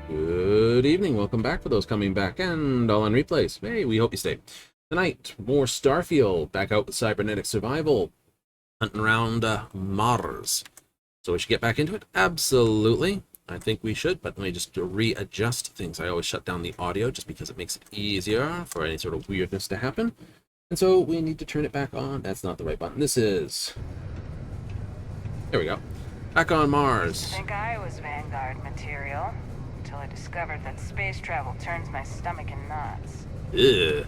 Good evening, welcome back for those coming back and all on replays. Hey, we hope you stay. Tonight, more Starfield, back out with Cybernetic Survival, hunting around Mars. So we should get back into it? Absolutely. I think we should, but let me just readjust things. I always shut down the audio just because it makes it easier for any sort of weirdness to happen. And so we need to turn it back on. That's not the right button. This is... There we go. Back on Mars. I think I was Vanguard material. Until I discovered that space travel turns my stomach in knots. Ugh.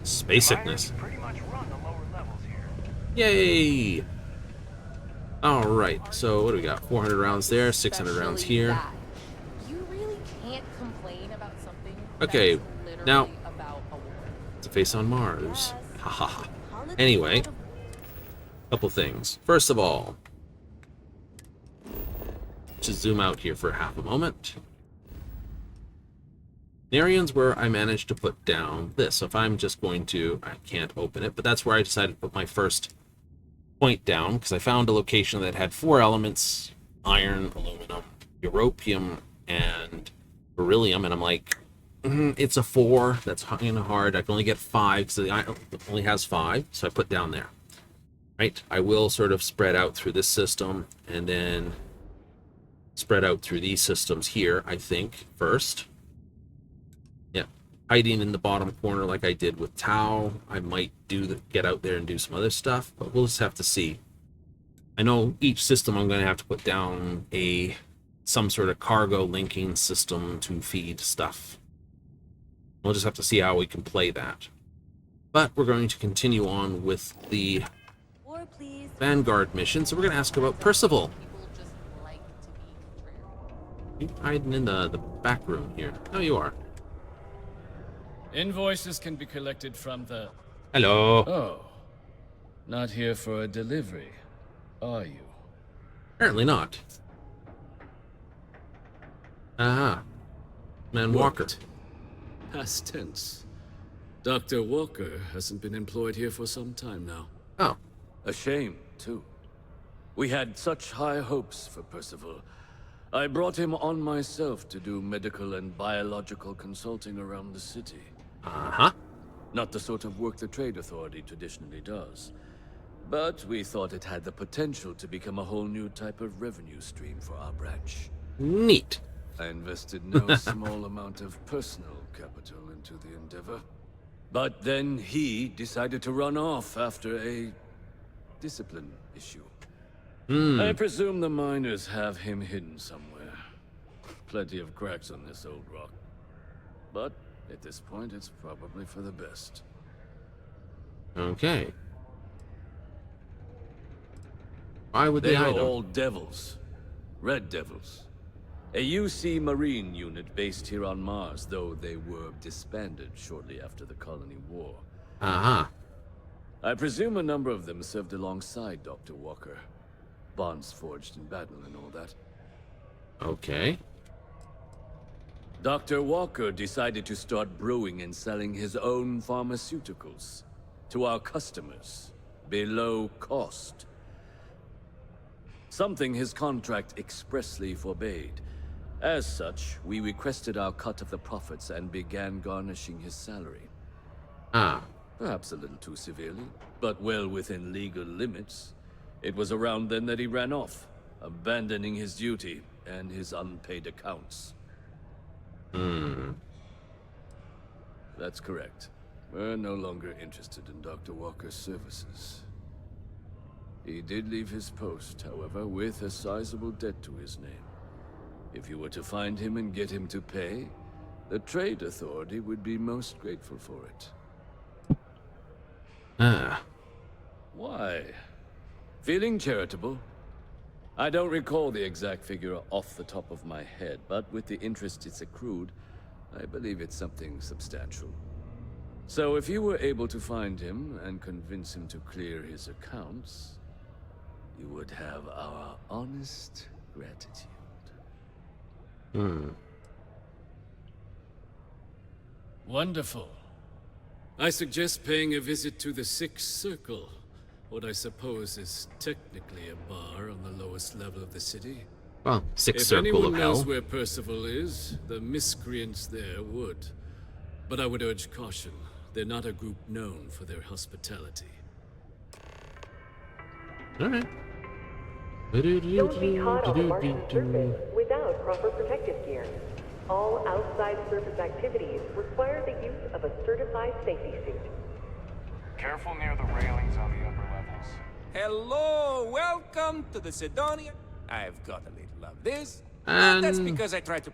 Space sickness. Pretty much run the lower levels here. Yay! Alright, so what do we got? 400 rounds there, 600 rounds here. You really can't complain about something. Okay, that's now, literally about a war. it's a face on Mars. Ha ha ha. Anyway, couple things. First of all, just zoom out here for half a moment. Narion's where I managed to put down this. So if I'm just going to, I can't open it, but that's where I decided to put my first point down, because I found a location that had 4 elements: iron, aluminum, europium, and beryllium, and I'm like, it's a 4, that's kind of hard. I can only get 5, because the iron only has 5, so I put down there. Right? I will sort of spread out through this system, and then spread out through these systems here, I think, first. Hiding in the bottom corner like I did with Tau. I might get out there and do some other stuff, but we'll just have to see. I know each system I'm going to have to put down some sort of cargo linking system to feed stuff. We'll just have to see how we can play that. But we're going to continue on with the Vanguard mission, so we're going to ask about Percival. People just like to be contrary. You hiding in the back room here. Oh, you are. Invoices can be collected from the... Hello. Oh. Not here for a delivery, are you? Apparently not. Aha. Man Walker. Past tense. Dr. Walker hasn't been employed here for some time now. Oh. A shame, too. We had such high hopes for Percival. I brought him on myself to do medical and biological consulting around the city. Uh-huh. Not the sort of work the Trade Authority traditionally does. But we thought it had the potential to become a whole new type of revenue stream for our branch. Neat. I invested no small amount of personal capital into the endeavor. But then he decided to run off after a discipline issue. I presume the miners have him hidden somewhere. Plenty of cracks on this old rock. But at this point, it's probably for the best. Okay. Why would They they are hide him? all devils. Red devils. A UC Marine unit based here on Mars, though they were disbanded shortly after the colony war. Uh-huh. I presume a number of them served alongside Dr. Walker. Bonds forged in battle and all that. Okay. Dr. Walker decided to start brewing and selling his own pharmaceuticals to our customers, below cost. Something his contract expressly forbade. As such, we requested our cut of the profits and began garnishing his salary. Ah. Perhaps a little too severely, but well within legal limits. It was around then that he ran off, abandoning his duty and his unpaid accounts. That's correct. We're no longer interested in Dr. Walker's services. He did leave his post, however, with a sizable debt to his name. If you were to find him and get him to pay, the Trade Authority would be most grateful for it. Ah. Why? Feeling charitable? I don't recall the exact figure off the top of my head, but with the interest it's accrued, I believe it's something substantial. So if you were able to find him and convince him to clear his accounts, you would have our honest gratitude. Wonderful. I suggest paying a visit to the Sixth Circle, what I suppose is technically a bar on the lowest level of the city. Well, Sixth If Circle anyone of knows Hell. where Percival is, the miscreants there would. But I would urge caution. They're not a group known for their hospitality. Alright. Don't be caught on the Martian surface without proper protective gear. All outside surface activities require the use of a certified safety suit. Careful near the railings on the upper levels. Hello, welcome to the Sidonia. I've got a little of this. And That's because I tried to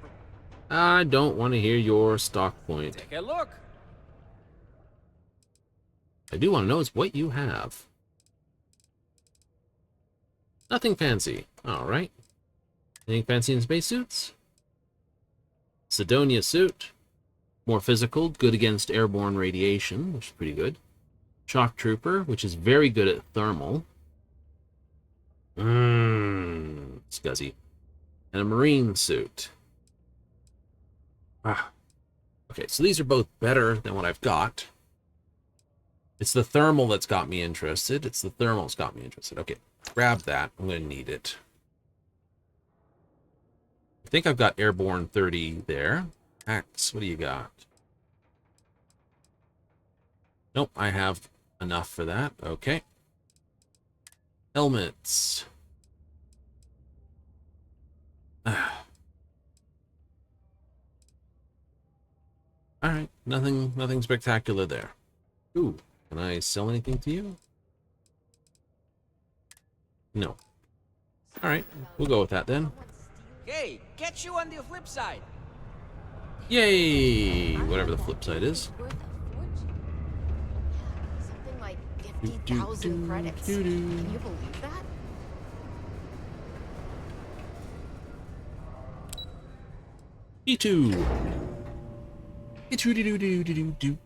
I don't want to hear your stock point. take a look. I do want to know is what you have. Nothing fancy. Alright. Anything fancy in spacesuits? Sidonia suit. More physical, good against airborne radiation, which is pretty good. Shock Trooper, which is very good at thermal. Scuzzy. And a Marine suit. Okay, so these are both better than what I've got. It's the thermal that's got me interested. Okay, grab that. I'm going to need it. I think I've got Airborne 30 there. Axe, what do you got? Nope, I have enough for that. Okay. Helmets. Alright, nothing spectacular there. Ooh, can I sell anything to you? No. Alright, we'll go with that then. Hey, catch you on the flip side. Yay! Whatever the flip side is. Worth a fortune. Yeah, something like 50,000 credits. Can you believe that? E2. E2.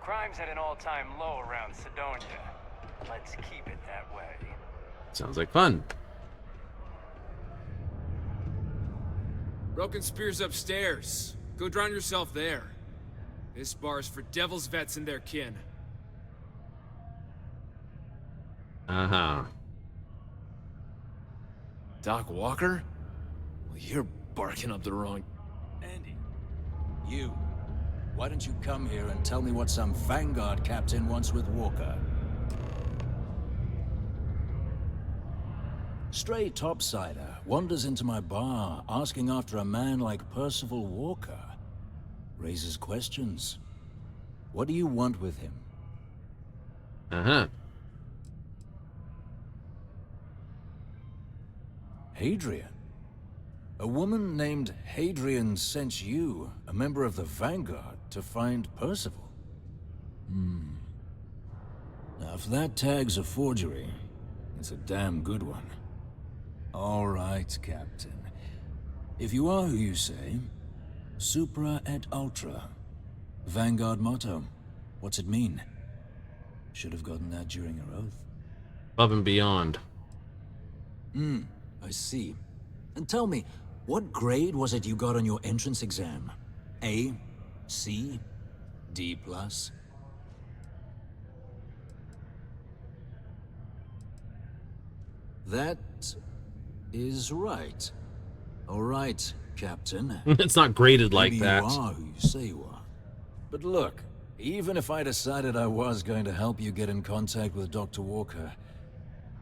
Crime's at an all-time low around Sidonia. Let's keep it that way. Sounds like fun. Broken Spear's upstairs. Go drown yourself there. This bar's for Devil's vets and their kin. Uh-huh. Doc Walker? Well, you're barking up the wrong... Andy, you. Why don't you come here and tell me what some Vanguard captain wants with Walker? Stray topsider wanders into my bar asking after a man like Percival Walker. Raises questions. What do you want with him? Uh-huh. Hadrian? A woman named Hadrian sent you, a member of the Vanguard, to find Percival? Now, if that tag's a forgery, it's a damn good one. All right, Captain. If you are who you say, Supra et Ultra. Vanguard motto. What's it mean? Should have gotten that during your oath. Above and beyond. I see. And tell me, what grade was it you got on your entrance exam? A? C? D+? That is right. All right, Captain. It's not graded like Maybe that. you are who you say you are. But look, even if I decided I was going to help you get in contact with Dr. Walker,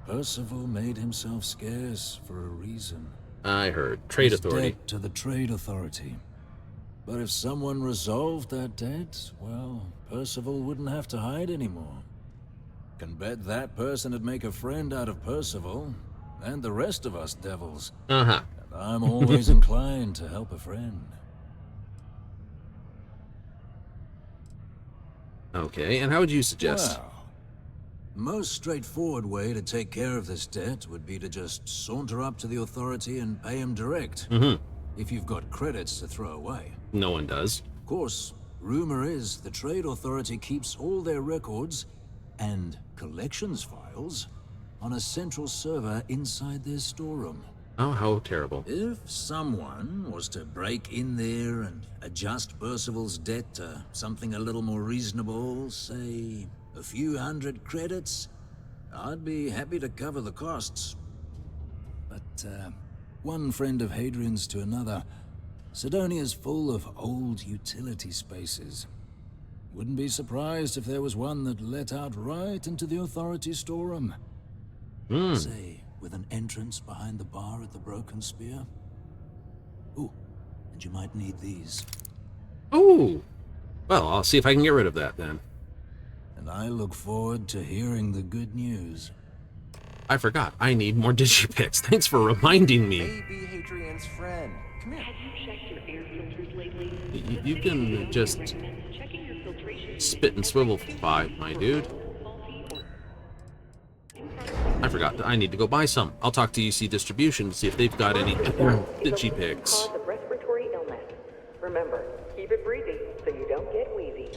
Percival made himself scarce for a reason. I heard. Trade His authority. debt to the Trade Authority. But if someone resolved that debt, well, Percival wouldn't have to hide anymore. Can bet that person would make a friend out of Percival, and the rest of us devils. Uh-huh. And I'm always inclined to help a friend. Okay, and how would you suggest? Well, most straightforward way to take care of this debt would be to just saunter up to the authority and pay him direct. If you've got credits to throw away. No one does. Of course, rumor is the Trade Authority keeps all their records and collections files on a central server inside their storeroom. Oh, how terrible. If someone was to break in there and adjust Percival's debt to something a little more reasonable, say a few hundred credits, I'd be happy to cover the costs. But one friend of Hadrian's to another, Sidonia's full of old utility spaces. Wouldn't be surprised if there was one that let out right into the authority storeroom. Say, with an entrance behind the bar at the Broken Spear. Ooh, and you might need these. Ooh. Well, I'll see if I can get rid of that then. And I look forward to hearing the good news. I forgot. I need more digipicks. Thanks for reminding me. Maybe Hadrian's friend. Come here. Have you checked your air filters lately? You can just Checking your filtration. spit and swivel 5, my dude. I forgot that I need to go buy some. I'll talk to UC Distribution to see if they've got any digipicks. Cause of respiratory illness. Remember, keep it breezy so you don't get wheezy.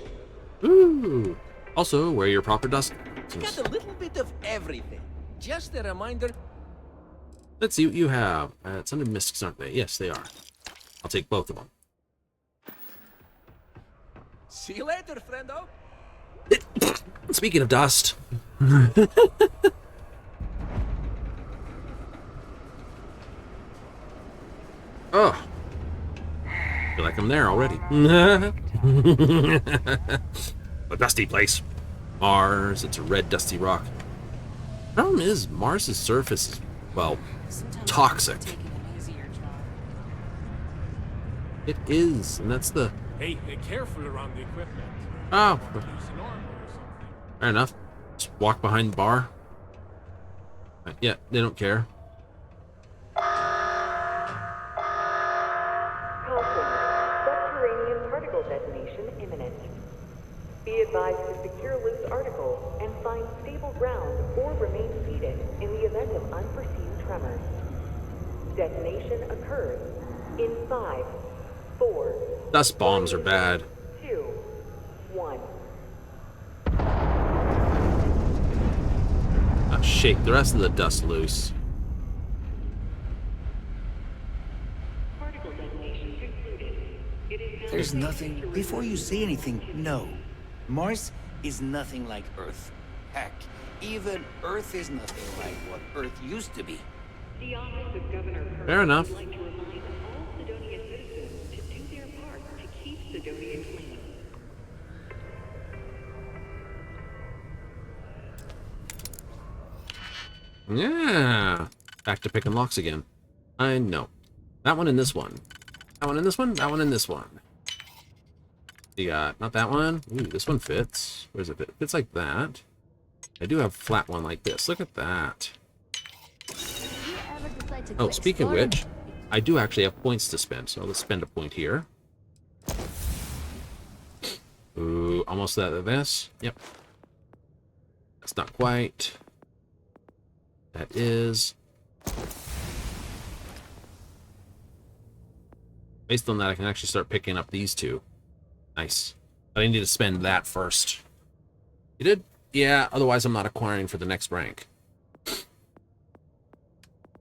Ooh. Also, wear your proper dust. Got a little bit of everything. Just a reminder. Let's see what you have. It's under miscs, aren't they? Yes, they are. I'll take both of them. See you later, friendo. Speaking of dust. Oh. Feel like I'm there already. A dusty place. Mars, it's a red dusty rock. Problem is, Mars's surface is, well, toxic. It is, and that's the... Hey, be careful around the equipment. Oh, Use an armor or something. fair enough. Just walk behind the bar. Yeah, they don't care. Caution. Subterranean particle detonation imminent. Be advised to secure loose articles and find stable ground or remain seated in the event of unforeseen tremors. Detonation occurs in 5, 4, Dust bombs are bad. 2, 1. Shake the rest of the dust loose. Particle detonation concluded. It is There's nothing. Before you say anything, no. Mars is nothing like Earth. Heck, even Earth is nothing like what Earth used to be. The Office of Governor Fair enough. would like to remind all Sidonia citizens to do their part to keep Sidonia clean. Yeah. Back to picking locks again. I know. That one and this one. That one and this one. That one and this one. You got, not that one. Ooh, this one fits. Where does it fit? It fits like that. I do have a flat one like this. Look at that. Oh, speaking of which, I do actually have points to spend, so let's spend a point here. Ooh, almost that of this. Yep. That's not quite. That is. Based on that, I can actually start picking up these two. Nice. But I need to spend that first. You did? Yeah, otherwise I'm not acquiring for the next rank.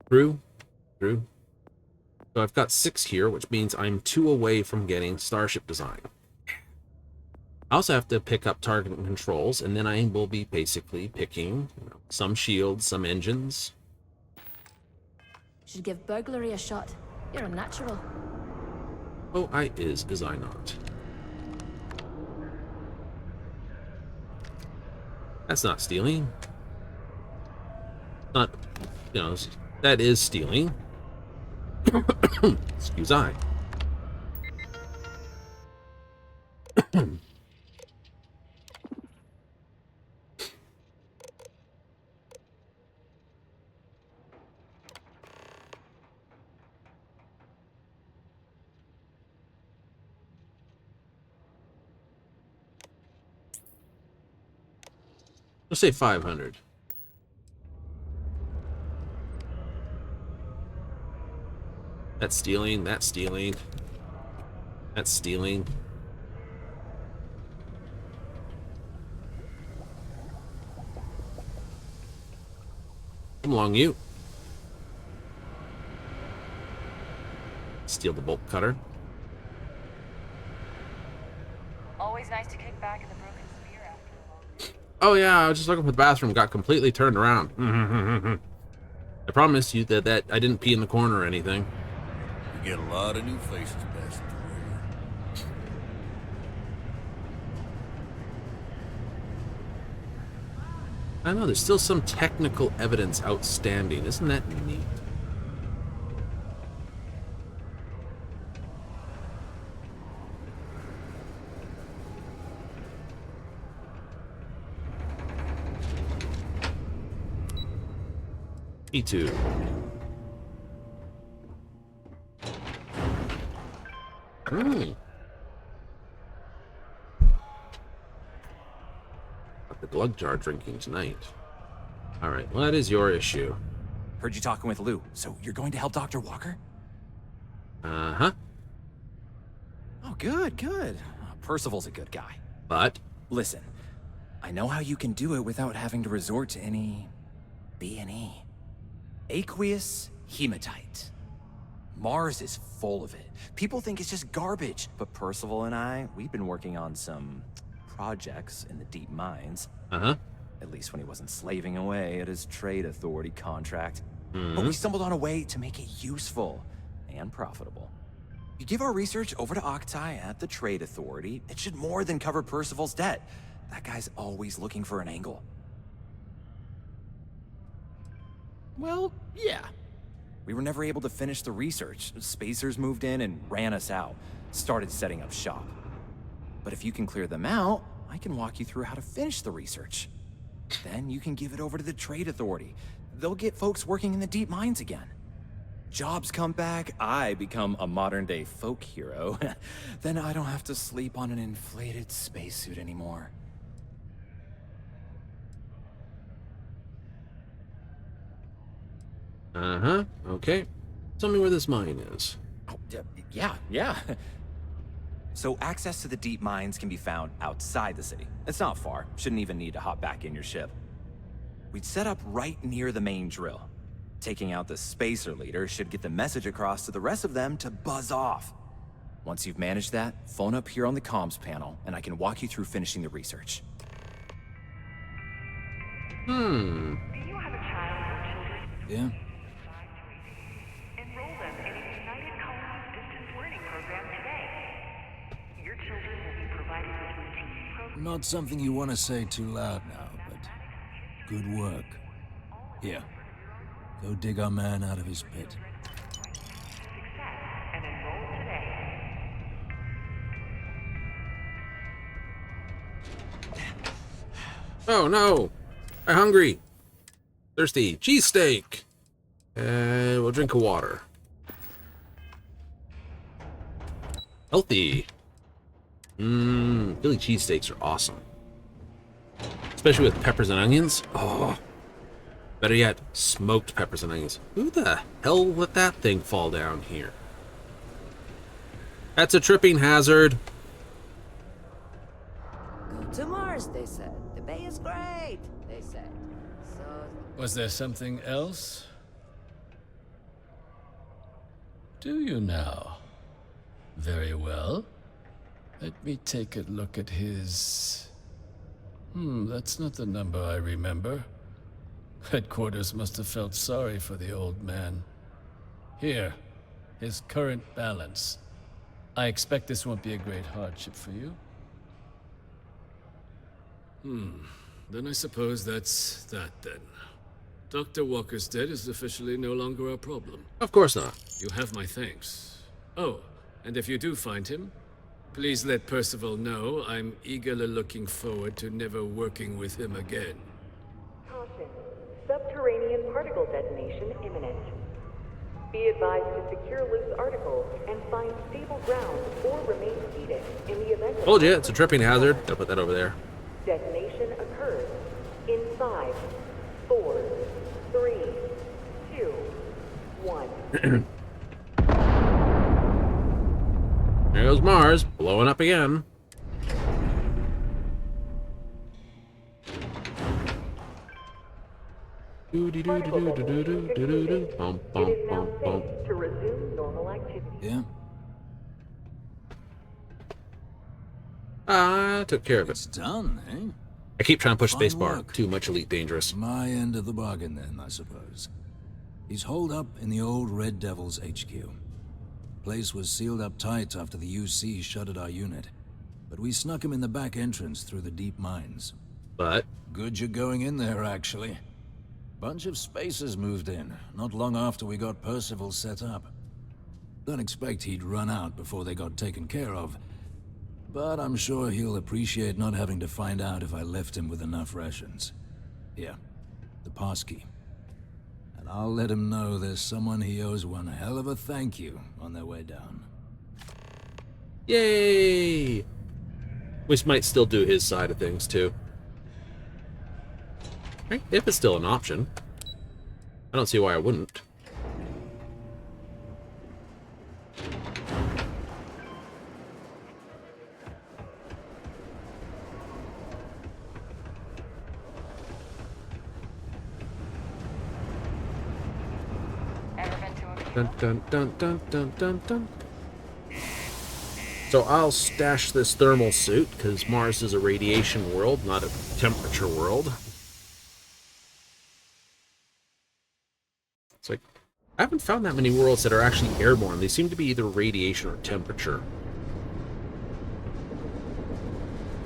True. True. So I've got 6 here, which means I'm 2 away from getting Starship Design. I also have to pick up target and controls, and then I will be basically picking some shields, some engines. Should give burglary a shot. You're a natural. Oh, is I not? That's not stealing. Not, that is stealing. Excuse I. Let's say 500. That's stealing, that's stealing. That's stealing. Come along, you. Steal the bolt cutter. Always nice to kick back in the broken spear after a long. Oh yeah, I was just looking for the bathroom, got completely turned around. I promised you that I didn't pee in the corner or anything. You get a lot of new faces passing through here. I know, there's still some technical evidence outstanding. Isn't that neat? E2. Got the glug jar drinking tonight. Alright, well, that is your issue. Heard you talking with Lou, so you're going to help Dr. Walker? Uh-huh. Oh, good, good. Percival's a good guy. But? Listen, I know how you can do it without having to resort to any B&E. Aqueous hematite. Mars is full of it. People think it's just garbage, but Percival and I, we've been working on some projects in the deep mines. Uh-huh. At least when he wasn't slaving away at his trade authority contract. But we stumbled on a way to make it useful and profitable. You give our research over to Octai at the trade authority, it should more than cover Percival's debt. That guy's always looking for an angle. Well, yeah. We were never able to finish the research. Spacers moved in and ran us out. Started setting up shop. But if you can clear them out, I can walk you through how to finish the research. Then you can give it over to the trade authority. They'll get folks working in the deep mines again. Jobs come back, I become a modern-day folk hero. Then I don't have to sleep on an inflated spacesuit anymore. Uh-huh. Okay. Tell me where this mine is. Oh, yeah. So access to the deep mines can be found outside the city. It's not far. Shouldn't even need to hop back in your ship. We'd set up right near the main drill. Taking out the spacer leader should get the message across to the rest of them to buzz off. Once you've managed that, phone up here on the comms panel, and I can walk you through finishing the research. Do you have a child or children? Yeah. Enroll them in a United Colonies distance learning program today. Your children will be provided with routine programs. Not something you want to say too loud now, but good work. Here, Go dig our man out of his pit. And enroll today. Oh no! I'm hungry! Thirsty. Cheesesteak! And we'll drink a water. Healthy. Philly cheesesteaks are awesome. Especially with peppers and onions. Oh. Better yet, smoked peppers and onions. Who the hell let that thing fall down here? That's a tripping hazard. Go to Mars, they said. The bay is great, they said. So... Was there something else? Do you now? Very well. Let me take a look at his... that's not the number I remember. Headquarters must have felt sorry for the old man. Here, his current balance. I expect this won't be a great hardship for you. Then I suppose that's that then. Dr. Walker's dead is officially no longer a problem. Of course not. You have my thanks. Oh, and if you do find him, please let Percival know I'm eagerly looking forward to never working with him again. Caution. Subterranean particle detonation imminent. Be advised to secure loose articles and find stable ground or remain seated in the event of... Told you, it's a tripping hazard. Gotta put that over there. Detonation occurs in 5, 4, 3, 2, 1. There goes Mars, blowing up again. Bum, bum, bum, bum. To resume normal activity. Yeah? I took care of it. It's done, eh? I keep trying to push Fine spacebar. work. Too much Elite Dangerous. My end of the bargain then, I suppose. He's holed up in the old Red Devil's HQ. Place was sealed up tight after the UC shuttered our unit. But we snuck him in the back entrance through the deep mines. But? Good you're going in there, actually. Bunch of spacers moved in, not long after we got Percival set up. Don't expect he'd run out before they got taken care of. But I'm sure he'll appreciate not having to find out if I left him with enough rations. Here, the passkey. And I'll let him know there's someone he owes one hell of a thank you on their way down. Yay! Which might still do his side of things, too. Right? If it's still an option. I don't see why I wouldn't. Dun, dun, dun, dun, dun, dun, dun. So I'll stash this thermal suit, because Mars is a radiation world, not a temperature world. It's like, I haven't found that many worlds that are actually airborne. They seem to be either radiation or temperature.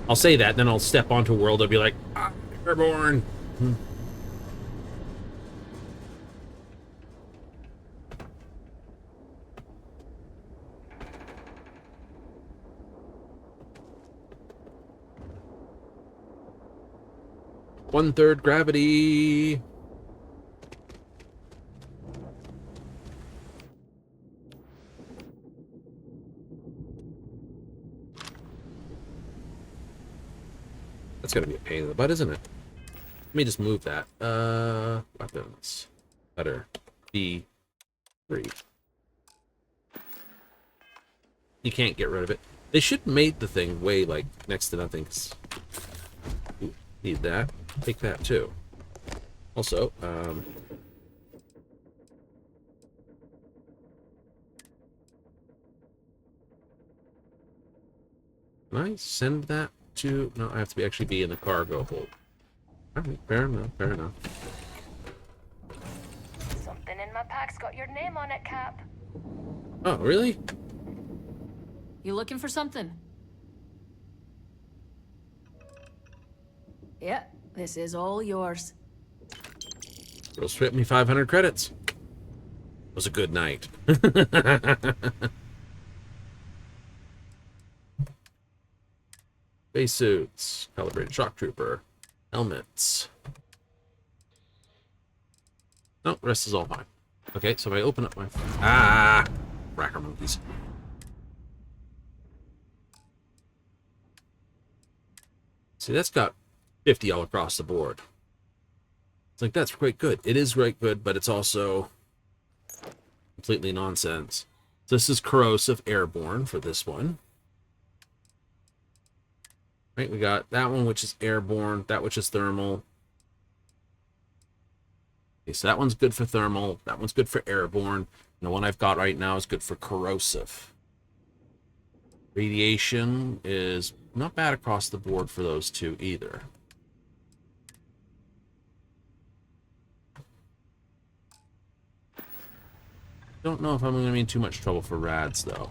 I'll say that, then I'll step onto a world and be like, ah, airborne. One-third gravity. That's gonna be a pain in the butt, isn't it? Let me just move that. Weapons. Better. B3. You can't get rid of it. They should make the thing weigh like next to nothing. Ooh, need that. Take that too. Also, can I send that to... No, I have to actually be in the cargo hold. Alright, fair enough, fair enough. Something in my pack's got your name on it, Cap. Oh, really? You looking for something? Yeah, this is all yours. Girl stripped me 500 credits. It was a good night. Spacesuits, calibrated shock trooper, helmets. No, the rest is all fine. Okay, so if I open up my... Racker monkeys. See, that's got 50 all across the board. It's like, that's quite good. It is quite good, but it's also completely nonsense. So this is corrosive airborne for this one. Right, we got that one, which is airborne, that which is thermal. Okay, so that one's good for thermal, that one's good for airborne, and the one I've got right now is good for corrosive. Radiation is not bad across the board for those two either. Don't know if I'm going to be in too much trouble for rads, though.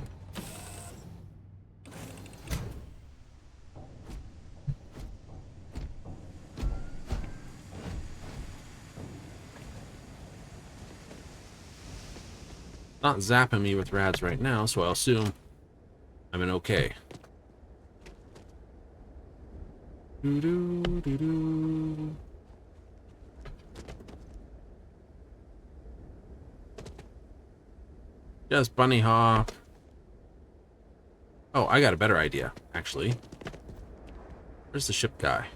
Not zapping me with rads right now, so I'll assume I'm in okay. Doo-doo-doo-doo. Just bunny hop. Oh, I got a better idea, actually. Where's the ship guy?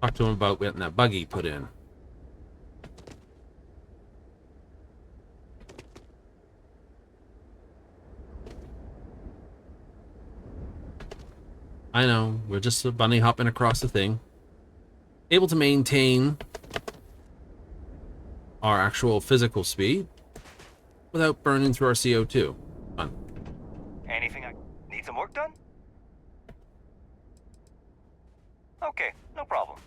Talk to him about getting that buggy put in. I know, we're just a bunny hopping across the thing. Able to maintain our actual physical speed without burning through our CO2. Fun. Anything I need some work done? Okay, no problem.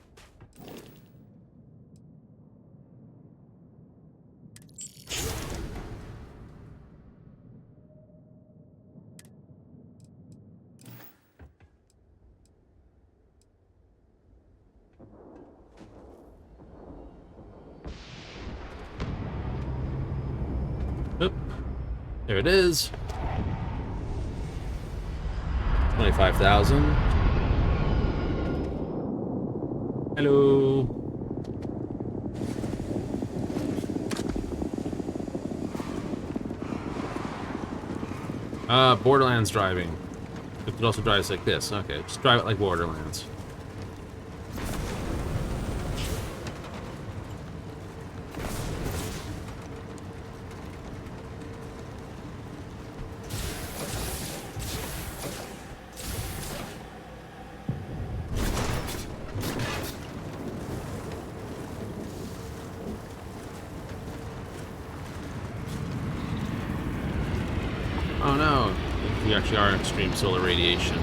Oop. There it is. 25,000. Hello. Borderlands driving. It could also drive like this. Okay, just drive it like Borderlands. Oh no, we actually are extreme solar radiation.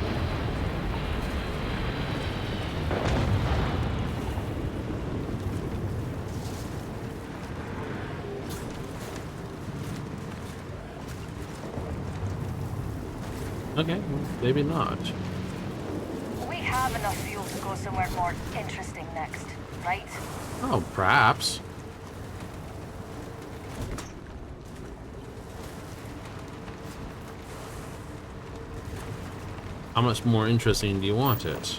Okay, well, maybe not. We have enough fuel to go somewhere more interesting next, right? Oh, perhaps. How much more interesting do you want it?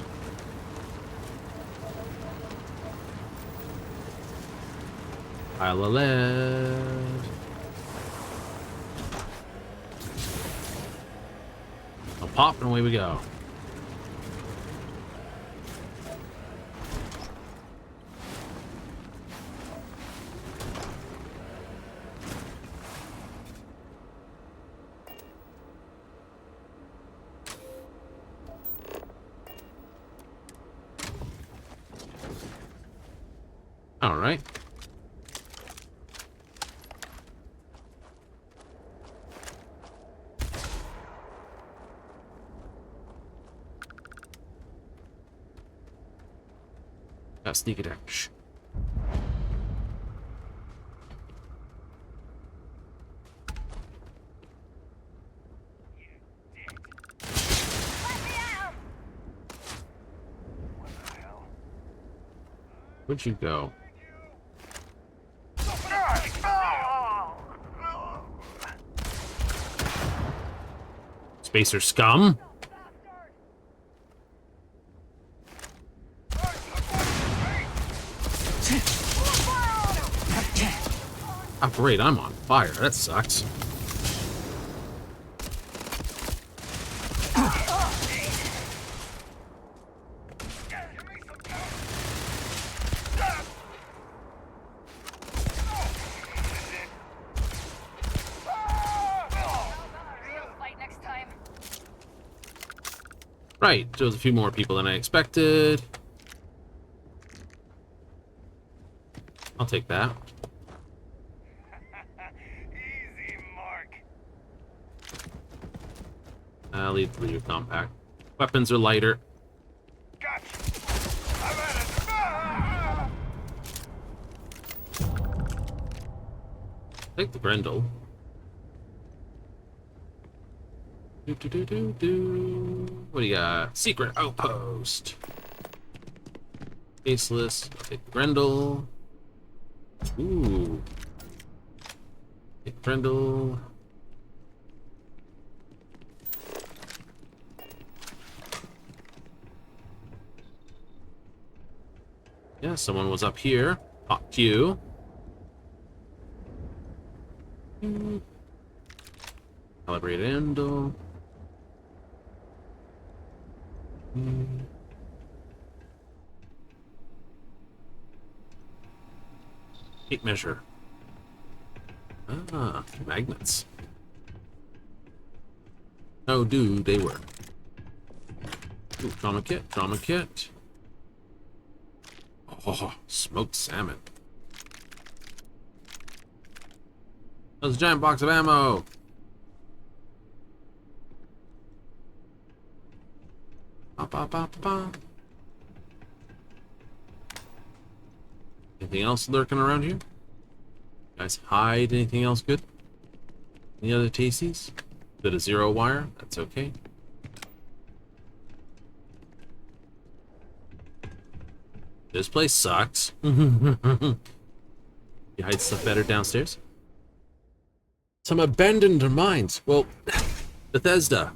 Pile of lead. A pop and away we go. All right. Got sneak attack. Shh. Where'd you go? Spacer scum? Oh, great, I'm on fire. That sucks. Right, there was a few more people than I expected. I'll take that. Easy, Mark. I'll leave the compact. Weapons are lighter. Gotcha. I'm at it. Ah! Take the Grendel. What do you got? Secret outpost. Faceless. Take the Grendel. Ooh. Take Grendel. Yeah, someone was up here. Hot Q. Calibrated handle. Tape measure. Ah, magnets. Oh, dude, they were. Ooh, trauma kit, trauma kit. Oh, smoked salmon. There's a giant box of ammo. Anything else lurking around here? Guys, hide anything else good? Any other tasties? Bit of zero wire? That's okay. This place sucks. You hide stuff better downstairs? Some abandoned mines. Well, Bethesda.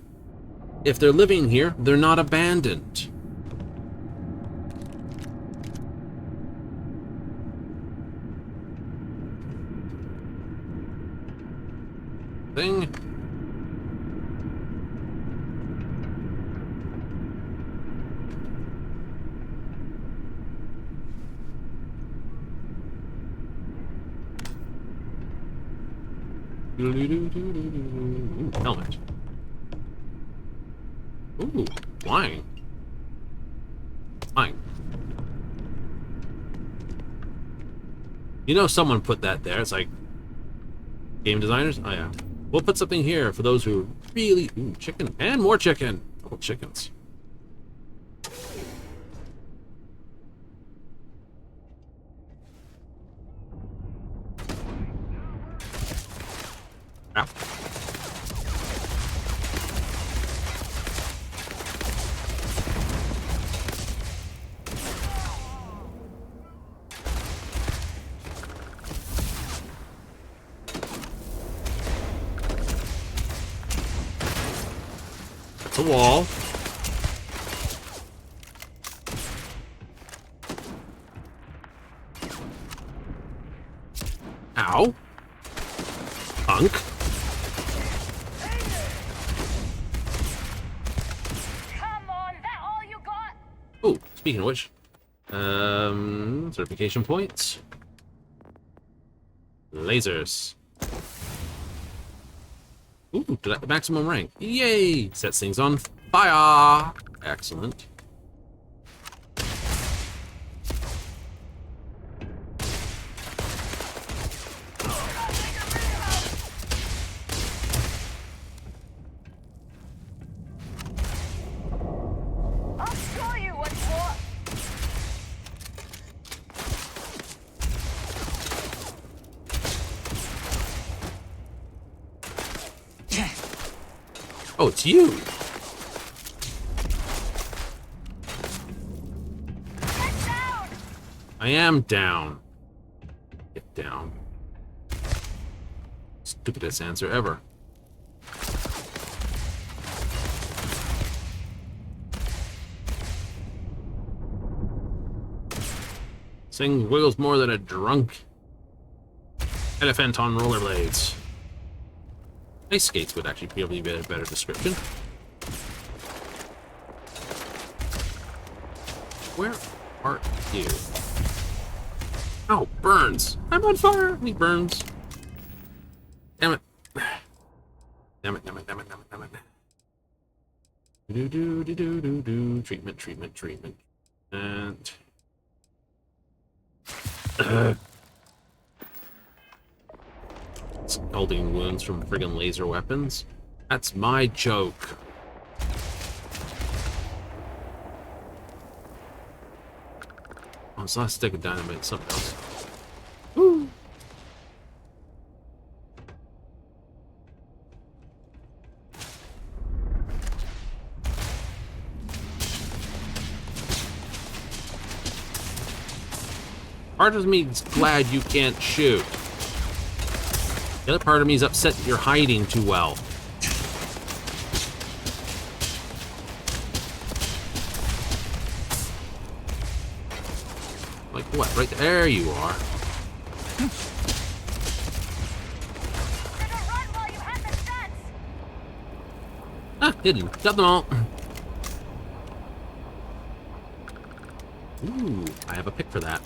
If they're living here, they're not abandoned. Thing. Ooh, helmet. Ooh, flying. Flying. You know someone put that there. It's like game designers. Oh yeah. We'll put something here for those who really... Ooh, chicken. And more chicken. Double chickens. Ah. That's a wall. Ow. Punk. Oh, speaking of which, certification points. Lasers. Ooh, maximum rank. Yay! Sets things on fire. Excellent. Oh, it's you. Get down. I am down. Get down. Stupidest answer ever. Thing wiggles more than a drunk elephant on rollerblades. Ice skates would actually probably be a better description. Where are you? Oh, burns! I'm on fire! He burns. Damn it. Damn it, damn it, damn it, damn it, damn it. Do. Treatment, treatment, treatment. And... Scalding wounds from friggin' laser weapons. That's my joke. Oh, it's not a stick of dynamite, something else. Woo! Part of me is glad you can't shoot. The other part of me is upset that you're hiding too well. Like what? Right there you are. Ah, hidden. Got them all. Ooh, I have a pick for that.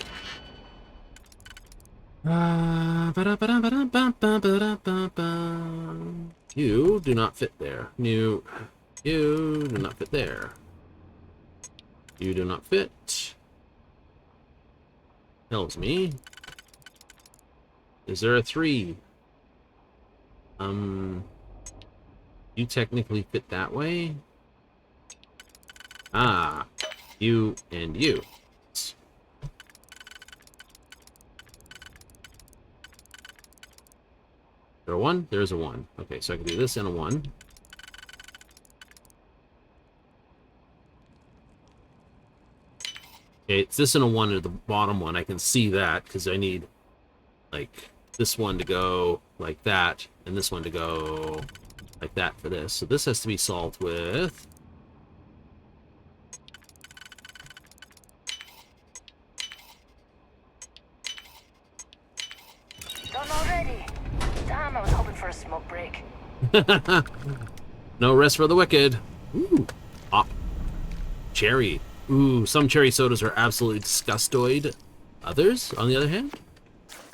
You do not fit there. You do not fit there. You do not fit. Tells me. Is there a 3? You technically fit that way. Ah, you and you. There a 1? There's a 1. Okay, so I can do this and a 1. Okay, it's this and a 1 at the bottom one. I can see that because I need, like, this one to go like that, and this one to go like that for this. So this has to be solved with... Done already. Damn, I was hoping for a smoke break. No rest for the wicked. Ooh. Pop. Cherry. Ooh, some cherry sodas are absolutely disgustoid. Others, on the other hand,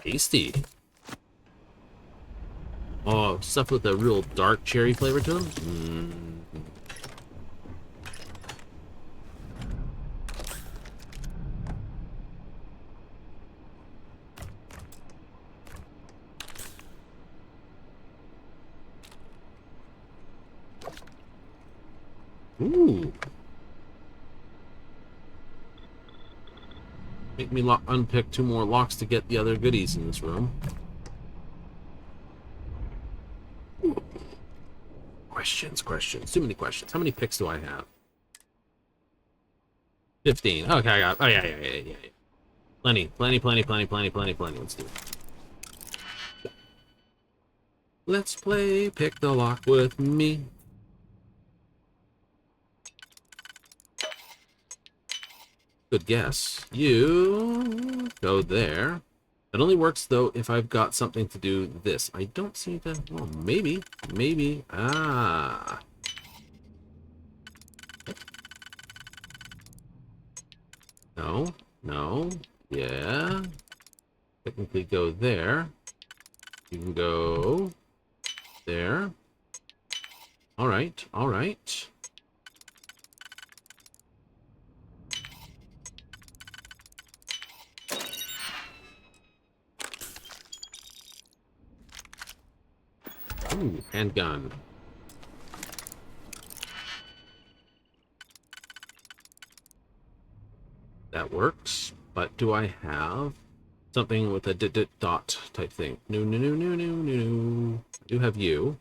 tasty. Oh, stuff with a real dark cherry flavor to them. Ooh. Make me unpick 2 more locks to get the other goodies in this room. Ooh. Questions. Too many questions. How many picks do I have? 15. Okay, I got... Oh, yeah. Plenty. Let's do it. Let's play Pick the Lock with me. Good guess. You go there. It only works, though, if I've got something to do this. I don't see that. Well, maybe. Ah. No. Yeah. Technically go there. You can go there. All right. Ooh, handgun. That works, but do I have something with a dot type thing? No. I do have you.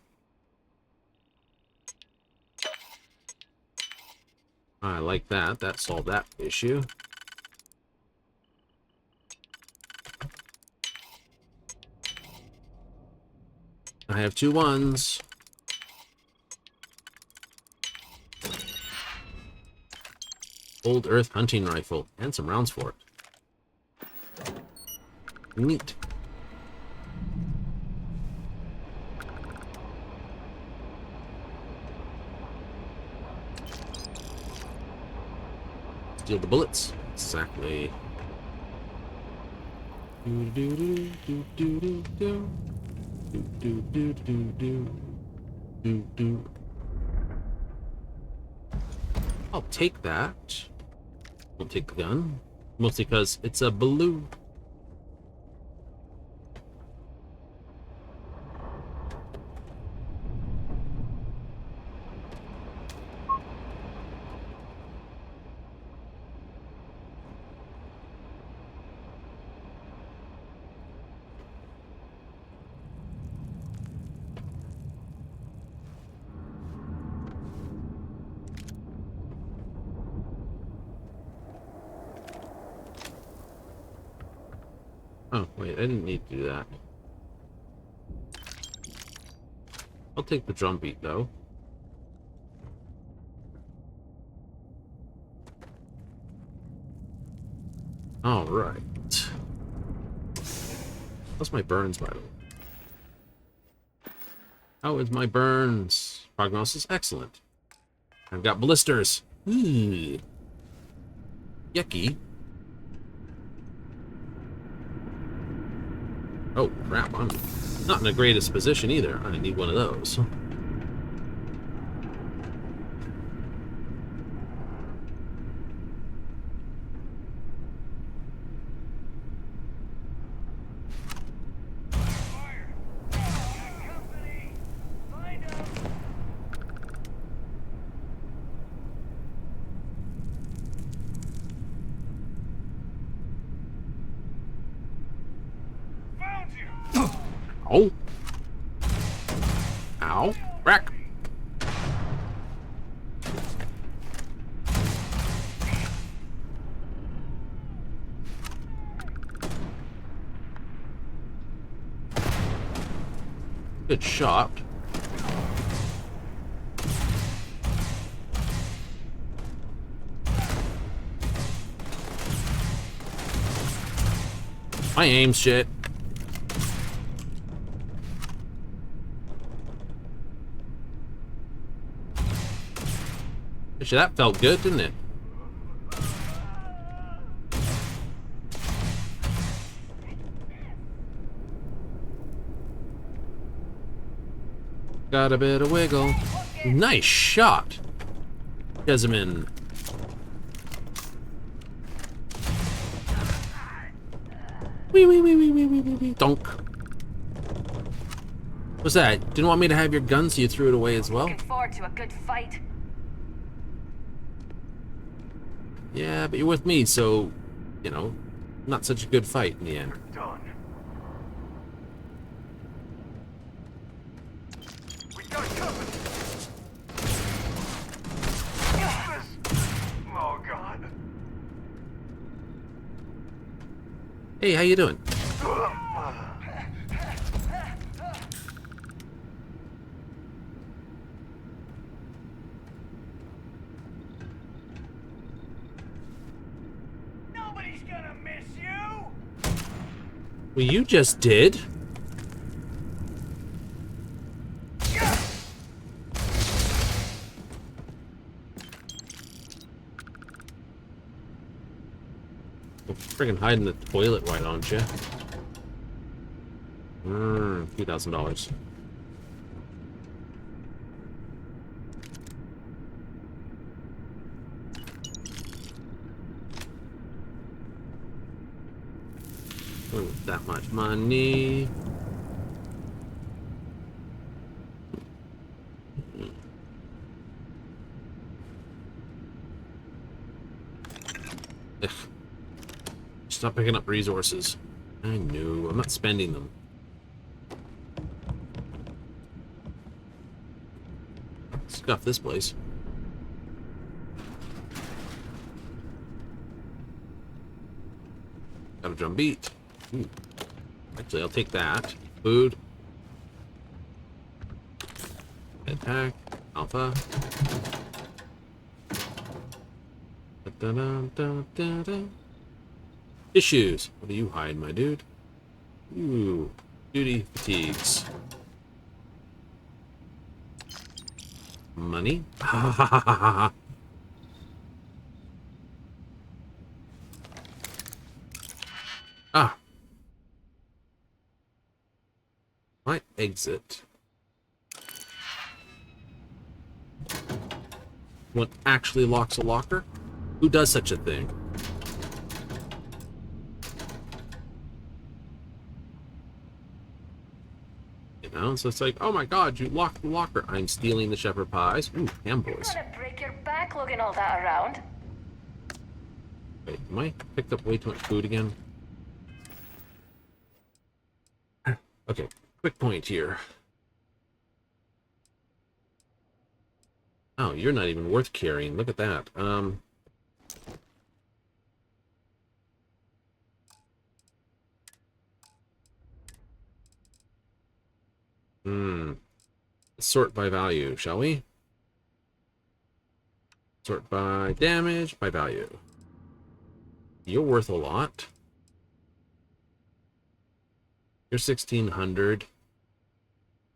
I like that. That solved that issue. I have 2 1s. Old Earth hunting rifle and some rounds for it. Neat. Steal the bullets. Exactly. I'll take that. Won't take the gun. Mostly because it's a balloon. Oh, wait, I didn't need to do that. I'll take the drum beat, though. Alright. How's my burns, by the way? How is my burns? Prognosis? Excellent. I've got blisters. Yucky. Oh, crap. I'm not in the greatest position either. I need one of those. Oh. Ow. Wreck. Good shot. My aim's shit. Actually, that felt good, didn't it? Got a bit of wiggle. Nice shot, Jessamine. Wee wee wee wee wee wee wee. Donk. What's that? Didn't want me to have your gun, so you threw it away as well? Looking forward to a good fight. Yeah, but you're with me, so, you know, not such a good fight in the end. Done. We got company. Oh God. Hey, how you doing? Well, you just did. Well, friggin' hide in the toilet, why don't you? $2,000. That much money. Ugh. Stop picking up resources. I knew. I'm not spending them. Stuff this place. Got a drum beat. Ooh. Actually, I'll take that. Food. Attack. Alpha. Da-da-da-da-da-da. Issues. What do you hide, my dude? Ooh. Duty fatigues. Money. Ah. My exit. What actually locks a locker? Who does such a thing? You know, so it's like, oh my god, you locked the locker. I'm stealing the shepherd pies. Ooh, ham boys. You're gonna break your back lugging all that around. Wait, am I picked up way too much food again? Okay, quick point here. Oh, you're not even worth carrying. Look at that. Sort by value, shall we? Sort by damage, by value. You're worth a lot. You're 1,600.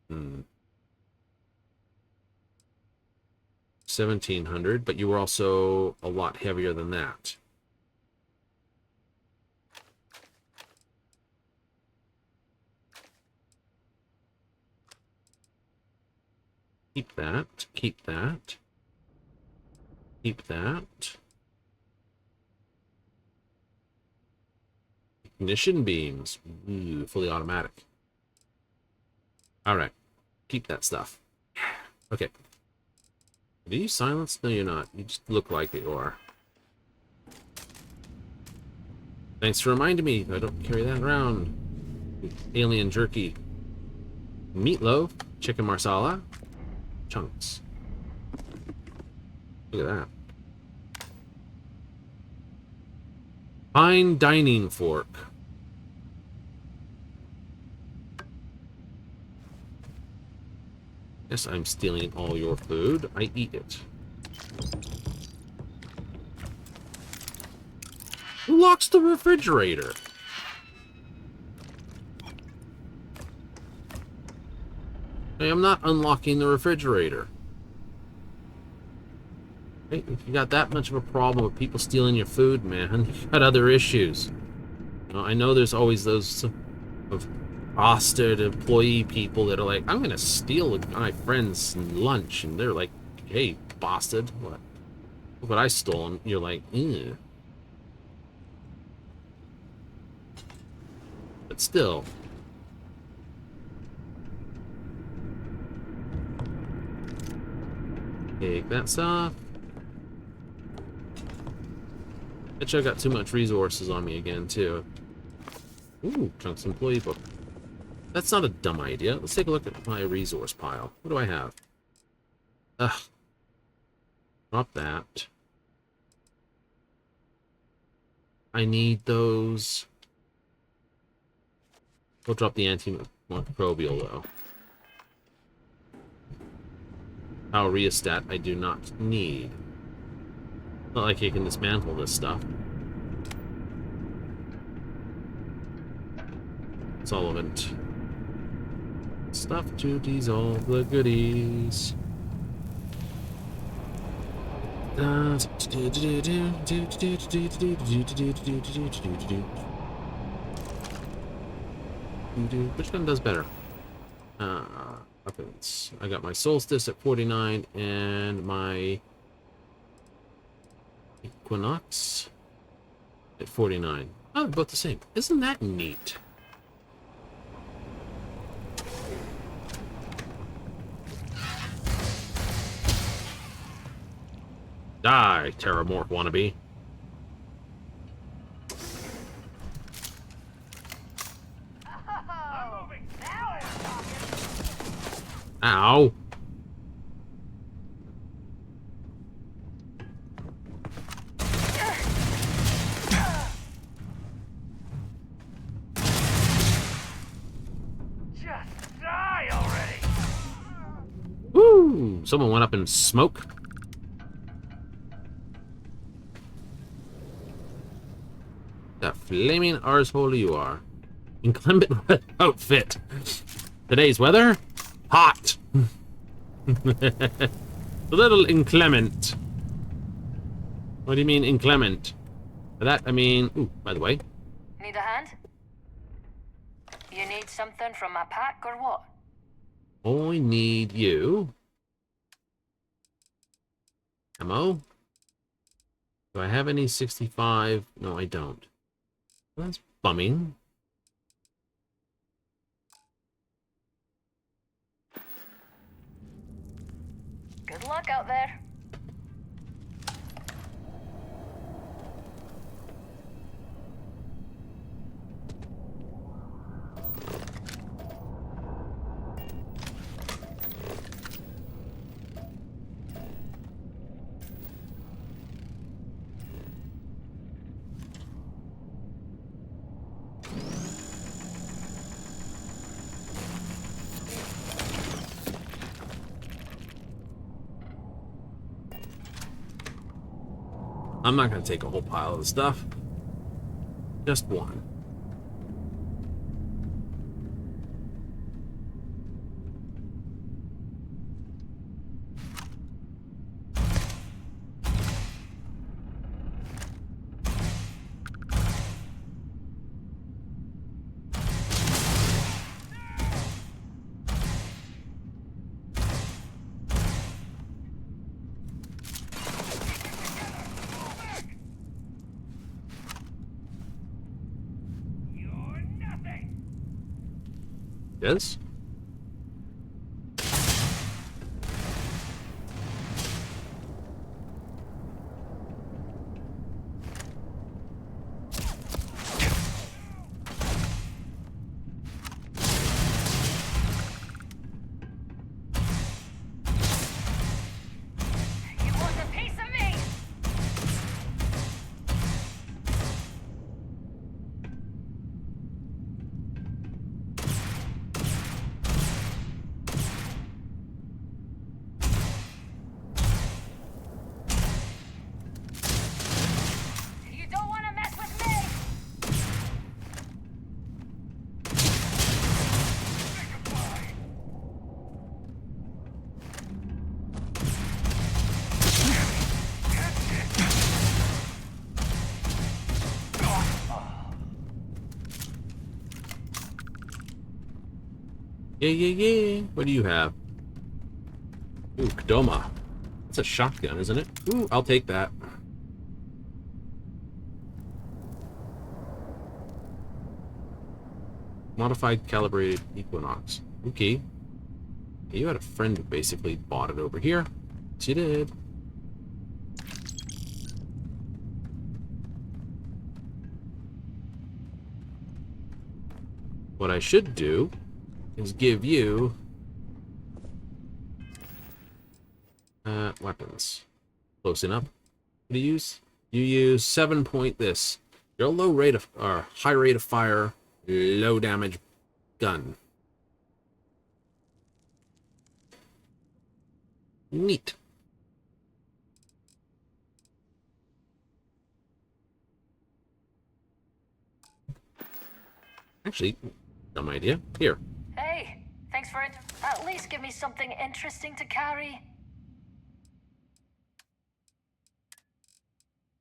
1,700, but you were also a lot heavier than that. Keep that. Keep that. Keep that. Ignition beams. Ooh, fully automatic. Alright. Keep that stuff. Okay. Are you silenced? No, you're not. You just look like you are. Thanks for reminding me. I don't carry that around. Alien jerky. Meatloaf. Chicken marsala. Chunks. Look at that. Fine dining fork. Yes, I'm stealing all your food. I eat it. Who locks the refrigerator? Hey, I'm not unlocking the refrigerator. Hey, if you got that much of a problem with people stealing your food, man, you've got other issues. You know, I know there's always those of bastard employee people that are like, I'm gonna steal my friend's lunch, and they're like, hey, bastard, what? Look what I stole, and you're like, ew. But still. Take that stuff. Bet you I got too much resources on me again, too. Ooh, Chunks employee book. That's not a dumb idea. Let's take a look at my resource pile. What do I have? Ugh. Drop that. I need those. We'll drop the antimicrobial, though. Power rheostat I do not need. Not like you can dismantle this stuff. Solvent. Stuff to dissolve the goodies. Which one does better? Weapons. I got my Solstice at 49 and my Equinox at 49. Oh, they're both the same. Isn't that neat? Die, Terramorph wannabe. Ow. Just die already. Woo! someone went up in smoke. That flaming arsehole you are. Inclement outfit. Today's weather? Hot. A little inclement. What do you mean inclement? By that I mean... Ooh, by the way. Need a hand? You need something from my pack or what? I need you. Ammo? Do I have any 65? No, I don't. That's bumming. Good luck out there. I'm not going to take a whole pile of the stuff. Just one. Yes? You want a piece of me? You don't want to mess with me? Yeah. What do you have? Ooh, Kadoma. That's a shotgun, isn't it? Ooh, I'll take that. Modified calibrated Equinox. Okay. You had a friend who basically bought it over here. She did. What I should do is give you weapons. Close enough. What do you use? You use 7 this. You're a low rate of or high rate of fire, low damage gun. Neat. Actually, dumb idea. Here. Hey, thanks for it. At least give me something interesting to carry.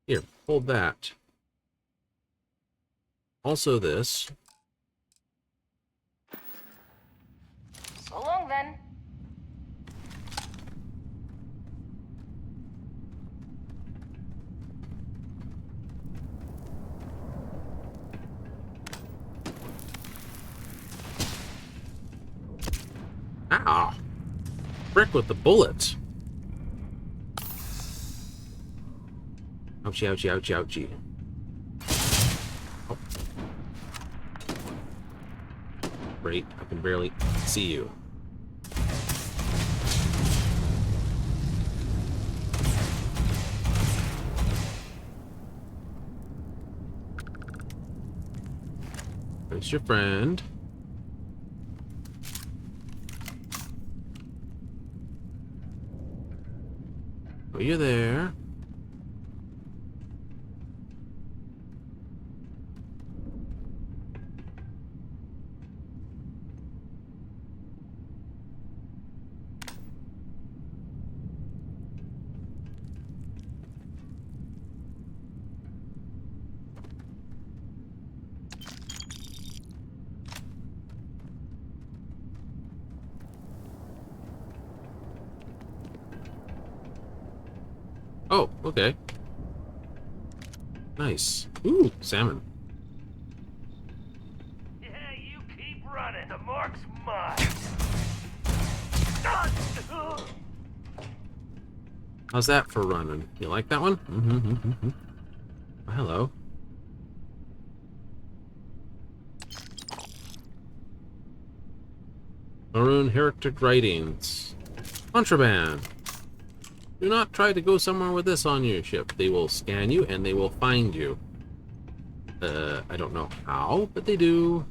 Here, hold that. Also this. So long then. Ah! Frick with the bullet. Ouchie, ouchie, ouchie, ouchie. Oh. Great, I can barely see you. There's your friend. Oh, you're there. Oh, okay. Nice. Ooh, salmon. Yeah, you keep running. The mark's mine. How's that for running? You like that one? Oh, hello. Maroon Heretic Writings. Contraband. Do not try to go somewhere with this on your ship. They will scan you and they will find you. I don't know how, but they do.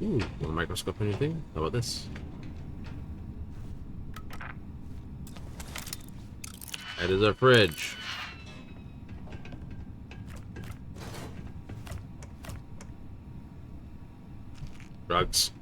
Ooh, want a microscope or anything? How about this? That is our fridge. Drugs.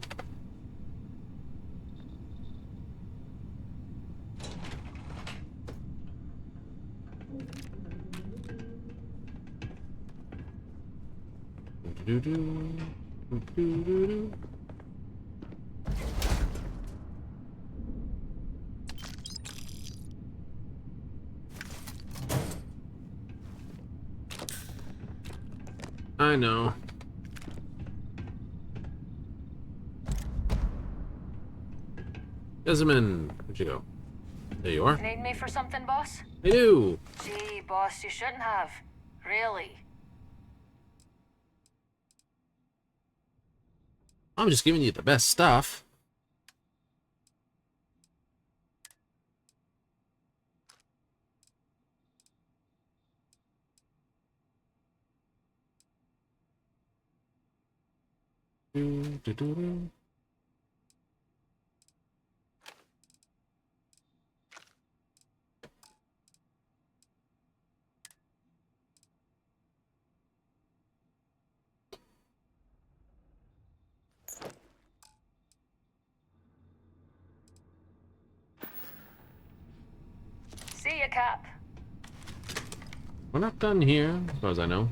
I know. Desmond, where'd you go? There you are. Need me for something, boss? I do. Gee, boss, you shouldn't have. Really. I'm just giving you the best stuff. See ya, Cap. We're not done here, as far as I know.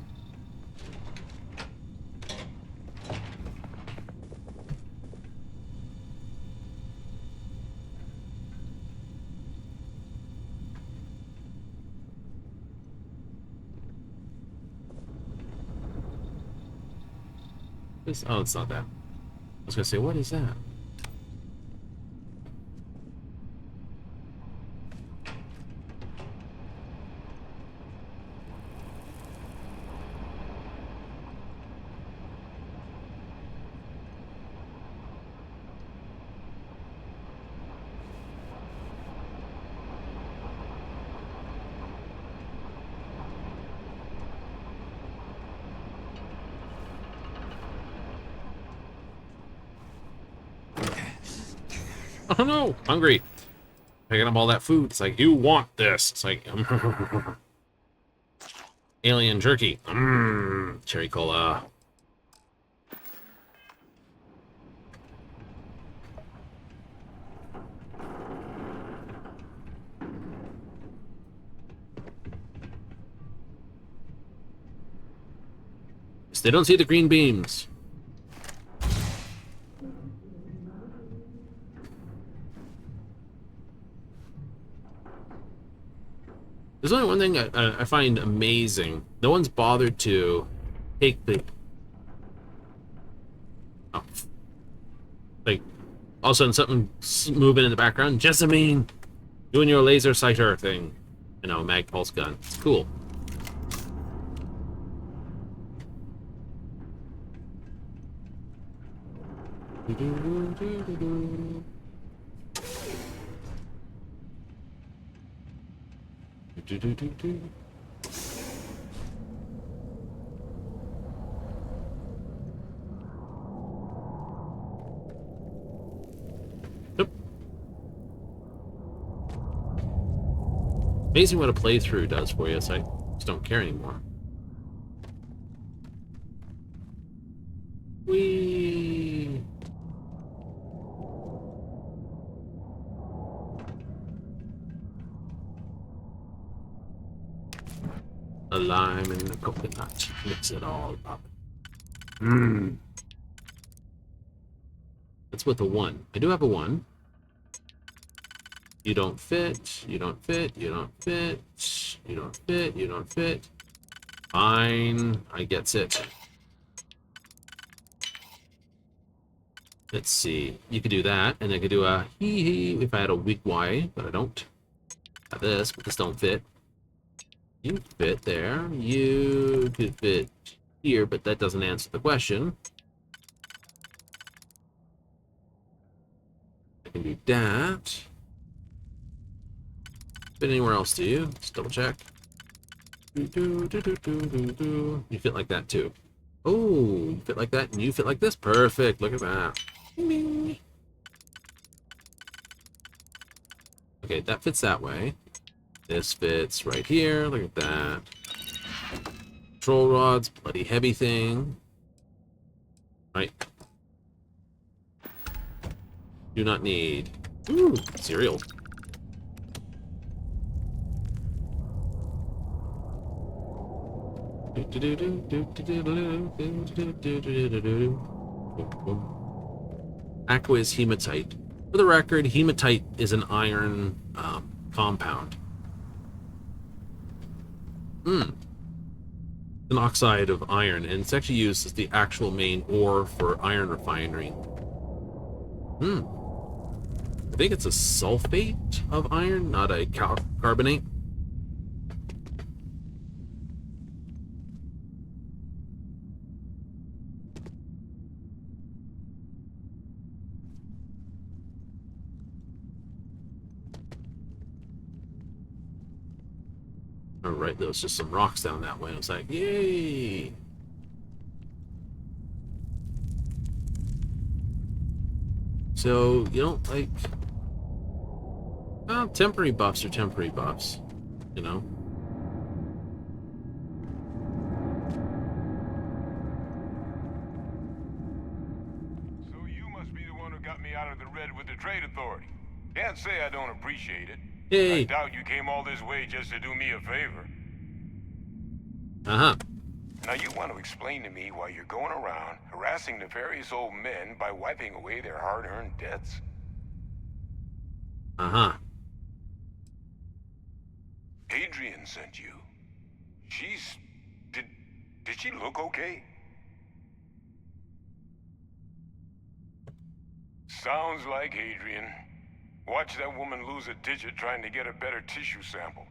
Oh, it's not that. I was gonna say, what is that? Oh no, hungry. Picking up all that food. It's like, you want this. It's like, alien jerky. Cherry cola. They don't see the green beams. There's only one thing I find amazing. No one's bothered to take the... Oh. Like, all of a sudden something moving in the background. Jessamine! Doing your laser sighter thing. You know, mag pulse gun. It's cool. Amazing what a playthrough does for you, so I just don't care anymore. Whee! A lime and a coconut. Mix it all up. Mmm. That's with a 1. I do have a 1. You don't fit. You don't fit. You don't fit. You don't fit. You don't fit. Fine. I gets it. Let's see. You could do that, and I could do a hee hee if I had a weak Y, but I don't. Got this, but this don't fit. You fit there. You could fit here, but that doesn't answer the question. I can do that. Fit anywhere else, do you? Just double check. You fit like that too. Oh, you fit like that, and you fit like this. Perfect. Look at that. Okay, that fits that way. This fits right here. Look at that. Control rods, bloody heavy thing. Right. Do not need. Ooh, cereal. Aqueous hematite. For the record, hematite is an iron compound. An oxide of iron, and it's actually used as the actual main ore for iron refinery. I think it's a sulfate of iron, not a carbonate. All right, there was just some rocks down that way. I was like, yay! So, you don't like... Well, temporary buffs are temporary buffs, you know? So you must be the one who got me out of the red with the Trade Authority. Can't say I don't appreciate it. Hey. I doubt you came all this way just to do me a favor. Uh-huh. Now you want to explain to me why you're going around harassing nefarious old men by wiping away their hard-earned debts? Uh-huh. Adrian sent you. She's... Did she look okay? Sounds like Adrian. Watch that woman lose a digit trying to get a better tissue sample.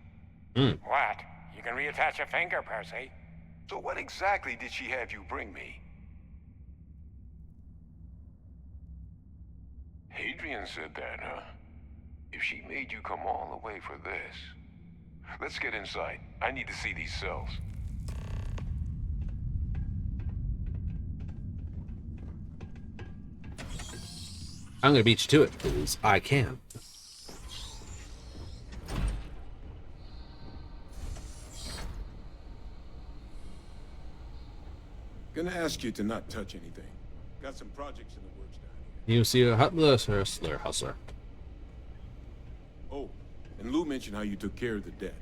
What? You can reattach a finger, Percy. So what exactly did she have you bring me? Adrian said that, huh? If she made you come all the way for this... Let's get inside. I need to see these cells. I'm gonna beat you to it, because I can. Gonna ask you to not touch anything. Got some projects in the works down here. You see a hustler. Oh, and Lou mentioned how you took care of the debt.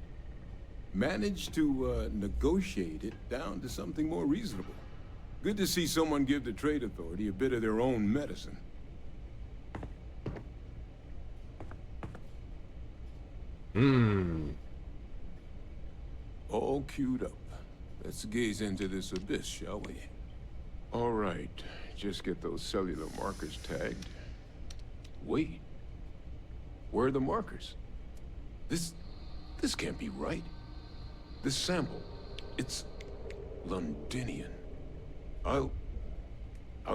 Managed to negotiate it down to something more reasonable. Good to see someone give the Trade Authority a bit of their own medicine. All queued up. Let's gaze into this abyss, shall we? All right, just get those cellular markers tagged. Wait, where are the markers? This can't be right. This sample, it's Londinian. I'll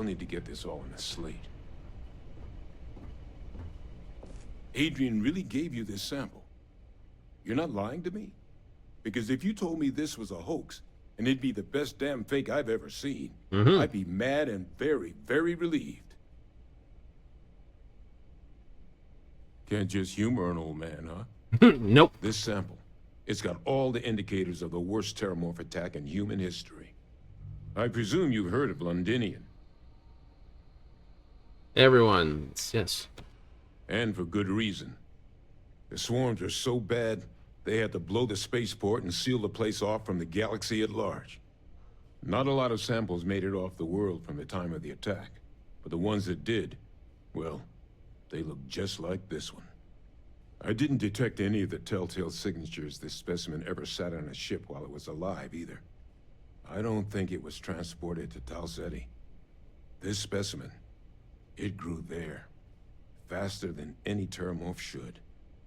need to get this all in a slate. Adrian really gave you this sample. You're not lying to me? Because if you told me this was a hoax, and it'd be the best damn fake I've ever seen, I'd be mad and very, very relieved. Can't just humor an old man, huh? Nope. This sample, It's got all the indicators of the worst terramorph attack in human history. I presume you've heard of Londinian. Everyone's, yes. And for good reason. The swarms are so bad, they had to blow the spaceport and seal the place off from the galaxy at large. Not a lot of samples made it off the world from the time of the attack, but the ones that did, well, they look just like this one. I didn't detect any of the telltale signatures this specimen ever sat on a ship while it was alive, either. I don't think it was transported to Tal Ceti. This specimen, it grew there, faster than any terramorph should.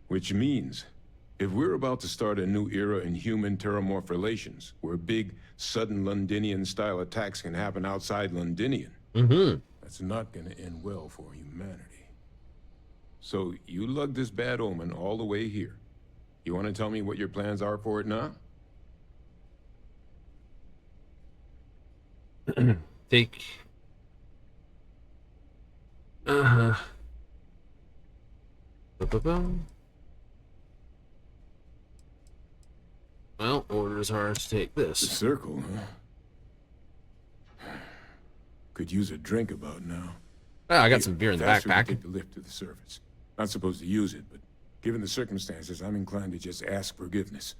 Which means, if we're about to start a new era in human-terramorph relations, where big, sudden Londinian-style attacks can happen outside Londinian, that's not gonna end well for humanity. So, you lugged this bad omen all the way here. You want to tell me what your plans are for it now? Take... Well, orders are to take this. The circle, huh? Could use a drink about now. Ah, I got some beer in the Faster we backpack. take the lift to the surface. Not supposed to use it, but given the circumstances, I'm inclined to just ask forgiveness.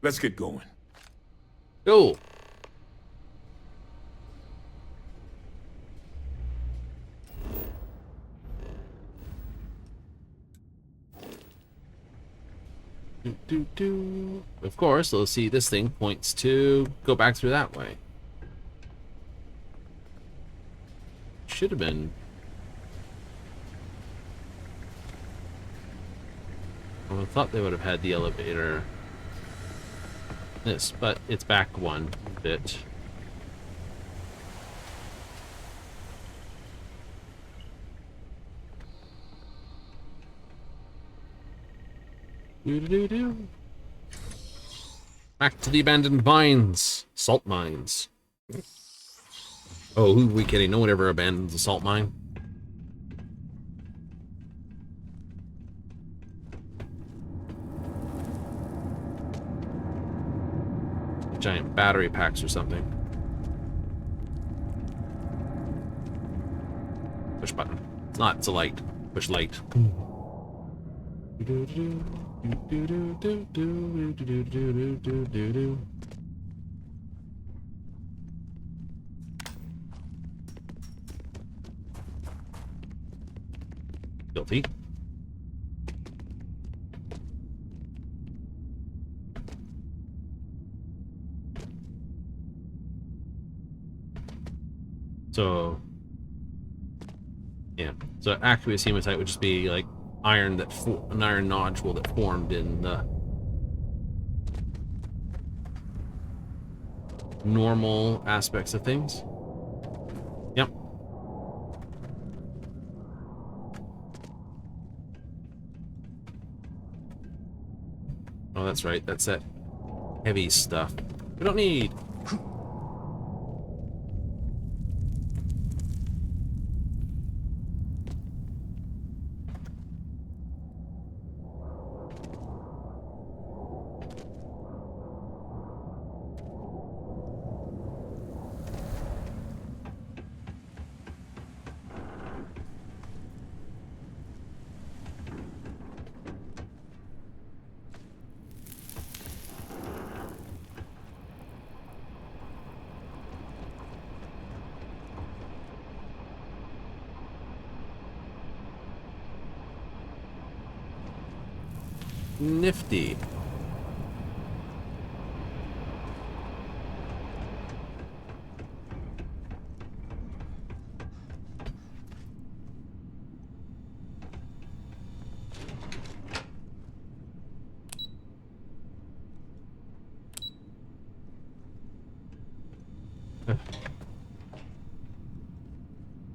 Let's get going. Go. Of course, let's see, this thing points to go back through that way. Should have been. Well, I thought they would have had the elevator. This, but it's back one bit. Doo-doo-doo-doo. Back to the abandoned mines. Salt mines. Oh, who are we kidding? No one ever abandons a salt mine. Giant battery packs or something. Push button. It's not, it's a light. Push light. Guilty. So, yeah. So aqueous hematite would just be like iron that an iron nodule that formed in the normal aspects of things. Yep. Oh, that's right. That's that heavy stuff we don't need. Nifty.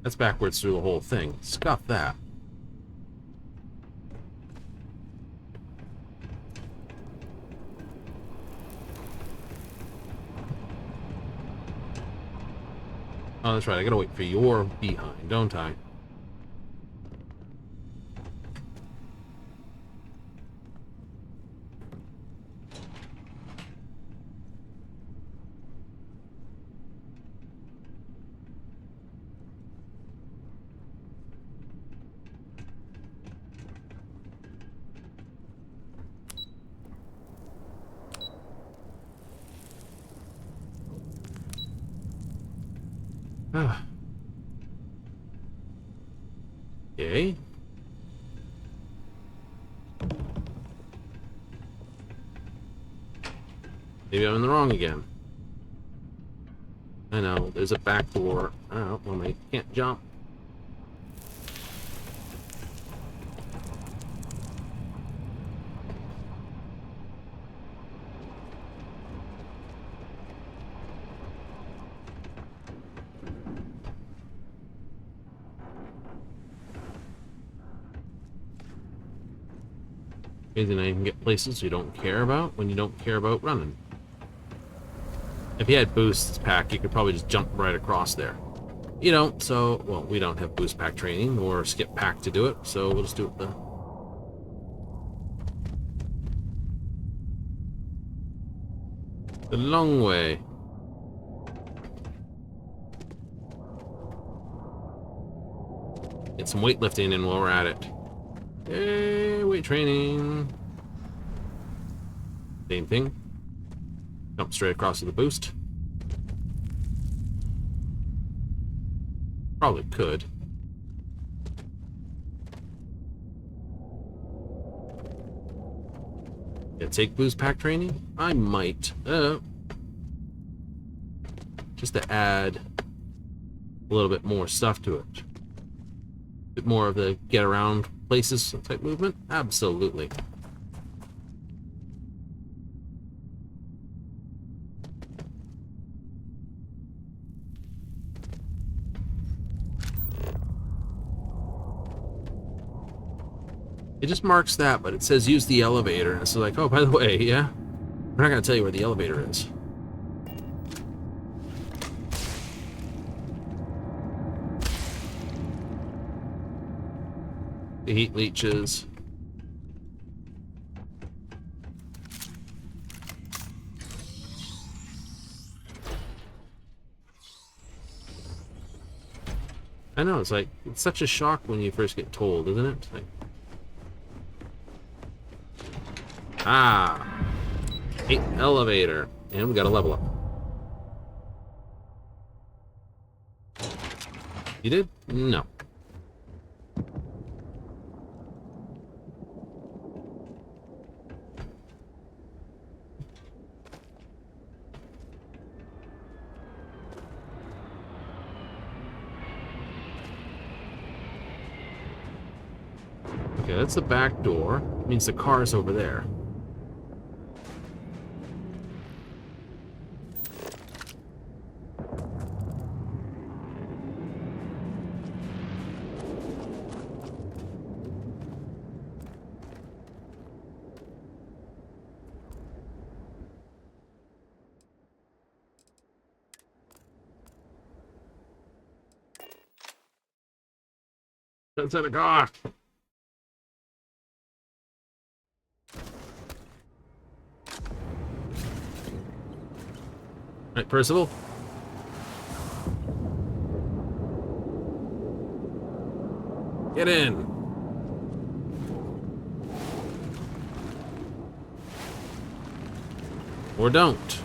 That's backwards through the whole thing. Scuff that. Oh, that's right. I gotta wait for your behind, don't I? Okay. Maybe I'm in the wrong again. I know, there's a back door. Oh, well, I can't jump. Okay, then I can get places you don't care about when you don't care about running. If you had boosts pack, you could probably just jump right across there. You don't, so, well, we don't have boost pack training or skip pack to do it, so we'll just do it the long way. Get some weightlifting in while we're at it. Yay, weight training. Same thing. Jump straight across to the boost. Probably could. Yeah, take boost pack training? I might. Just to add a little bit more stuff to it. A bit more of the get around places type movement? Absolutely. It just marks that, but it says use the elevator. And it's like, oh, by the way, yeah, we're not going to tell you where the elevator is. The heat leeches. I know, it's like, it's such a shock when you first get told, isn't it? Like, elevator. And we got a level up. You did? No. Okay, that's the back door. It means the car's over there. That's in a car. Right, Percival? Get in. Or don't.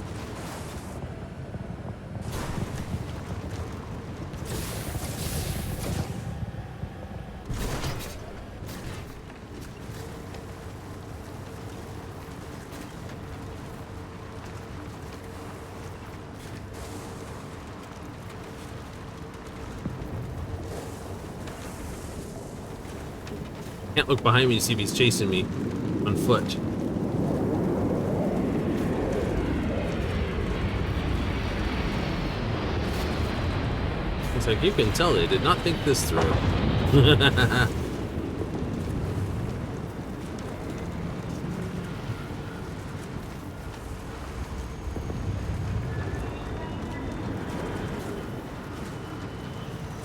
Can't look behind me to see if he's chasing me on foot. It's like, you can tell they did not think this through.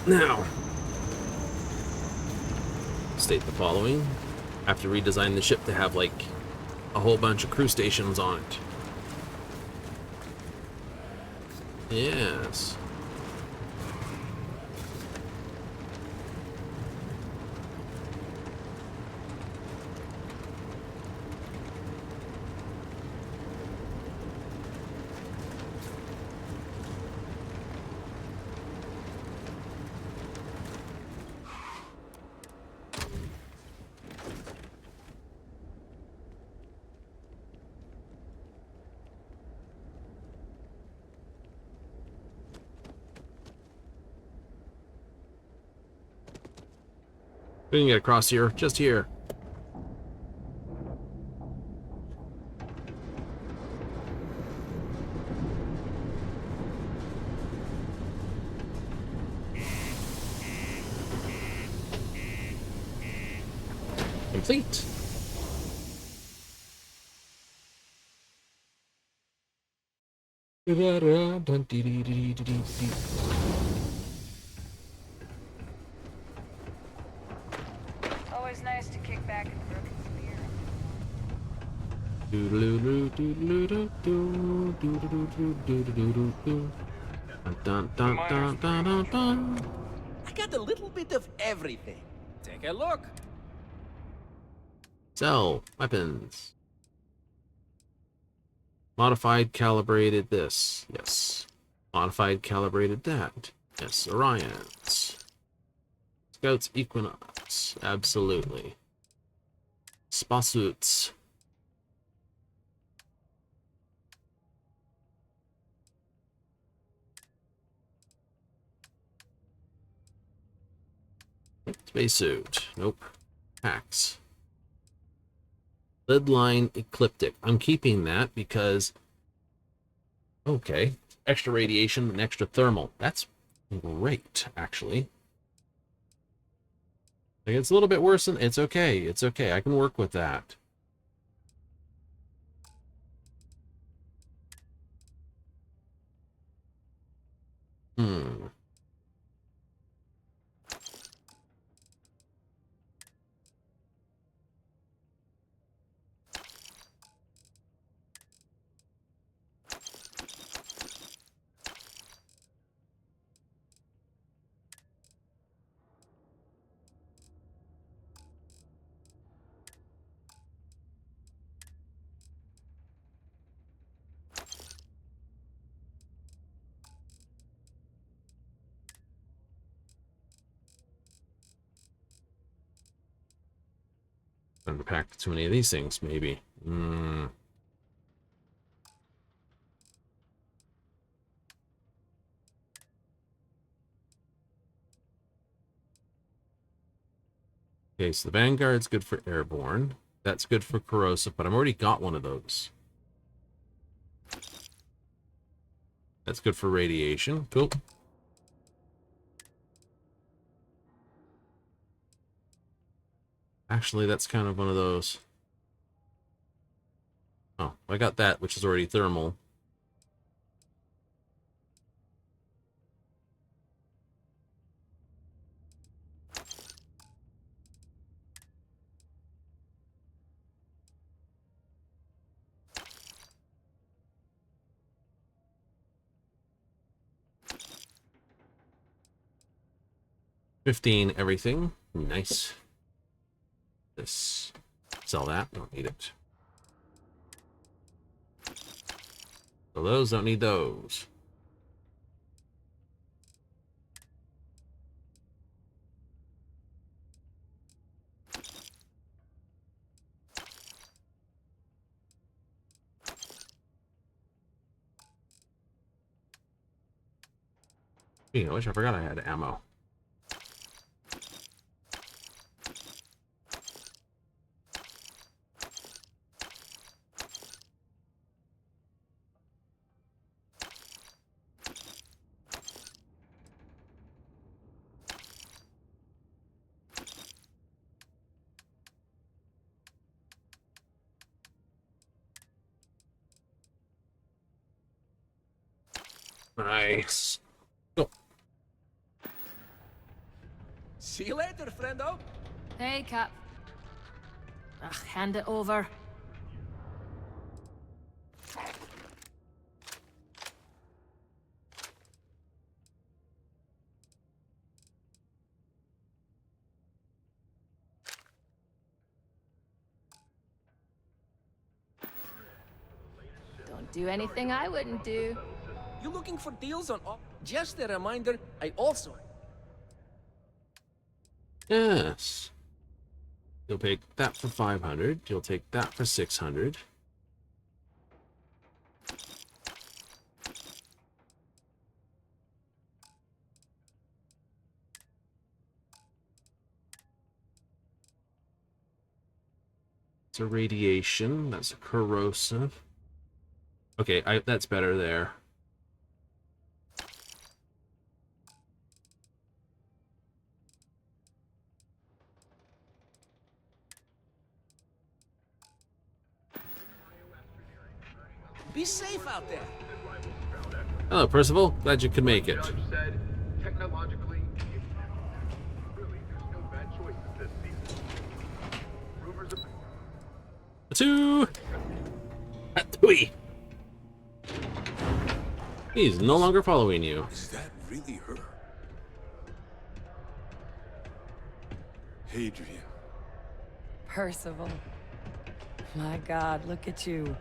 Now, state the following. I have to redesign the ship to have, like, a whole bunch of crew stations on it. Yes. We can get across here, just here. Complete. Always nice to kick back and broken I got a little bit of everything. Take a look. Sell weapons. Modified calibrated this. Yes. Modified calibrated that. Yes. Orions. Scouts Equinox. Absolutely. Spasuits. Spacesuit. Nope. Packs. Lid line ecliptic. I'm keeping that because okay. Extra radiation and extra thermal. That's great, actually. Like, it's a little bit worse than it's okay. It's okay. I can work with that. Hmm. Time to pack too many of these things, maybe. Hmm. Okay, so the Vanguard's good for airborne. That's good for corrosive, but I've already got one of those. That's good for radiation. Cool. Actually, that's kind of one of those. Oh, I got that, which is already thermal. $15 everything. Nice. This. Sell that. Don't need it. So those, don't need those. Speaking of which, I forgot I had ammo. Nice. Go. See you later, friendo. Hey, Cap. Ugh, hand it over. Don't do anything I wouldn't do. You looking for deals on all? Just a reminder, I also... Yes. You'll take that for 500. You'll take that for 600. It's a radiation. That's a corrosive. Okay, that's better there. Be safe out there. Hello, Percival. Glad you could make it. Two. Three. He's no longer following you. Is that really her? Hadrian. Percival. My God, look at you.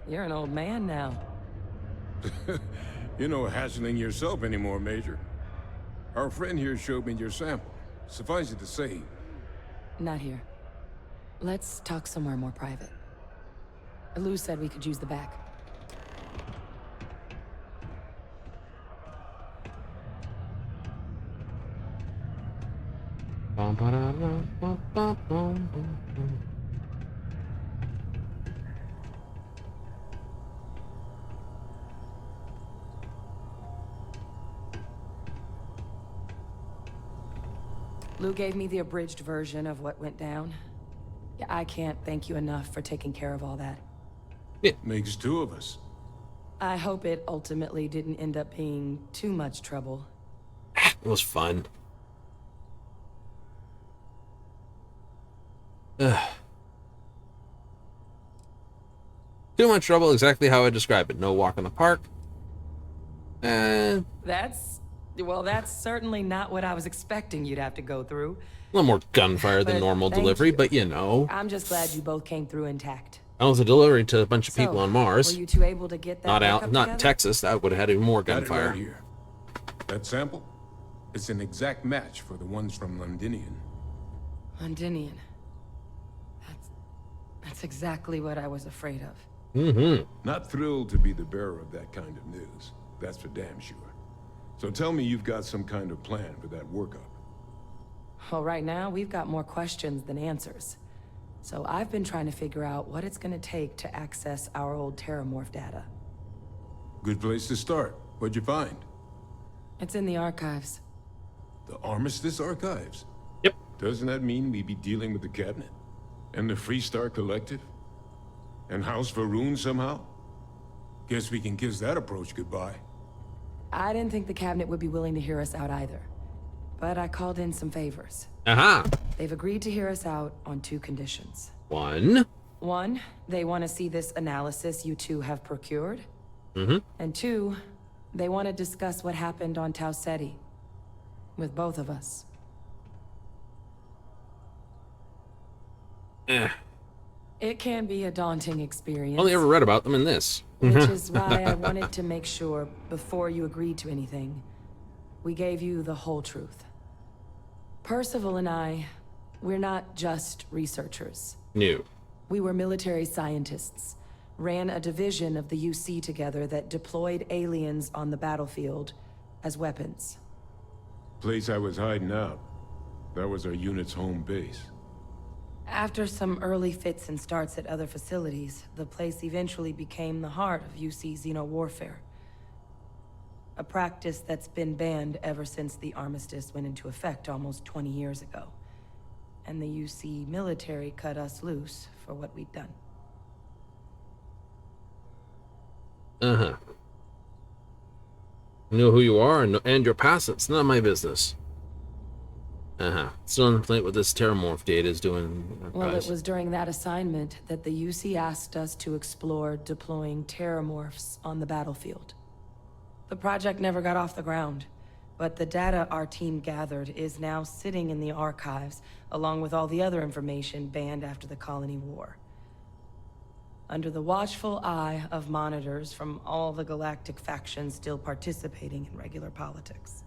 You're an old man now. You're no hassling yourself anymore, Major. Our friend here showed me your sample. Suffice it to say... Not here. Let's talk somewhere more private. Lou said we could use the back. Lou gave me the abridged version of what went down. Yeah, I can't thank you enough for taking care of all that. It makes two of us. I hope it ultimately didn't end up being too much trouble. It was fun. Ugh. Too much trouble, exactly how I describe it. No walk in the park. That's certainly not what I was expecting you'd have to go through. A little more gunfire than normal delivery, but you know. I'm just glad you both came through intact. I was a delivery to a bunch of people on Mars. Were you two able to get that not Texas. That would have had even more Got it gunfire. right here. That sample? It's an exact match for the ones from Londinian. Londinian. That's exactly what I was afraid of. Not thrilled to be the bearer of that kind of news. That's for damn sure. So tell me you've got some kind of plan for that workup. Well, right now, we've got more questions than answers. So I've been trying to figure out what it's gonna take to access our old Terramorph data. Good place to start. What'd you find? It's in the archives. The Armistice Archives? Yep. Doesn't that mean we'd be dealing with the Cabinet? And the Freestar Collective? And House Varun somehow? Guess we can kiss that approach goodbye. I didn't think the cabinet would be willing to hear us out either. But I called in some favors. Aha! They've agreed to hear us out on 2 conditions. One, they want to see this analysis you two have procured. Mm-hmm. And 2, they want to discuss what happened on Tau Ceti. With both of us. It can be a daunting experience. Only ever read about them in this. Which is why I wanted to make sure, before you agreed to anything, we gave you the whole truth. Percival and I, we're not just researchers. No. We were military scientists, ran a division of the UC together that deployed aliens on the battlefield as weapons. Place I was hiding out. That was our unit's home base. After some early fits and starts at other facilities, the place eventually became the heart of UC xeno-warfare. A practice that's been banned ever since the armistice went into effect almost 20 years ago. And the UC military cut us loose for what we'd done. Uh-huh. Know who you are and your past. It's none of my business. Uh-huh. Still on the plate what this Terramorph data is doing. Well, it was during that assignment that the UC asked us to explore deploying Terramorphs on the battlefield. The project never got off the ground, but the data our team gathered is now sitting in the archives, along with all the other information banned after the Colony War. Under the watchful eye of monitors from all the galactic factions still participating in regular politics.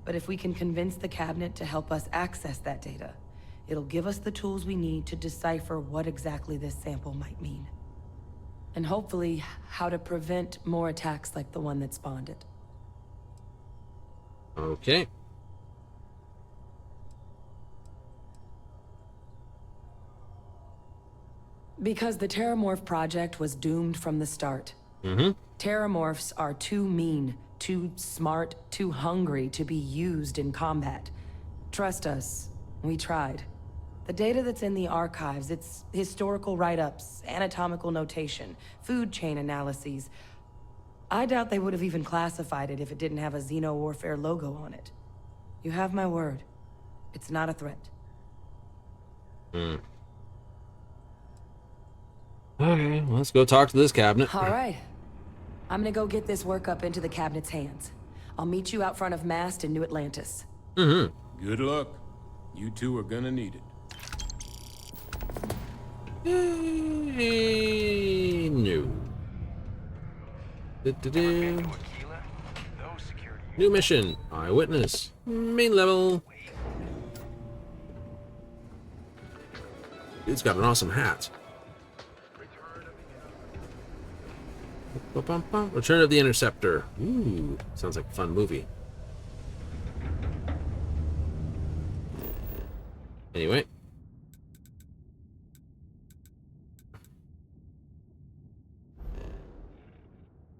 But if we can convince the cabinet to help us access that data, it'll give us the tools we need to decipher what exactly this sample might mean. And hopefully, how to prevent more attacks like the one that spawned it. Okay. Because the Terramorph project was doomed from the start. Mm-hmm. Terramorphs are too mean, too smart, too hungry to be used in combat. Trust us, we tried. The data that's in the archives, it's historical write-ups, anatomical notation, food chain analyses. I doubt they would have even classified it if it didn't have a Xeno-warfare logo on it. You have my word. It's not a threat. Hmm. Okay, well, let's go talk to this cabinet. All right. I'm gonna go get this work up into the cabinet's hands. I'll meet you out front of Mast in New Atlantis. Mm-hmm. Good luck. You two are gonna need it. No. New mission. Eyewitness. Main level. Dude's got an awesome hat. Return of the Interceptor. Ooh, sounds like a fun movie. Anyway.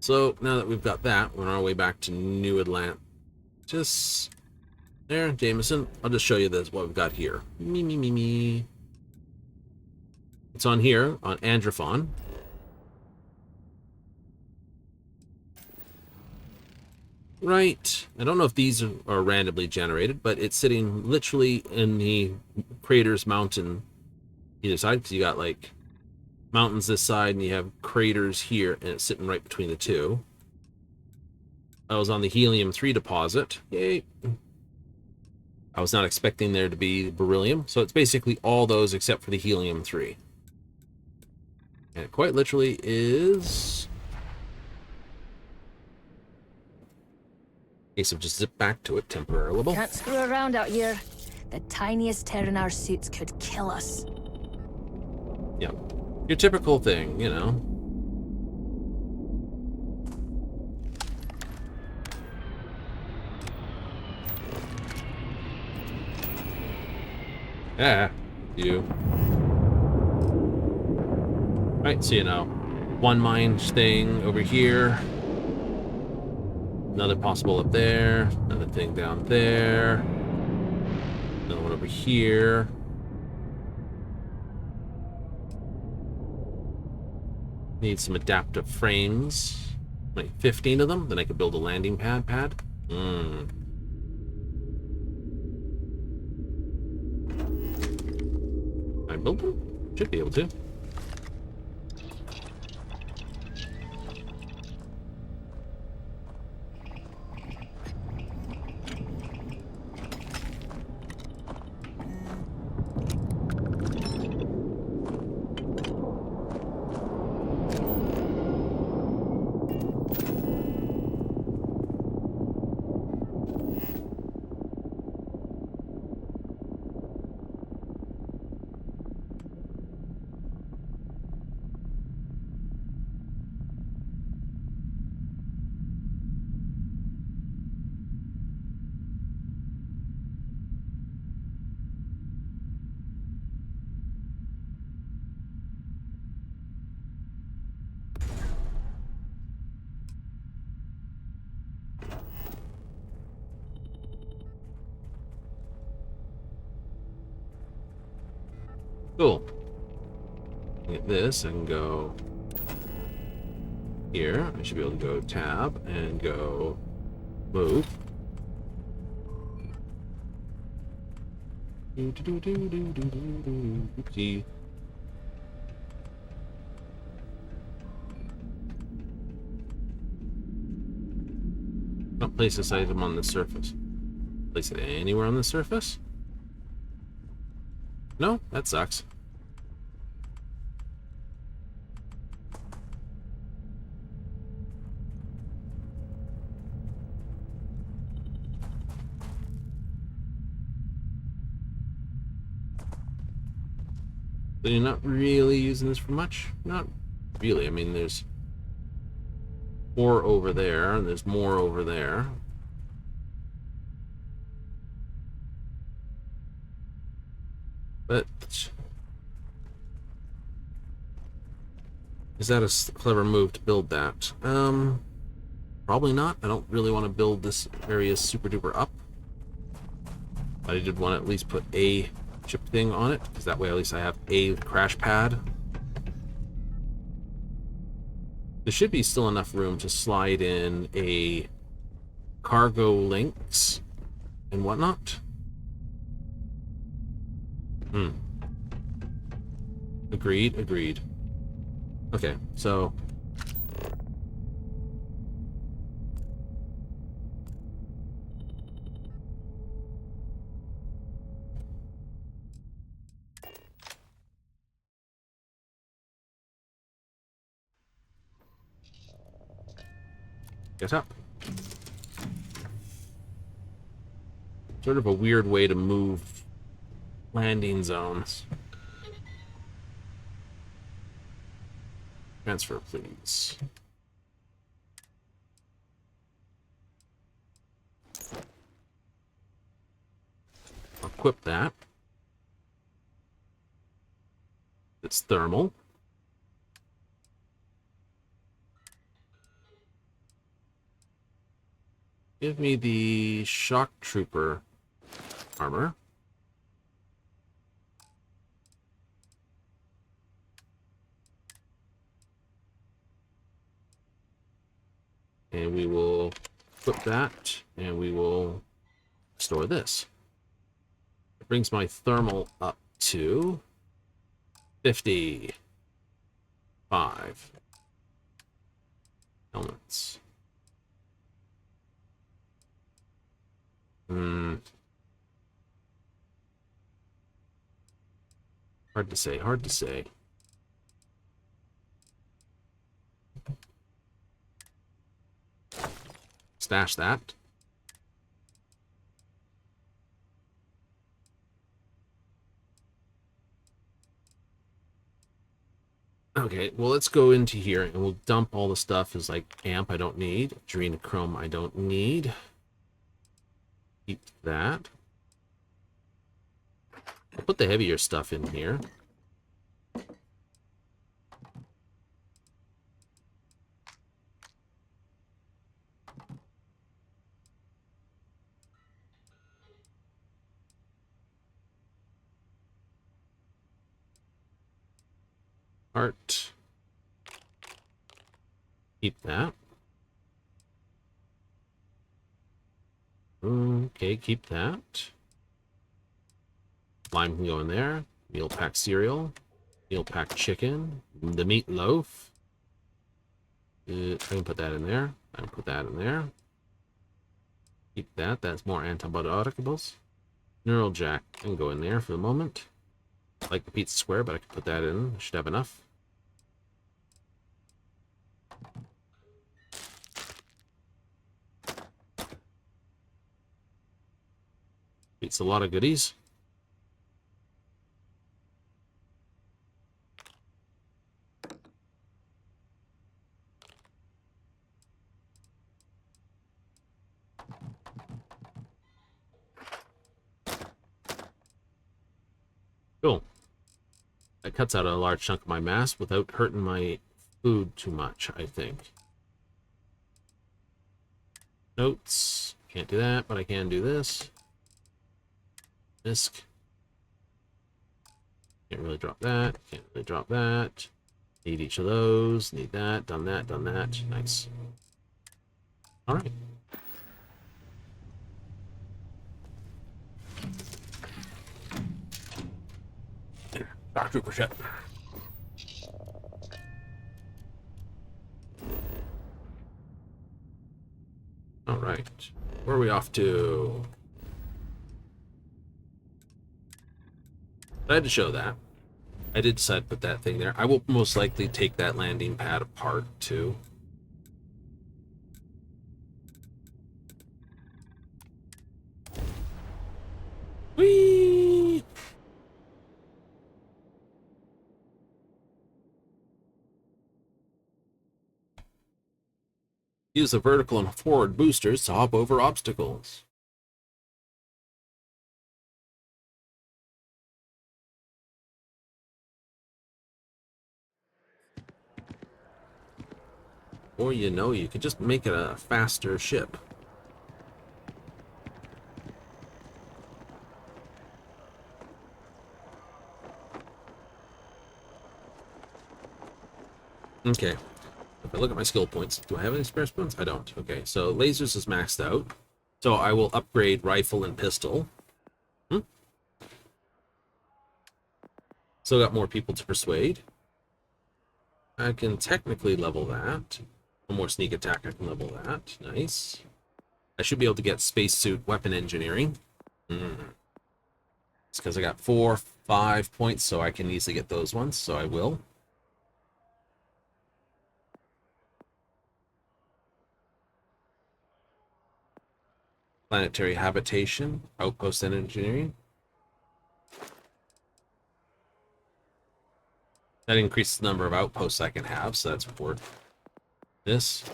So, now that we've got that, we're on our way back to New Atlantis. Just there, Jameson. I'll just show you this, what we've got here. Me. It's on here, on Androphon. Right. I don't know if these are randomly generated, but it's sitting literally in the crater's mountain either side, because you got like mountains this side and you have craters here, and it's sitting right between the two. I was on the helium-3 deposit. Yay. I was not expecting there to be beryllium, so it's basically all those except for the helium-3. And it quite literally is... Case of just zip back to it temporarily. Can't screw around out here. The tiniest tear in our suits could kill us. Yeah. Your typical thing, you know. Yeah, you. Right, so you know, one mine thing over here. Another possible up there. Another thing down there. Another one over here. Need some adaptive frames. Wait, 15 of them? Then I could build a landing pad. Can I build them? Should be able to. Cool. Get this and go here. I should be able to go tab and go move. Oopsie. Don't place this item on the surface. Place it anywhere on the surface? No, that sucks. So you're not really using this for much? Not really. I mean, there's 4 over there, and there's more over there. But Is that a clever move to build that? Probably not. I don't really want to build this area super duper up. But I did want to at least put a chip thing on it, because that way at least I have a crash pad. There should be still enough room to slide in a cargo links and whatnot. Agreed, agreed. Okay, so get up. Sort of a weird way to move landing zones. Transfer, please. Equip that. It's thermal. Give me the shock trooper armor. And we will equip that, and we will store this. It brings my thermal up to 55 elements. Hard to say, hard to say. Stash that. Okay, well, let's go into here and we'll dump all the stuff as like amp I don't need. Adrenochrome I don't need. Keep that. I'll put the heavier stuff in here. Art. Keep that. Okay, keep that. Lime can go in there. Meal pack cereal. Meal pack chicken. The meatloaf. I can put that in there. I can put that in there. Keep that. That's more antibioticables. Neural jack can go in there for the moment. I like the pizza square, but I can put that in. I should have enough. It's a lot of goodies. Cool. That cuts out a large chunk of my mass without hurting my food too much, I think. Notes. Can't do that, but I can do this. Disc. Can't really drop that. Can't really drop that. Need each of those. Need that. Done that. Done that. Nice. All right. Dark Trooper ship. All right. Where are we off to? I had to show that. I did decide to put that thing there. I will most likely take that landing pad apart too. Whee! Use the vertical and forward boosters to hop over obstacles. Or, you know, you could just make it a faster ship. Okay. If I look at my skill points, do I have any spare points? I don't. Okay, so lasers is maxed out. So I will upgrade rifle and pistol. Still got more people to persuade. I can technically level that. One more sneak attack, I can level that. Nice. I should be able to get spacesuit weapon engineering. It's because I got 4, 5 points, so I can easily get those ones, so I will. Planetary habitation, outpost engineering. That increases the number of outposts I can have, so that's worth this.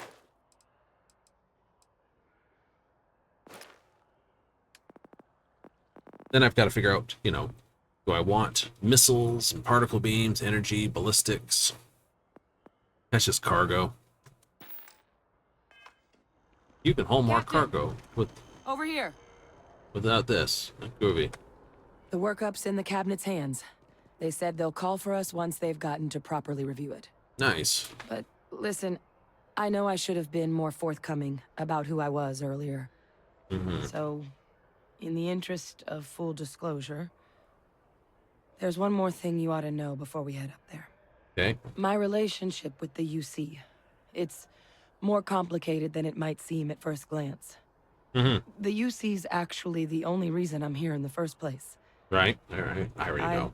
Then I've got to figure out, you know, do I want missiles and particle beams, energy, ballistics? That's just cargo. You can haul more cargo Over here. without this. Groovy. The workup's in the cabinet's hands. They said they'll call for us once they've gotten to properly review it. Nice. But listen, I know I should have been more forthcoming about who I was earlier. So, in the interest of full disclosure, there's one more thing you ought to know before we head up there. Okay. My relationship with the UC. It's more complicated than it might seem at first glance. The UC's actually the only reason I'm here in the first place. Right, alright. I already know.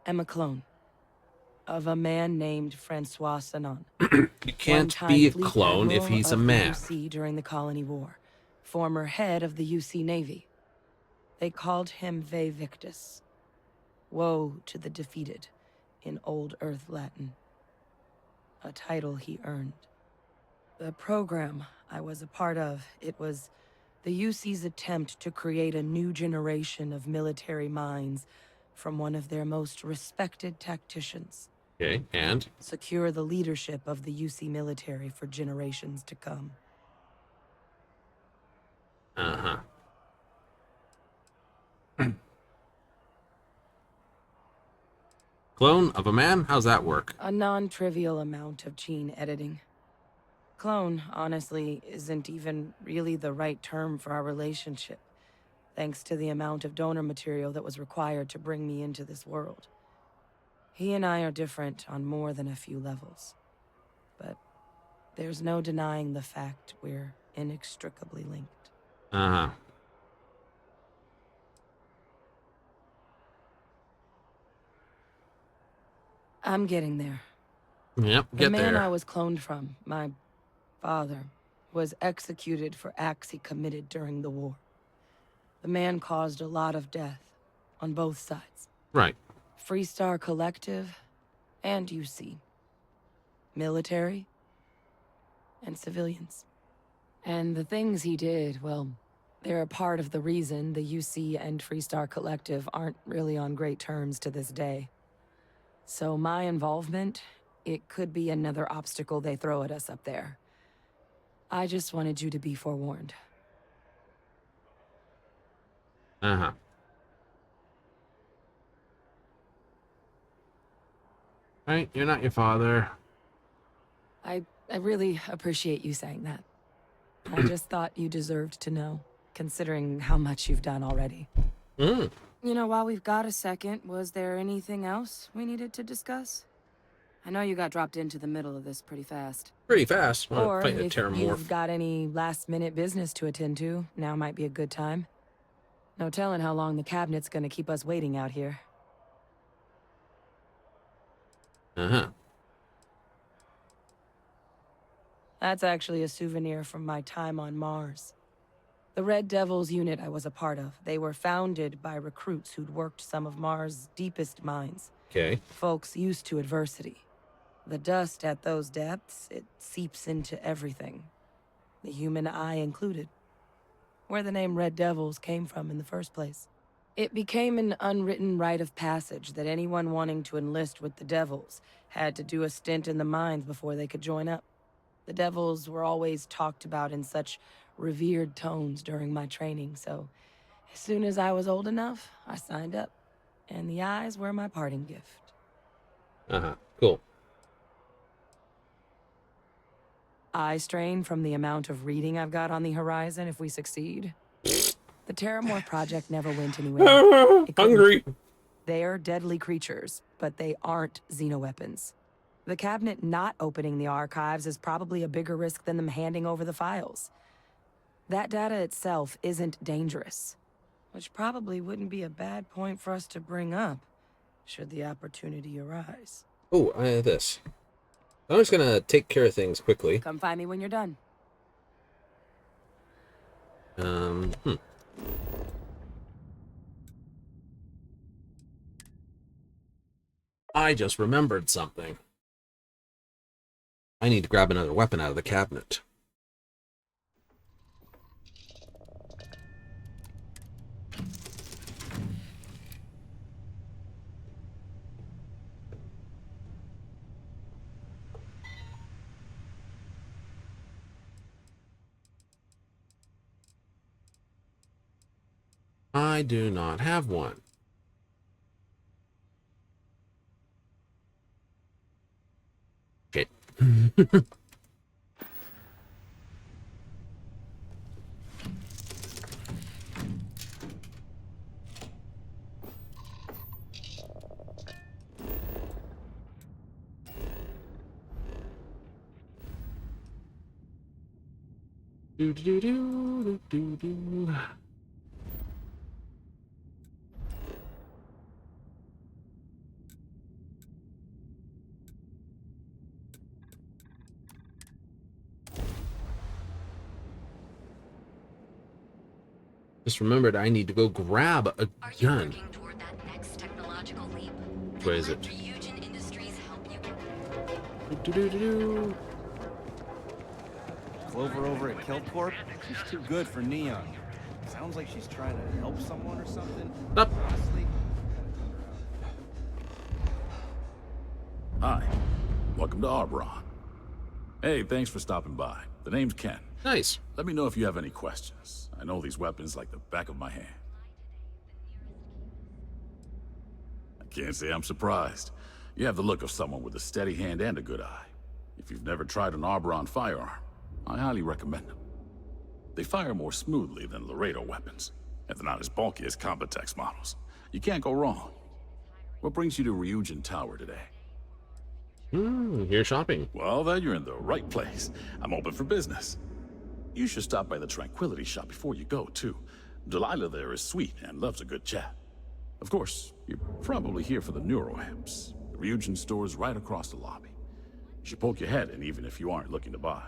I'm a clone of a man named Francois Sanon. You can't be a clone if he's a man. UC during the Colony War, former head of the UC Navy. They called him Ve Victus. Woe to the defeated, in Old Earth Latin. A title he earned. The program I was a part of, it was the UC's attempt to create a new generation of military minds from one of their most respected tacticians. Okay, and? Secure the leadership of the UC military for generations to come. Clone of a man? How's that work? A non-trivial amount of gene editing. Clone, honestly, isn't even really the right term for our relationship, thanks to the amount of donor material that was required to bring me into this world. He and I are different on more than a few levels. But there's no denying the fact we're inextricably linked. I'm getting there. Yep, The get man there. I was cloned from, my father, was executed for acts he committed during the war. The man caused a lot of death on both sides. Right. Freestar Collective and UC. Military and civilians. And the things he did, well, they're a part of the reason the UC and Freestar Collective aren't really on great terms to this day. So my involvement, it could be another obstacle they throw at us up there. I just wanted you to be forewarned. Right, you're not your father. I really appreciate you saying that. I just thought you deserved to know, considering how much you've done already. You know, while we've got a second, was there anything else we needed to discuss? I know you got dropped into the middle of this pretty fast. Pretty fast. Or Fighting a if terramorph. you've got any last-minute business to attend to, now might be a good time. No telling how long the cabinet's gonna keep us waiting out here. That's actually a souvenir from my time on Mars. The Red Devils unit I was a part of, they were founded by recruits who'd worked some of Mars' deepest mines. Okay. Folks used to adversity. The dust at those depths, it seeps into everything. The human eye included. Where the name Red Devils came from in the first place. It became an unwritten rite of passage that anyone wanting to enlist with the Devils had to do a stint in the mines before they could join up. The Devils were always talked about in such revered tones during my training, so as soon as I was old enough, I signed up. And the eyes were my parting gift. Uh-huh. Cool. Eye strain from the amount of reading I've got on the horizon if we succeed. The Terramorph project never went anywhere. Hungry. They're deadly creatures, but they aren't xenoweapons. The cabinet not opening the archives is probably a bigger risk than them handing over the files. That data itself isn't dangerous, which probably wouldn't be a bad point for us to bring up, should the opportunity arise. Oh, I have this. I'm just gonna take care of things quickly. Come find me when you're done. I just remembered something. I need to grab another weapon out of the cabinet. I do not have one. Okay. Do do do do do do. Just remembered I need to go grab a gun. Where is it? Do-do-do-do. Clover over at Kelpcorp? She's too good for Neon. Sounds like she's trying to help someone or something. Up. Honestly. Hi. Welcome to Arbron. Hey, thanks for stopping by. The name's Ken. Nice. Let me know if you have any questions. I know these weapons like the back of my hand. I can't say I'm surprised. You have the look of someone with a steady hand and a good eye. If you've never tried an Arbron firearm, I highly recommend them. They fire more smoothly than Laredo weapons, and they're not as bulky as Combatex models. You can't go wrong. What brings you to Ryujin Tower today? Here shopping. Well, then you're in the right place. I'm open for business. You should stop by the Tranquility Shop before you go, too. Delilah there is sweet and loves a good chat. Of course, you're probably here for the Neuroamps. The Ryujin store's right across the lobby. You should poke your head in even if you aren't looking to buy.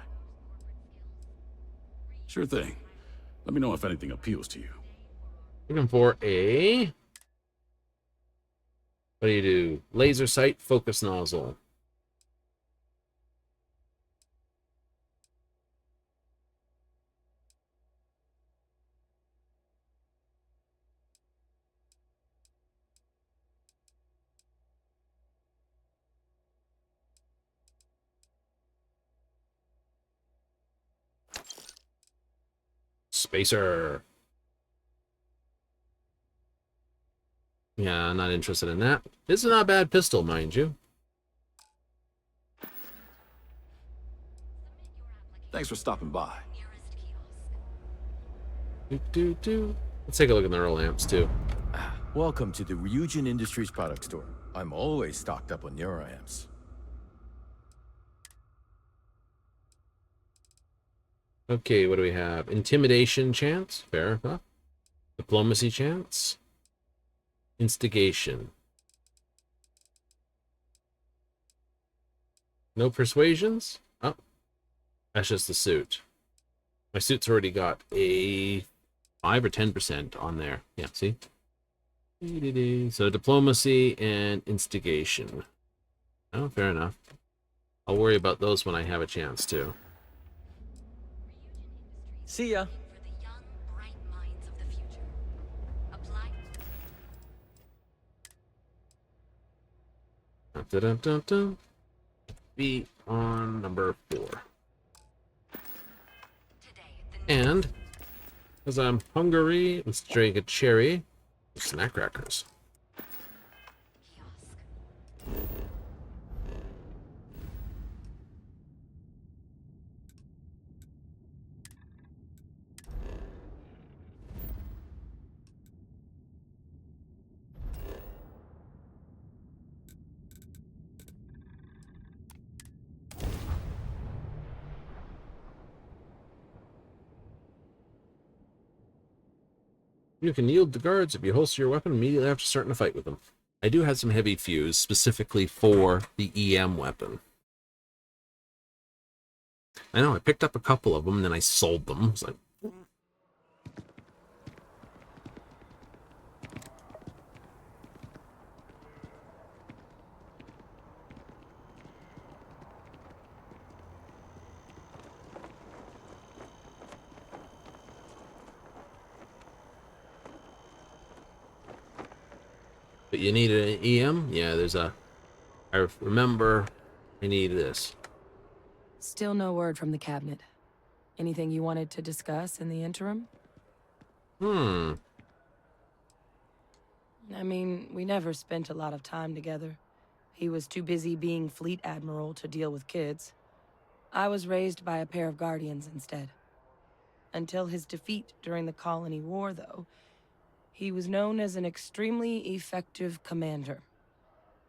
Sure thing. Let me know if anything appeals to you. Looking for a... What do you do? Laser sight focus nozzle. Spacer. Yeah, I'm not interested in that. This is not a bad pistol, mind you. Thanks for stopping by. Let's take a look at the neural amps, too. Welcome to the Ryujin Industries product store. I'm always stocked up on neuroamps. Okay, what do we have? Intimidation chance. Fair enough. Diplomacy chance. Instigation. No persuasions? Oh. That's just the suit. My suit's already got a 5 or 10% on there. Yeah, see? So diplomacy and instigation. Oh, fair enough. I'll worry about those when I have a chance to. See ya. Dun-dun-dun-dun. Be on number 4. And, because I'm hungry, let's drink a cherry. Snack crackers. You can yield to guards if you holster your weapon immediately after starting a fight with them. I do have some heavy fuse, specifically for the EM weapon. I know, I picked up a couple of them, and then I sold them. It's like... But you need an EM? Yeah, there's a... I remember I need this. Still no word from the cabinet. Anything you wanted to discuss in the interim? I mean, we never spent a lot of time together. He was too busy being fleet admiral to deal with kids. I was raised by a pair of guardians instead. Until his defeat during the Colony War, though, he was known as an extremely effective commander.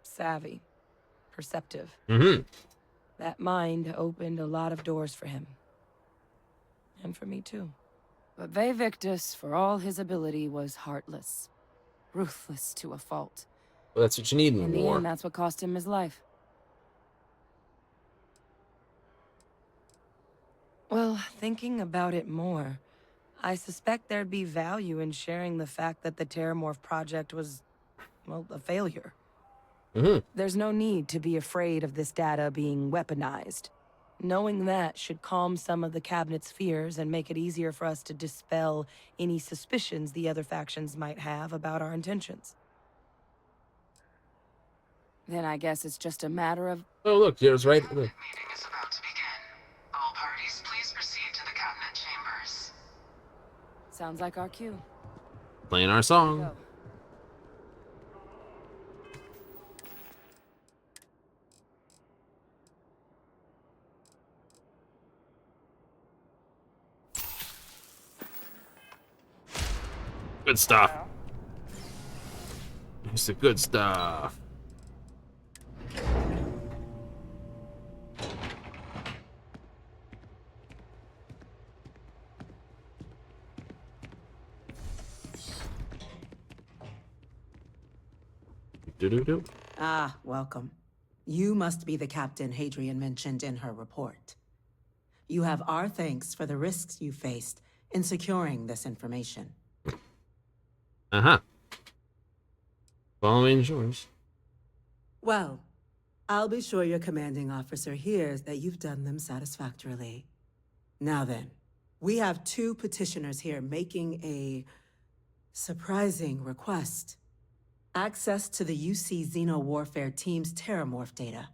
Savvy. Perceptive. That mind opened a lot of doors for him. And for me, too. But Ve Victus, for all his ability, was heartless. Ruthless to a fault. Well, that's what you need in the war. end, that's what cost him his life. Well, thinking about it more, I suspect there'd be value in sharing the fact that the Terramorph project was, well, a failure. There's no need to be afraid of this data being weaponized. Knowing that should calm some of the cabinet's fears and make it easier for us to dispel any suspicions the other factions might have about our intentions. Then I guess it's just a matter of... Oh, look, there's right... Meeting is about to begin. All parties, please proceed to the cabinet chambers. Sounds like our cue. Playing our song. Good stuff. It's the good stuff. Do-do-do. Ah, welcome. You must be the captain Hadrian mentioned in her report. You have our thanks for the risks you faced in securing this information. Following yours. Well, I'll be sure your commanding officer hears that you've done them satisfactorily. Now then, we have 2 petitioners here making a surprising request. Access to the UC Xeno Warfare Team's Terramorph data,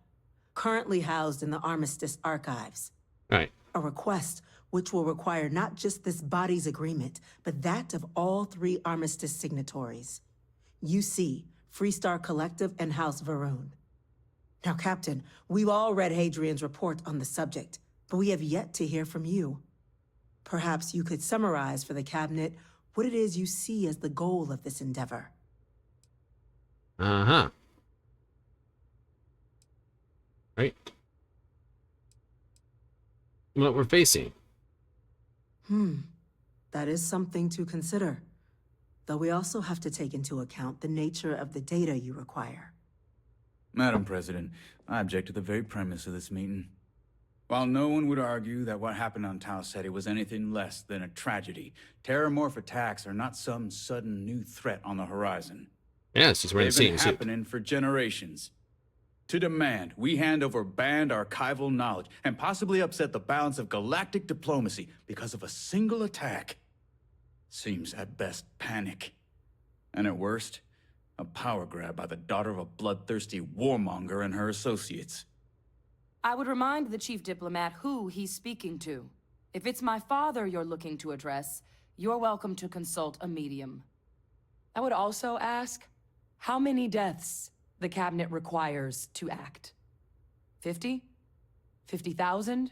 currently housed in the Armistice archives. Right. A request which will require not just this body's agreement, but that of all 3 Armistice signatories. UC, Freestar Collective, and House Varun. Now, Captain, we've all read Hadrian's report on the subject, but we have yet to hear from you. Perhaps you could summarize for the Cabinet what it is you see as the goal of this endeavor. Right. What we're facing. That is something to consider. Though we also have to take into account the nature of the data you require. Madam President, I object to the very premise of this meeting. While no one would argue that what happened on Tau Ceti was anything less than a tragedy, Terramorph attacks are not some sudden new threat on the horizon. Yeah, it's just wearing the same They've suit. been happening for generations. To demand we hand over banned archival knowledge and possibly upset the balance of galactic diplomacy because of a single attack seems at best panic. And at worst, A power grab by the daughter of a bloodthirsty warmonger and her associates. I would remind the chief diplomat who he's speaking to. If it's my father you're looking to address, you're welcome to consult a medium. I would also ask, how many deaths the cabinet requires to act? 50? 50,000?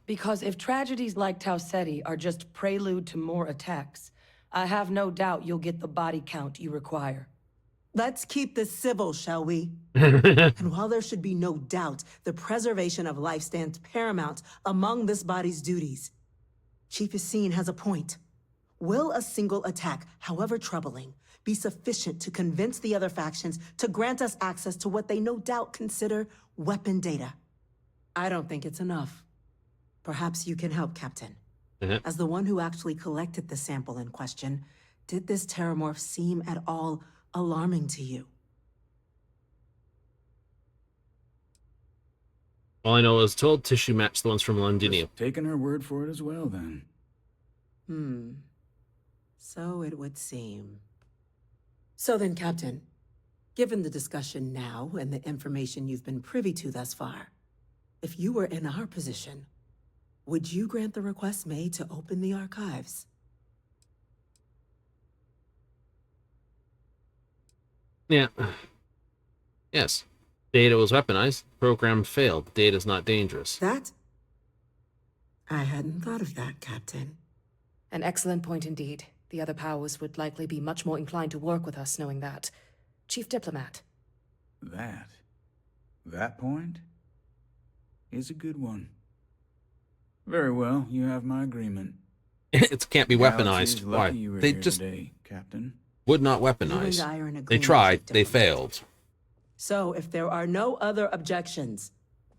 Because if tragedies like Tau Ceti are just prelude to more attacks, I have no doubt you'll get the body count you require. Let's keep this civil, shall we? And while there should be no doubt, the preservation of life stands paramount among this body's duties. Chief Yassine has a point. Will a single attack, however troubling, be sufficient to convince the other factions to grant us access to what they no doubt consider weapon data? I don't think it's enough. Perhaps you can help, Captain. As the one who actually collected the sample in question, did this terramorph seem at all alarming to you? All I know is told tissue matched the ones from Londinium. Taking her word for it as well, then. So it would seem. So then, Captain, given the discussion now and the information you've been privy to thus far, if you were in our position, would you grant the request made to open the archives? Yeah. Yes. Data was weaponized. Program failed. Data's not dangerous. That? I hadn't thought of that, Captain. An excellent point indeed. The other powers would likely be much more inclined to work with us knowing that. Chief Diplomat. That point is a good one. Very well, you have my agreement. It can't be weaponized. Why? They just today, Captain. would not weaponize. They tried. They failed. So if there are no other objections,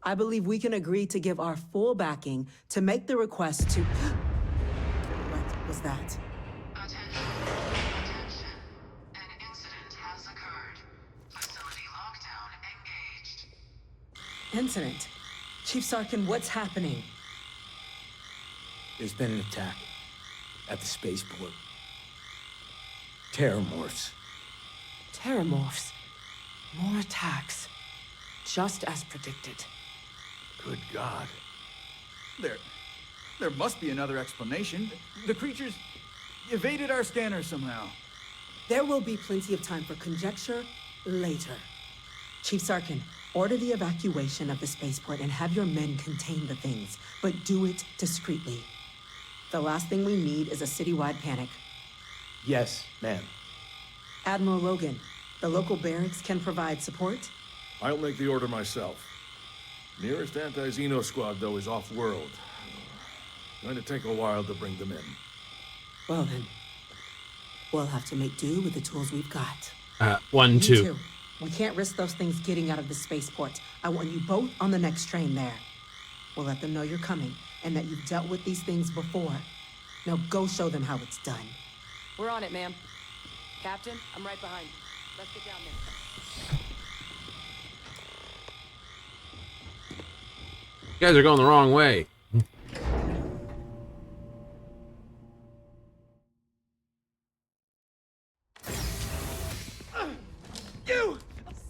I believe we can agree to give our full backing to make the request to... What was that? Attention. An incident has occurred. Facility lockdown engaged. Incident? Chief Sarkin, what's happening? There's been an attack at the spaceport. Terramorphs. Terramorphs. More attacks. Just as predicted. Good God. There must be another explanation. The creatures evaded our scanner somehow. There will be plenty of time for conjecture later. Chief Sarkin, order the evacuation of the spaceport and have your men contain the things, but do it discreetly. The last thing we need is a citywide panic. Yes, ma'am. Admiral Logan, the local barracks can provide support? I'll make the order myself. Nearest anti-Xeno squad, though, is off-world. Going to take a while to bring them in. Well then, we'll have to make do with the tools we've got. 1, You 2. too. We can't risk those things getting out of the spaceport. I want you both on the next train there. We'll let them know you're coming and that you've dealt with these things before. Now go show them how it's done. We're on it, ma'am. Captain, I'm right behind you. Let's get down there. You guys are going the wrong way. You!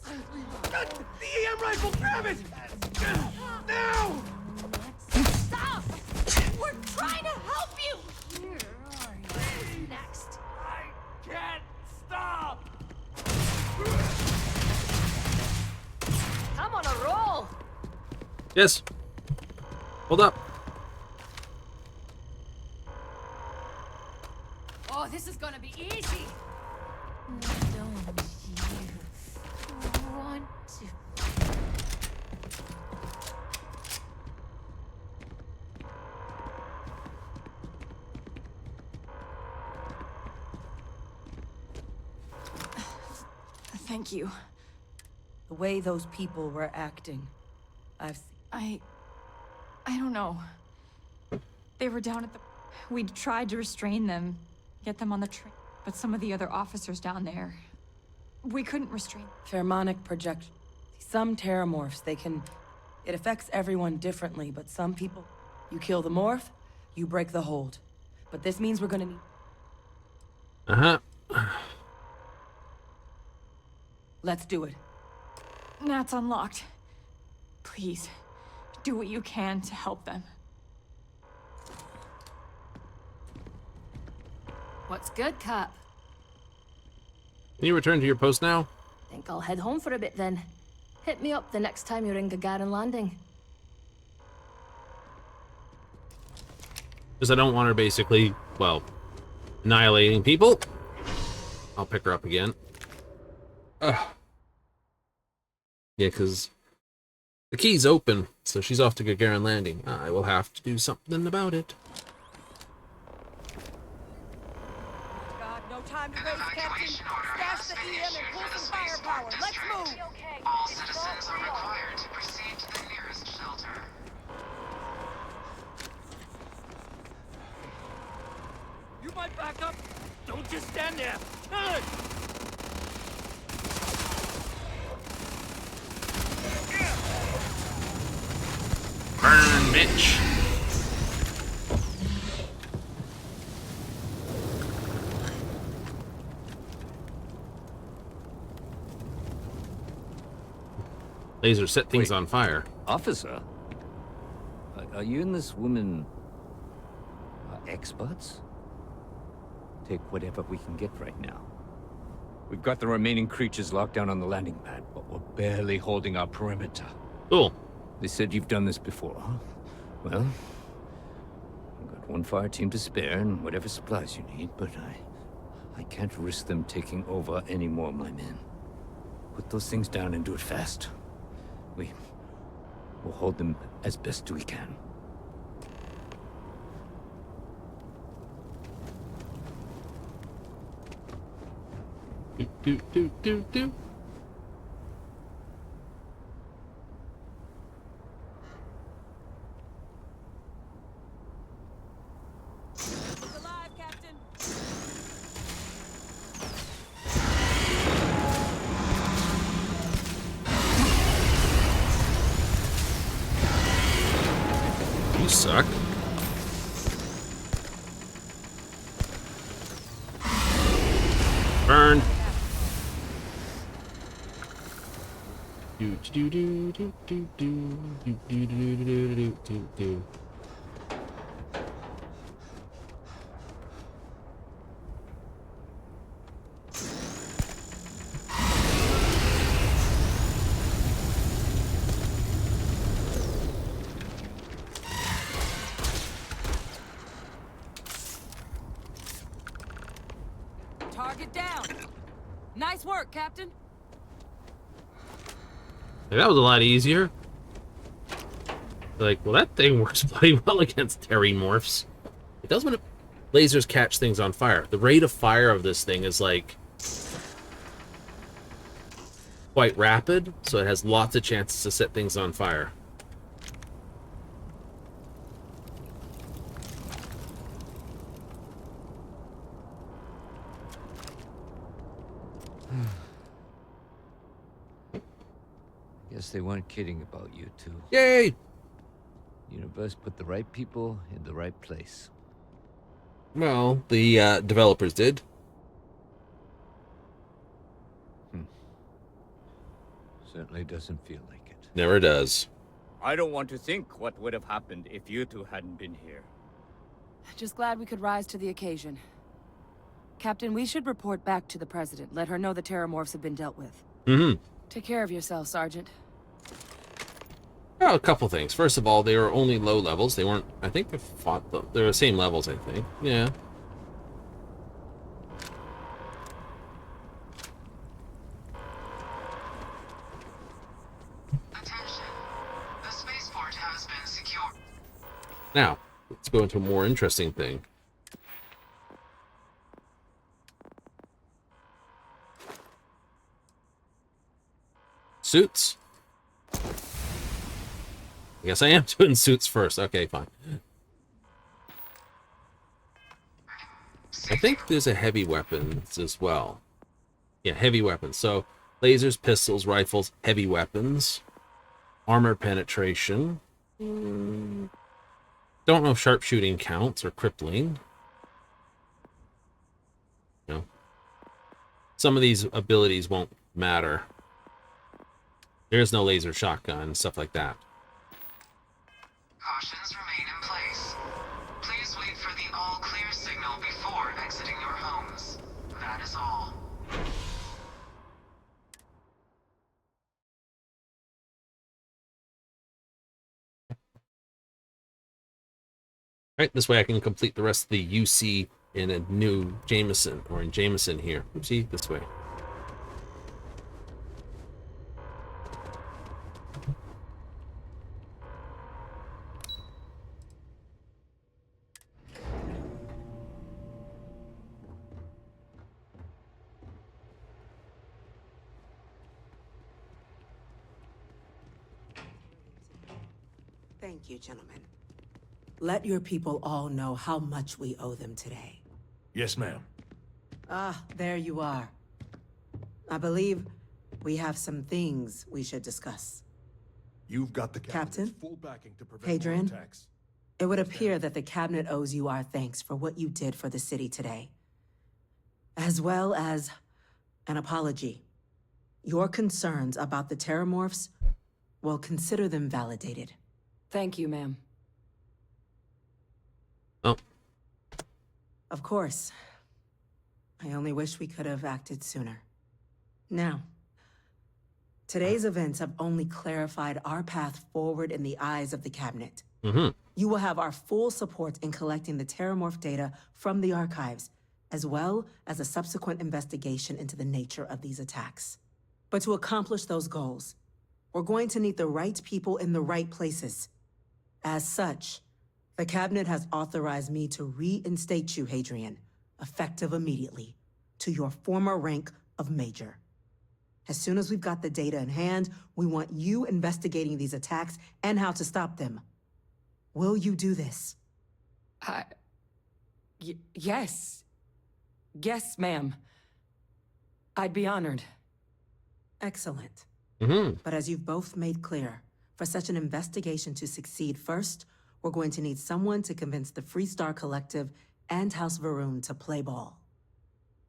The EM rifle, Gravis! Now! Stop! We're trying to help you! Where are you? Next. I can't stop! I'm on a roll! Yes. Hold up. Oh, this is gonna be easy! Don't you want to... Thank you. The way those people were acting, I don't know. They were down at the... We'd tried to restrain them, get them on the train, but some of the other officers down there, we couldn't restrain. Pheromonic projection. Some terramorphs, it affects everyone differently, but some people, you kill the morph, you break the hold. But this means we're gonna need... Let's do it. That's unlocked. Please, do what you can to help them. What's good, Cap? Can you return to your post now? Think I'll head home for a bit then. Hit me up the next time you're in Gagarin Landing. Because I don't want her basically, well, annihilating people. I'll pick her up again. Ugh. Yeah, because the key's open, so she's off to Gagarin Landing. I will have to do something about it. God, no time to waste, Captain. Stash the EM and pull some firepower. Let's move. All citizens are required to proceed to the nearest shelter. You might back up. Don't just stand there. Kill it! Burn, bitch. Laser set things on fire. Officer? Are you and this woman experts? Take whatever we can get right now. We've got the remaining creatures locked down on the landing pad, but we're barely holding our perimeter. Cool. They said you've done this before, huh? Well, I've got one fire team to spare and whatever supplies you need, but I can't risk them taking over any more of my men. Put those things down and do it fast. We'll hold them as best we can. Do. Alive, Captain. You suck. Burn. Do. Target down. Nice work, Captain. That was a lot easier. Like, well, that thing works bloody well against Terrymorphs. It does when lasers catch things on fire. The rate of fire of this thing is, like, quite rapid, so it has lots of chances to set things on fire. Guess they weren't kidding about you two. Yay! Universe put the right people in the right place. Well, the developers did. Certainly doesn't feel like it. Never does. I don't want to think what would have happened if you two hadn't been here. Just glad we could rise to the occasion. Captain, we should report back to the President. Let her know the Terramorphs have been dealt with. Mm-hmm. Take care of yourself, Sergeant. Well, a couple things. First of all, they were only low levels. They weren't... I think they fought them. They're the same levels, I think. Yeah. Attention. The spaceport has been secured. Now, let's go into a more interesting thing. Suits. I guess I am doing suits first. Okay, fine. I think there's a heavy weapons as well. Yeah, heavy weapons. So, lasers, pistols, rifles, heavy weapons. Armor penetration. Don't know if sharpshooting counts or crippling. No. Some of these abilities won't matter. There is no laser shotgun, stuff like that. Cautions remain in place. Please wait for the all clear signal before exiting your homes. That is all. Right, this way I can complete the rest of the UC in a new Jameson, or in Jameson here. See, this way. Thank you, gentlemen. Let your people all know how much we owe them today. Yes, ma'am. Ah, there you are. I believe we have some things we should discuss. You've got the Captain? full backing to prevent more Hadrian? attacks. It would appear that the Cabinet owes you our thanks for what you did for the city today, as well as an apology. Your concerns about the Terramorphs, well, consider them validated. Thank you, ma'am. Oh. Of course. I only wish we could have acted sooner. Now, today's events have only clarified our path forward in the eyes of the Cabinet. Mm-hmm. You will have our full support in collecting the Terramorph data from the archives, as well as a subsequent investigation into the nature of these attacks. But to accomplish those goals, we're going to need the right people in the right places. As such, the Cabinet has authorized me to reinstate you, Hadrian, effective immediately, to your former rank of Major. As soon as we've got the data in hand, we want you investigating these attacks and how to stop them. Will you do this? Yes. Yes, ma'am. I'd be honored. Excellent. Mm-hmm. But as you've both made clear, for such an investigation to succeed first, we're going to need someone to convince the Freestar Collective and House Varun to play ball.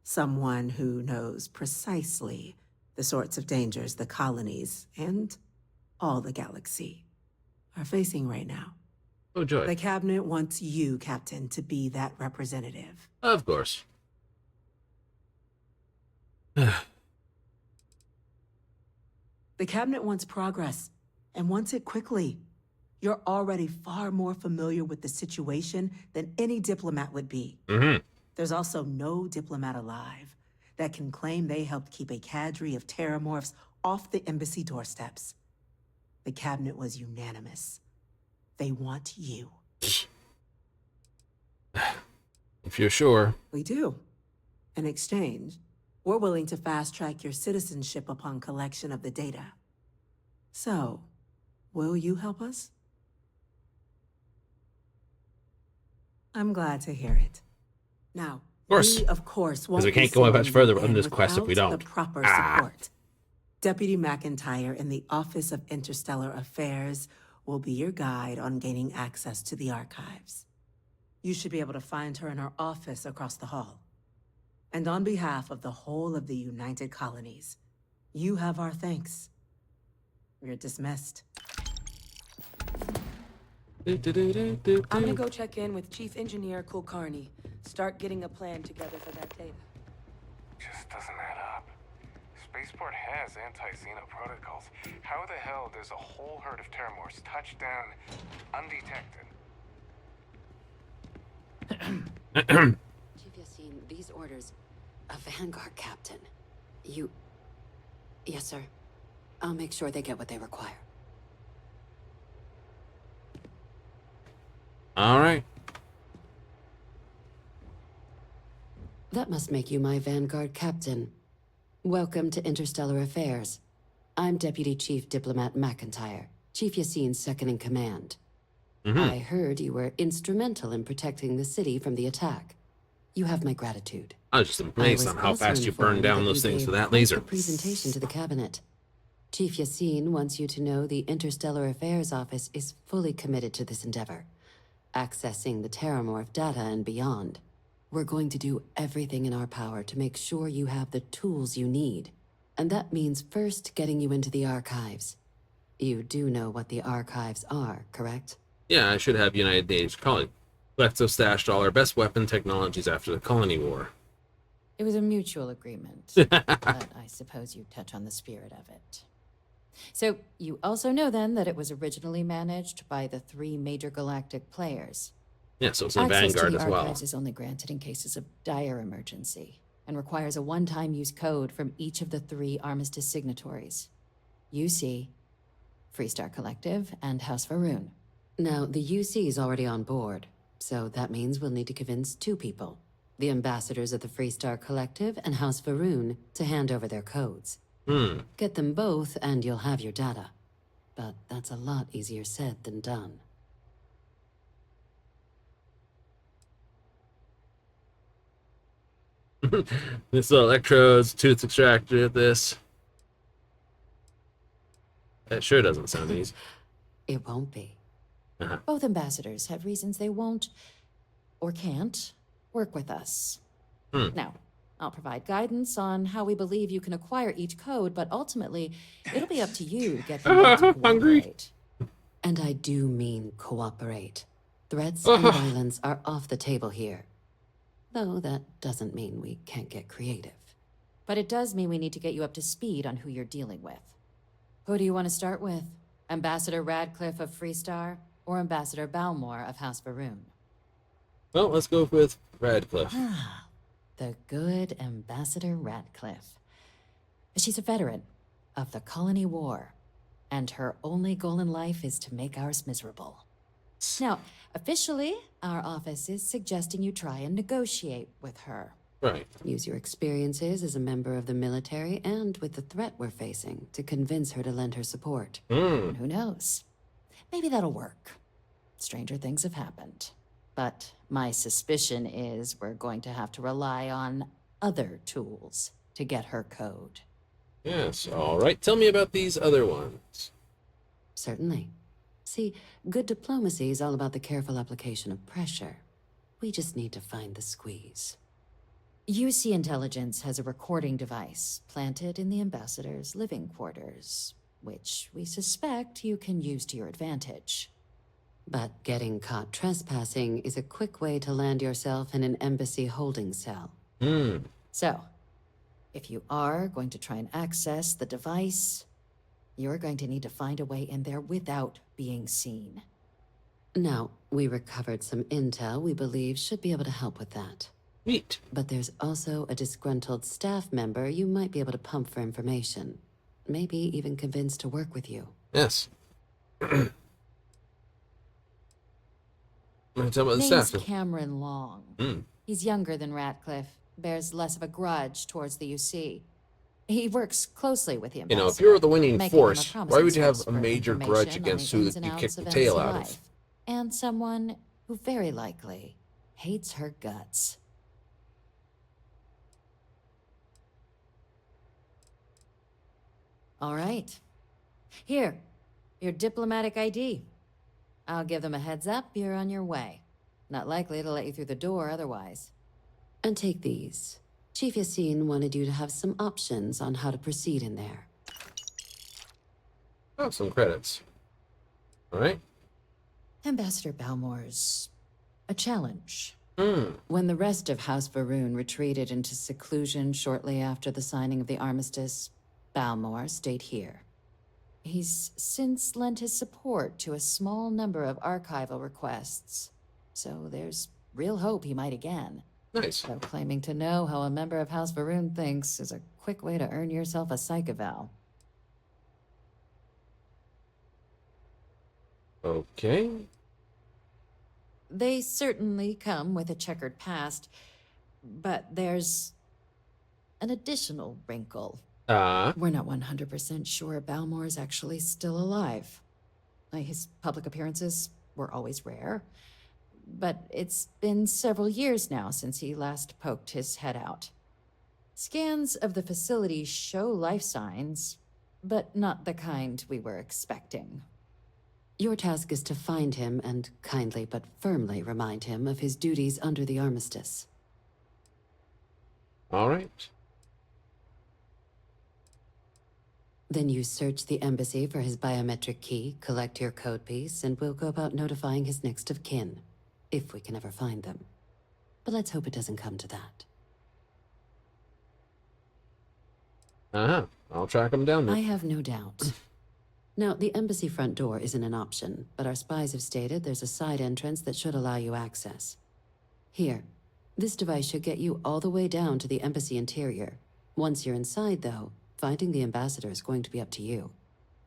Someone who knows precisely the sorts of dangers the colonies and all the galaxy are facing right now. Oh, joy. The Cabinet wants you, Captain, to be that representative. Of course. The Cabinet wants progress, and wants it quickly. You're already far more familiar with the situation than any diplomat would be. Mm-hmm. There's also no diplomat alive that can claim they helped keep a cadre of Terramorphs off the embassy doorsteps. The Cabinet was unanimous. They want you. If you're sure. We do. In exchange, we're willing to fast-track your citizenship upon collection of the data. So, will you help us? I'm glad to hear it. Now, course. we, of course, won't Because we can't be go much sending further you on in this quest if we without don't. the proper support. Deputy McIntyre in the Office of Interstellar Affairs will be your guide on gaining access to the archives. You should be able to find her in her office across the hall. And on behalf of the whole of the United Colonies, you have our thanks. You're dismissed. I'm gonna go check in with Chief Engineer Kulkarni. Start getting a plan together for that data. Just doesn't add up. Spaceport has anti-Xeno protocols. How the hell does a whole herd of Terramorphs touch down undetected? Chief Yassine, these orders. A Vanguard captain. You... Yes, sir. I'll make sure they get what they require. All right. That must make you my Vanguard captain. Welcome to Interstellar Affairs. I'm Deputy Chief Diplomat McIntyre, Chief Yassine's second-in-command. I heard you were instrumental in protecting the city from the attack. You have my gratitude. I was just amazed on how fast you burned down those things with that laser. A presentation to the cabinet. Chief Yassine wants you to know the Interstellar Affairs Office is fully committed to this endeavor, accessing the Terramorph data and beyond. We're going to do everything in our power to make sure you have the tools you need. And that means first getting you into the archives. You do know what the archives are, correct? Yeah, I should have United Nations Colony. Lexo stashed all our best weapon technologies after the Colony War. It was a mutual agreement, but I suppose you touch on the spirit of it. So, you also know then that it was originally managed by the 3 major galactic players. Yeah, so it's a Access Vanguard to the as well. archives is only granted in cases of dire emergency, and requires a one-time use code from each of the 3 armistice signatories. UC, Freestar Collective, and House Varun. Now, the UC is already on board, so that means we'll need to convince 2 people. The ambassadors of the Freestar Collective and House Varun to hand over their codes. Get them both and you'll have your data. But that's a lot easier said than done. This electrodes, tooth extractor, this. That sure doesn't sound easy. It won't be. Both ambassadors have reasons they won't, or can't, work with us. Now, I'll provide guidance on how we believe you can acquire each code, but ultimately, it'll be up to you to get them both to cooperate. And I do mean cooperate. Threats and violence are off the table here. Though that doesn't mean we can't get creative. But it does mean we need to get you up to speed on who you're dealing with. Who do you want to start with? Ambassador Radcliffe of Freestar, or Ambassador Balmore of House Varun? Well, let's go with Radcliffe. The good Ambassador Radcliffe. She's a veteran of the Colony War, and her only goal in life is to make ours miserable. Now, officially, our office is suggesting you try and negotiate with her. Right. Use your experiences as a member of the military and with the threat we're facing to convince her to lend her support. And who knows? Maybe that'll work. Stranger things have happened. But my suspicion is we're going to have to rely on other tools to get her code. Yes, all right. Tell me about these other ones. Certainly. See, good diplomacy is all about the careful application of pressure. We just need to find the squeeze. UC Intelligence has a recording device planted in the ambassador's living quarters, which we suspect you can use to your advantage. But getting caught trespassing is a quick way to land yourself in an embassy holding cell. So, if you are going to try and access the device, you're going to need to find a way in there without being seen. Now, we recovered some intel we believe should be able to help with that. Neat. But there's also a disgruntled staff member you might be able to pump for information. Maybe even convince to work with you. Yes. Tell about the Name's staff. Cameron Long. He's younger than Ratcliffe, bears less of a grudge towards the UC. He works closely with the ambassador. You know, if you were the winning making him force, a promising why would you have source a for major information grudge on against the who ins that and you outs kicked the of tail embassy out life. of? And someone who very likely hates her guts. All right. Here, your diplomatic ID. I'll give them a heads up, you're on your way. Not likely to let you through the door otherwise. And take these. Chief Yassine wanted you to have some options on how to proceed in there. Oh, some credits. All right. Ambassador Balmore's a challenge. When the rest of House Varun retreated into seclusion shortly after the signing of the armistice, Balmore stayed here. He's since lent his support to a small number of archival requests, so there's real hope he might again. Nice. Though claiming to know how a member of House Varun thinks is a quick way to earn yourself a psych eval. Okay. They certainly come with a checkered past, but there's an additional wrinkle. We're not 100% sure Balmore's actually still alive. His public appearances were always rare, but it's been several years now since he last poked his head out. Scans of the facility show life signs, but not the kind we were expecting. Your task is to find him and kindly but firmly remind him of his duties under the armistice. All right. Then you search the embassy for his biometric key, collect your code piece, and we'll go about notifying his next of kin, if we can ever find them. But let's hope it doesn't come to that. I'll track him down then. I have no doubt. Now, the embassy front door isn't an option, but our spies have stated there's a side entrance that should allow you access. Here, this device should get you all the way down to the embassy interior. Once you're inside, though, finding the ambassador is going to be up to you.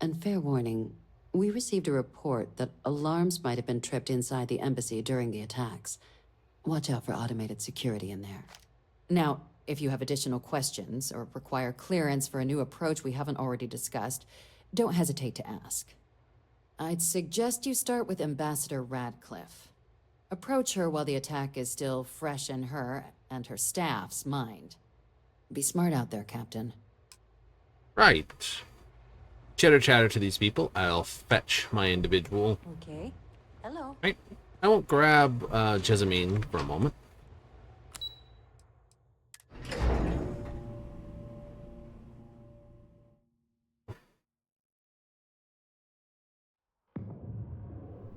And fair warning, we received a report that alarms might have been tripped inside the embassy during the attacks. Watch out for automated security in there. Now, if you have additional questions or require clearance for a new approach we haven't already discussed, don't hesitate to ask. I'd suggest you start with Ambassador Radcliffe. Approach her while the attack is still fresh in her and her staff's mind. Be smart out there, Captain. Right. Chitter chatter to these people. I'll fetch my individual. Okay. Hello. Right. I won't grab Jessamine for a moment.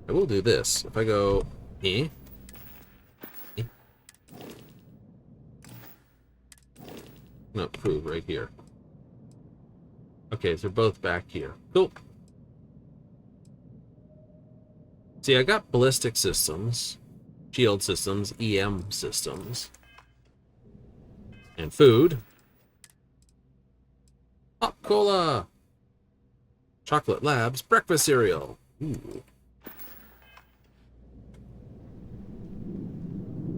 I will do this. If I go no, prove right here. Okay, so they're both back here. Cool. See, I got ballistic systems, shield systems, EM systems, and food. Pop cola, chocolate labs, breakfast cereal. Ooh.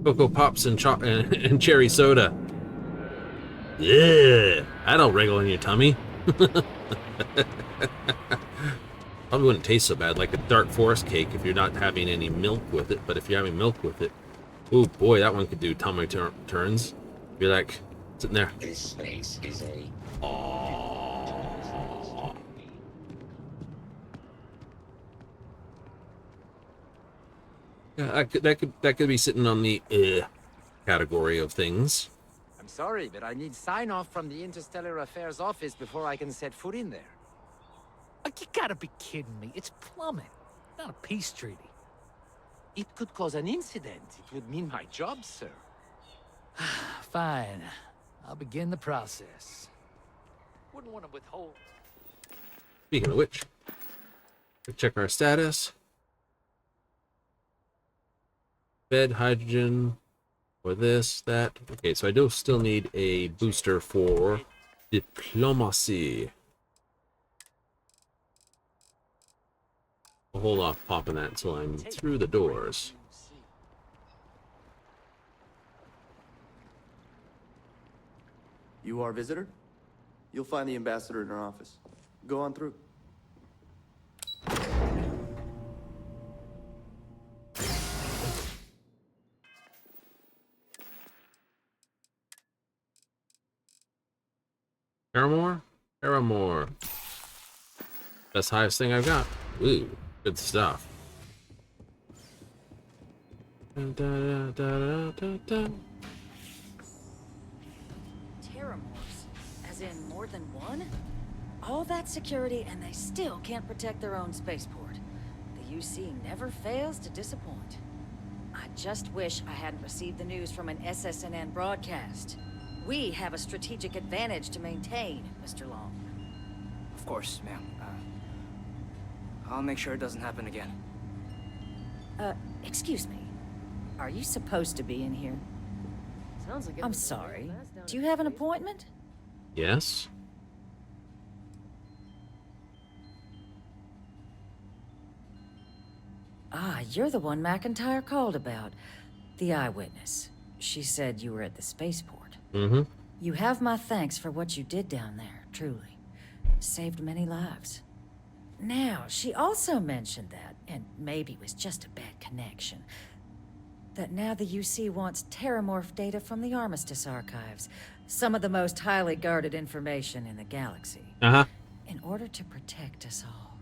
Cocoa Pops and and cherry soda. Yeah, that'll wriggle in your tummy. Probably wouldn't taste so bad, like a dark forest cake if you're not having any milk with it. But if you're having milk with it, oh boy, that one could do tummy turns. You're like sitting there. This place is a. Yeah, that could be sitting on the category of things. I'm sorry, but I need sign-off from the Interstellar Affairs office before I can set foot in there. You gotta be kidding me. It's plumbing, not a peace treaty. It could cause an incident. It would mean my job, sir. Fine. I'll begin the process. Wouldn't want to withhold. Speaking of which, let's check our status. Bed, hydrogen, or this, that. Okay, so I do still need a booster for diplomacy. I'll hold off popping that until I'm through the doors. You are a visitor? You'll find the ambassador in her office. Go on through. Paramore. That's the highest thing I've got. Ooh, good stuff. Terramorphs? As in more than one? All that security and they still can't protect their own spaceport. The UC never fails to disappoint. I just wish I hadn't received the news from an SSNN broadcast. We have a strategic advantage to maintain, Mr. Long. Of course, ma'am. I'll make sure it doesn't happen again. Excuse me. Are you supposed to be in here? Sounds like I'm sorry. Do you have an appointment? Yes. Ah, you're the one McIntyre called about. The eyewitness. She said you were at the spaceport. Mm-hmm. You have my thanks for what you did down there, truly. Saved many lives. Now, she also mentioned that, and maybe it was just a bad connection, that now the UC wants Terramorph data from the Armistice archives, some of the most highly guarded information in the galaxy, in order to protect us all.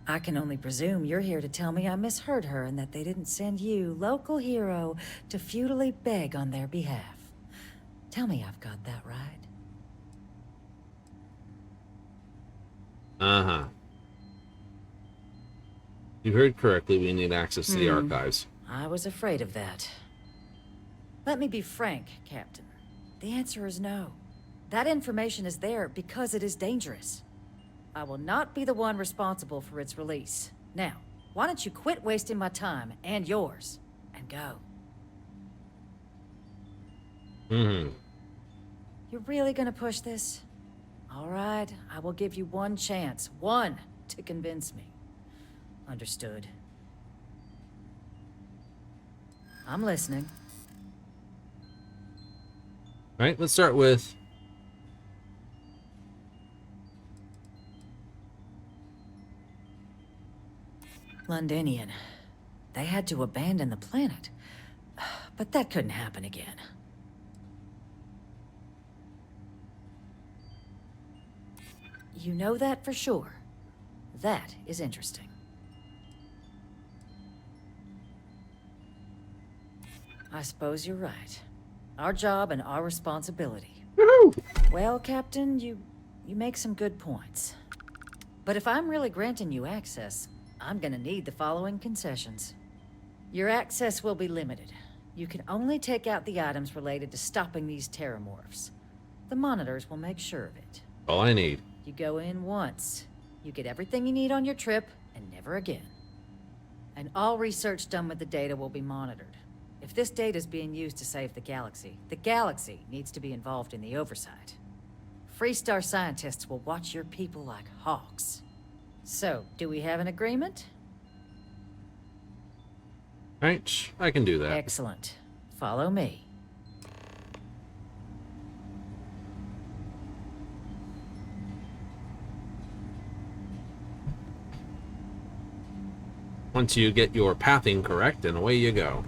I can only presume you're here to tell me I misheard her and that they didn't send you, local hero, to futilely beg on their behalf. Tell me I've got that right. Uh-huh. You heard correctly, we need access to the archives. I was afraid of that. Let me be frank, Captain. The answer is no. That information is there because it is dangerous. I will not be the one responsible for its release. Now, why don't you quit wasting my time and yours, and go? You're really gonna push this? All right, I will give you one chance. One to convince me. Understood. I'm listening. All right, let's start with... Londinian. They had to abandon the planet. But that couldn't happen again. You know that for sure. That is interesting. I suppose you're right. Our job and our responsibility. Well, Captain, you make some good points. But if I'm really granting you access, I'm gonna need the following concessions. Your access will be limited. You can only take out the items related to stopping these terramorphs. The monitors will make sure of it. All I need. You go in once. You get everything you need on your trip, and never again. And all research done with the data will be monitored. If this data is being used to save the galaxy needs to be involved in the oversight. Freestar scientists will watch your people like hawks. So, do we have an agreement? Right, I can do that. Excellent. Follow me. Once you get your pathing correct, and away you go.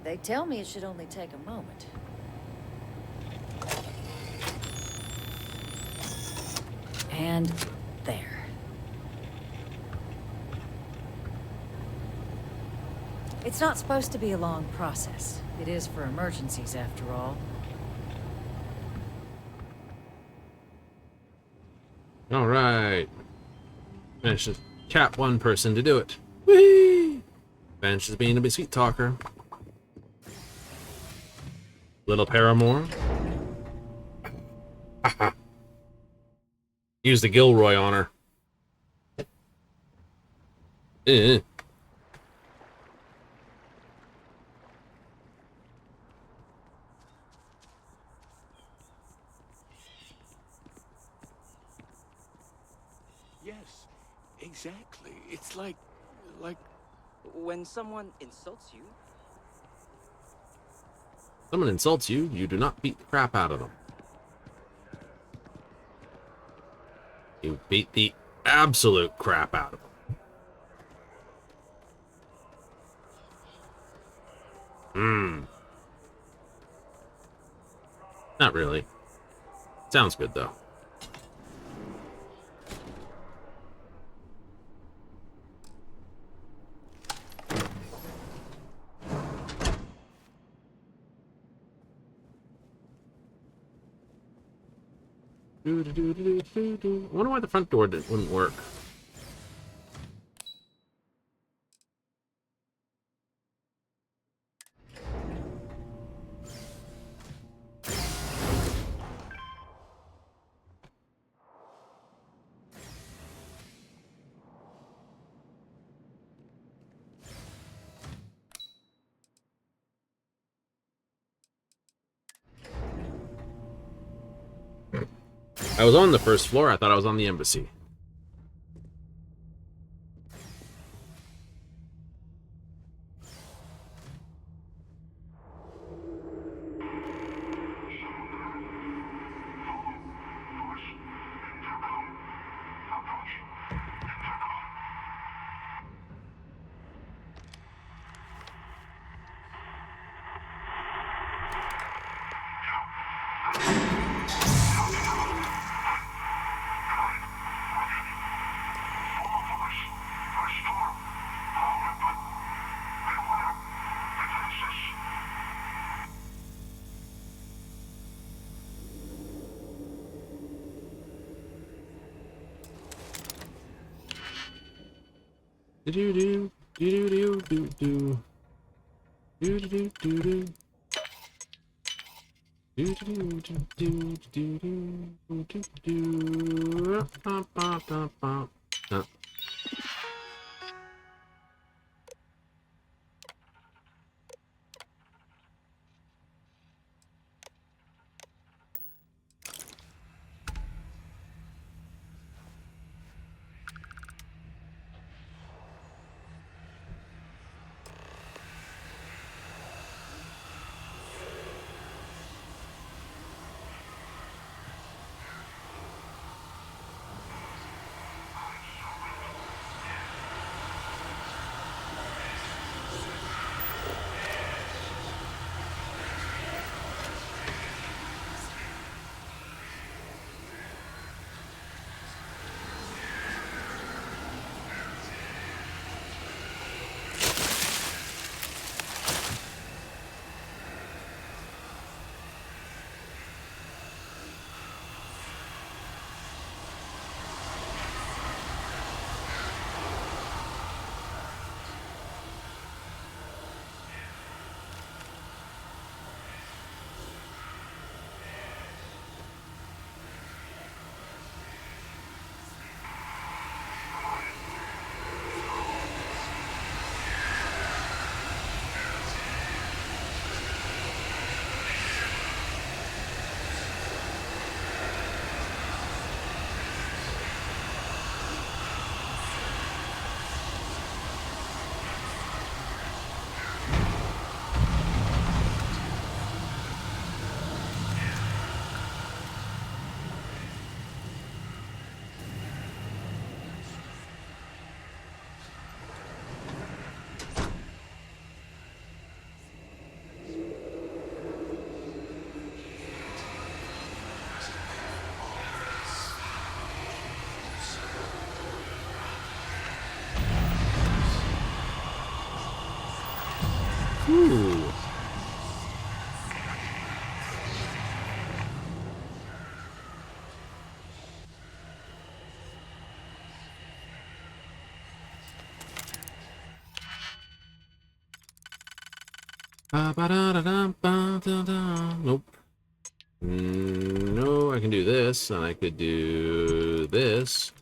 They tell me it should only take a moment. And there. It's not supposed to be a long process. It is for emergencies, after all. All right. Managed to cap one person to do it. Whee! Vanishes being a sweet talker. Little paramour. Use the Gilroy on her. Eh. Yes, exactly. It's like when someone insults you. Someone insults you, you do not beat the crap out of them. You beat the absolute crap out of them. Not really. Sounds good, though. I wonder why the front door wouldn't work. I was on the first floor. I thought I was on the embassy. Do do do do do do do do do do do. Do do do do do do do do. Ba ba ba ba. Ooh. Nope. No, I can do this, and I could do this.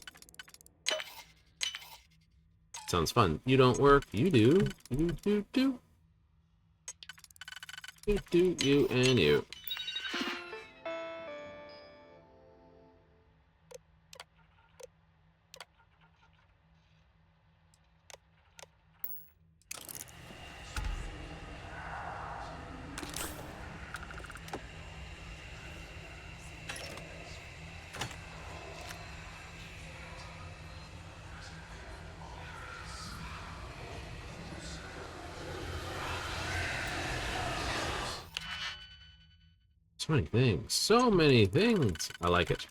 Sounds fun. You don't work, you do. You do. You do, you, and you. So many things. So many things. I like it.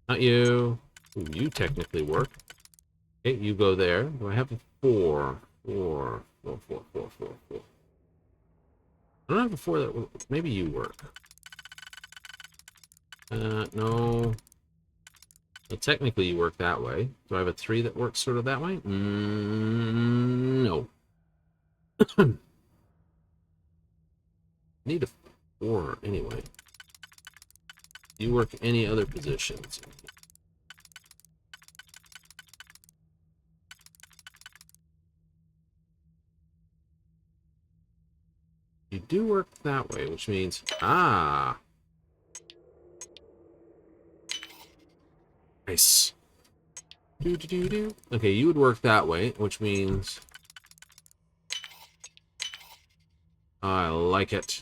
Not you. Ooh, you technically work. Okay, you go there. Do I have a 4? 4. I don't have a 4 that... Maybe you work. No. Well, technically you work that way. Do I have a 3 that works sort of that way? No. Need a 4 anyway. You work any other positions? You do work that way, which means nice. Okay, you would work that way, which means I like it.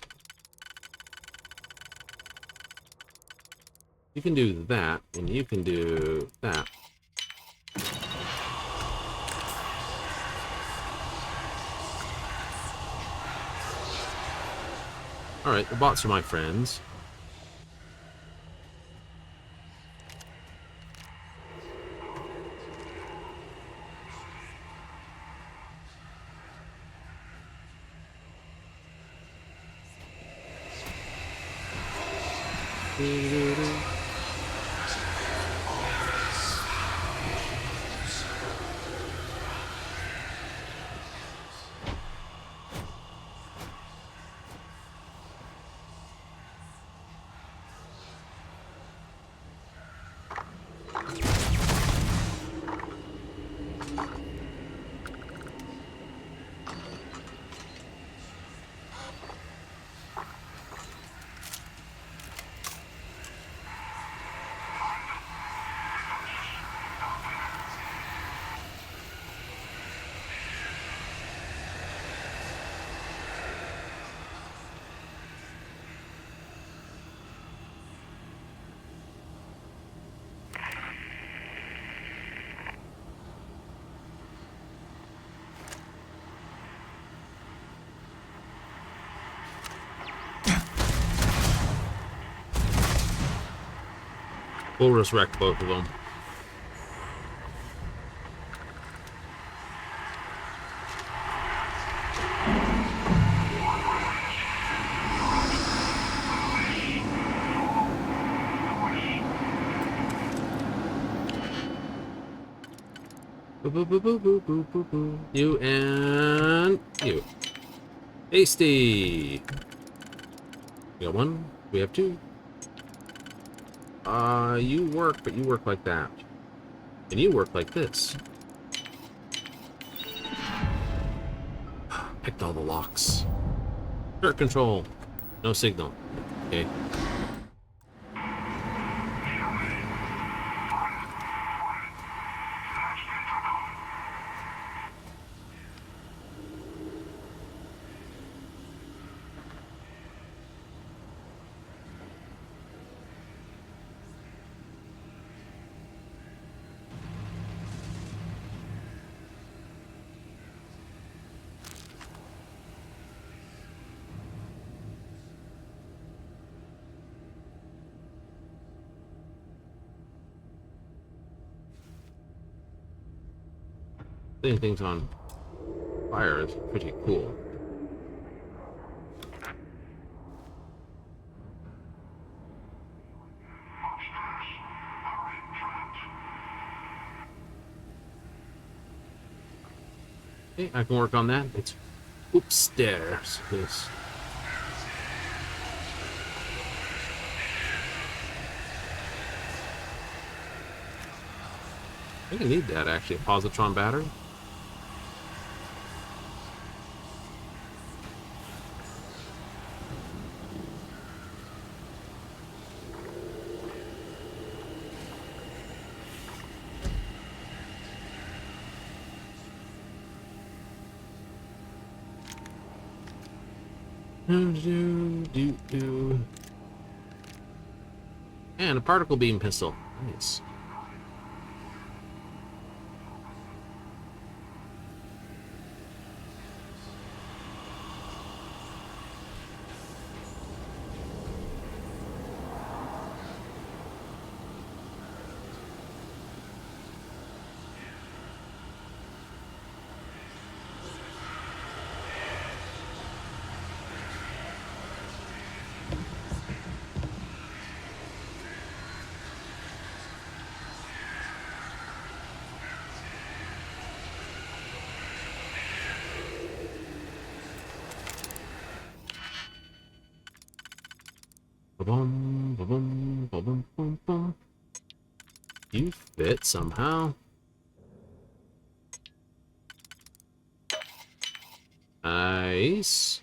You can do that, and you can do that. Alright, the bots are my friends. We'll just wreck both of them. Boo, boo, boo, boo, boo, boo, boo, boo. You and you. Hasty. We got one. We have two. You work, but you work like that. And you work like this. Picked all the locks. Turret control. No signal. Okay. Setting things on fire is pretty cool. Okay, I can work on that. It's upstairs. Yes. I think I need that actually. Positron battery. And a particle beam pistol. Nice. Ba-boom, ba-boom, ba-boom, boom, boom. You fit somehow. Nice.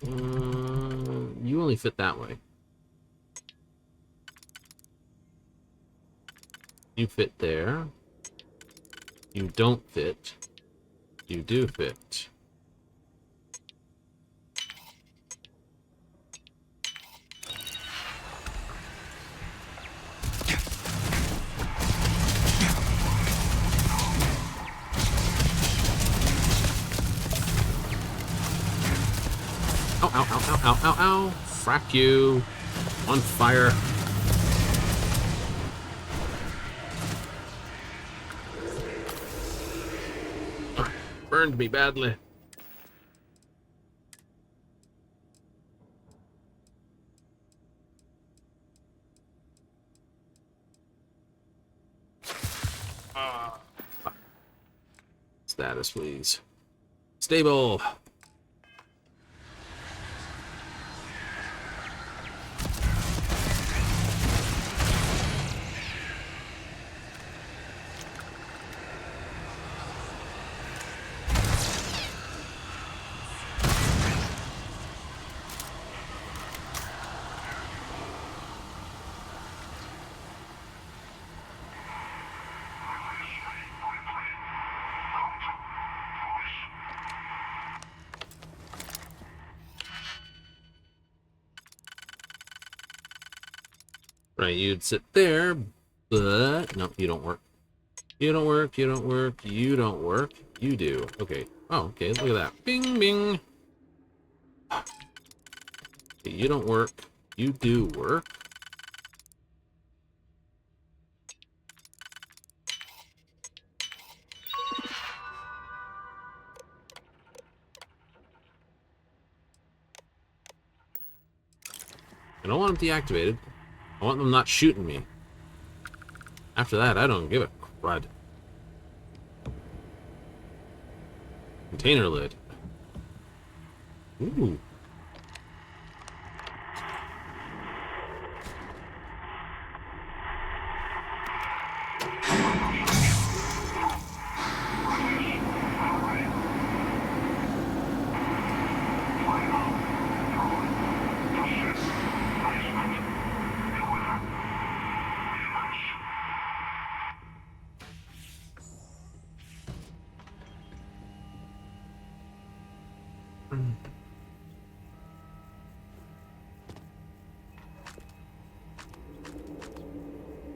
You only fit that way. You fit there. You don't fit. You do fit. Ow, ow, ow, ow, ow, ow, ow. Frack you. On fire. Burned me badly. Status, please. Stable. Right, you'd sit there, but no, you don't work. You don't work, you don't work, you don't work. You do. Okay. Oh, okay. Look at that. Bing, bing. Okay, you don't work. You do work. I don't want them deactivated. I want them not shooting me. After that, I don't give a crud. Container lid. Ooh.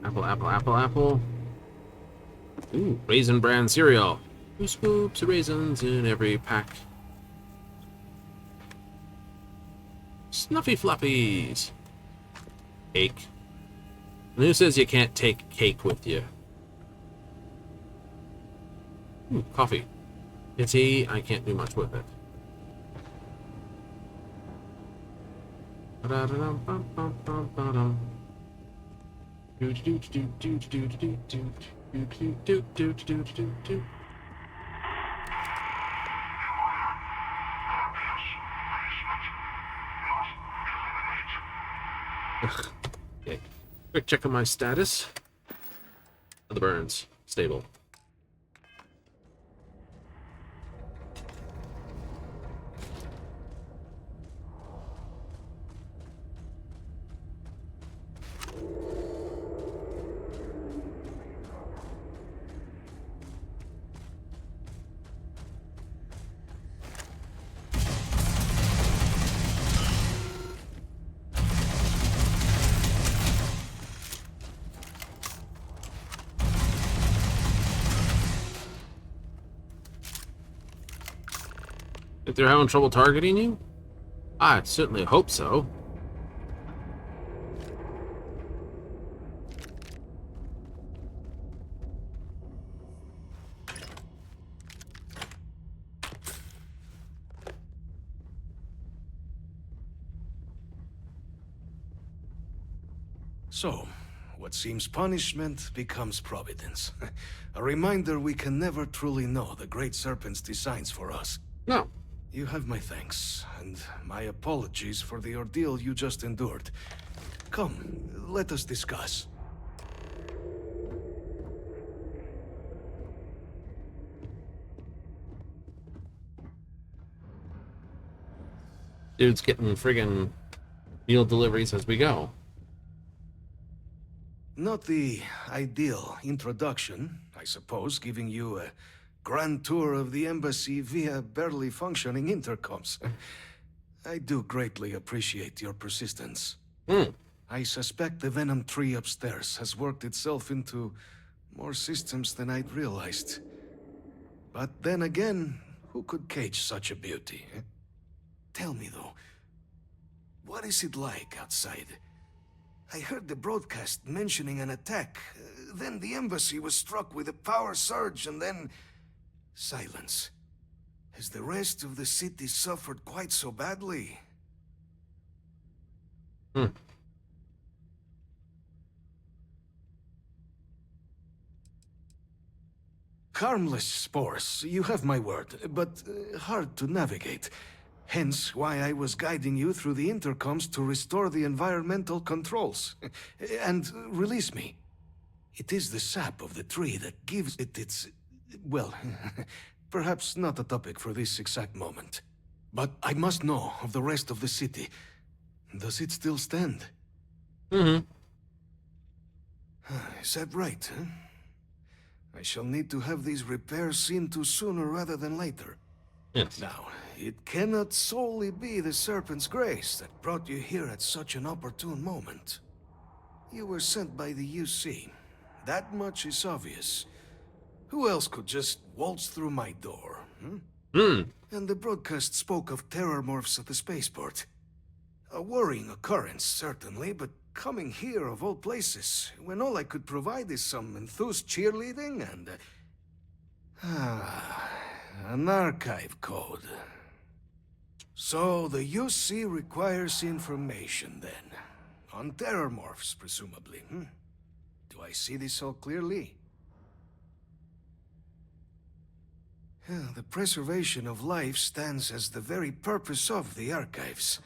Apple, apple, apple, apple. Ooh, Raisin Bran cereal. 2 scoops of raisins in every pack. Snuffy fluffies. Cake. And who says you can't take cake with you? Ooh, coffee. Pity I can't do much with it. Okay. Quick check on my status. The burns. Stable. If they're having trouble targeting you? I certainly hope so. So, what seems punishment becomes providence. A reminder we can never truly know the Great Serpent's designs for us. No. You have my thanks, and my apologies for the ordeal you just endured. Come, let us discuss. Dude's getting friggin' meal deliveries as we go. Not the ideal introduction, I suppose, giving you a grand tour of the embassy via barely functioning intercoms. I do greatly appreciate your persistence. I suspect the Venom tree upstairs has worked itself into more systems than I'd realized. But then again, who could cage such a beauty? Tell me though, what is it like outside? I heard the broadcast mentioning an attack. Then the embassy was struck with a power surge and then... silence. Has the rest of the city suffered quite so badly? Harmless spores, you have my word, but hard to navigate. Hence why I was guiding you through the intercoms to restore the environmental controls. And release me. It is the sap of the tree that gives it its... well, perhaps not a topic for this exact moment. But I must know of the rest of the city. Does it still stand? Is that right, huh? I shall need to have these repairs seen to sooner rather than later. Yes. Now, it cannot solely be the Serpent's grace that brought you here at such an opportune moment. You were sent by the UC. That much is obvious. Who else could just waltz through my door? And the broadcast spoke of terror morphs at the spaceport. A worrying occurrence, certainly, but coming here of all places, when all I could provide is some enthused cheerleading and... an archive code. So the UC requires information, then. On terror morphs, presumably, Do I see this all clearly? The preservation of life stands as the very purpose of the archives.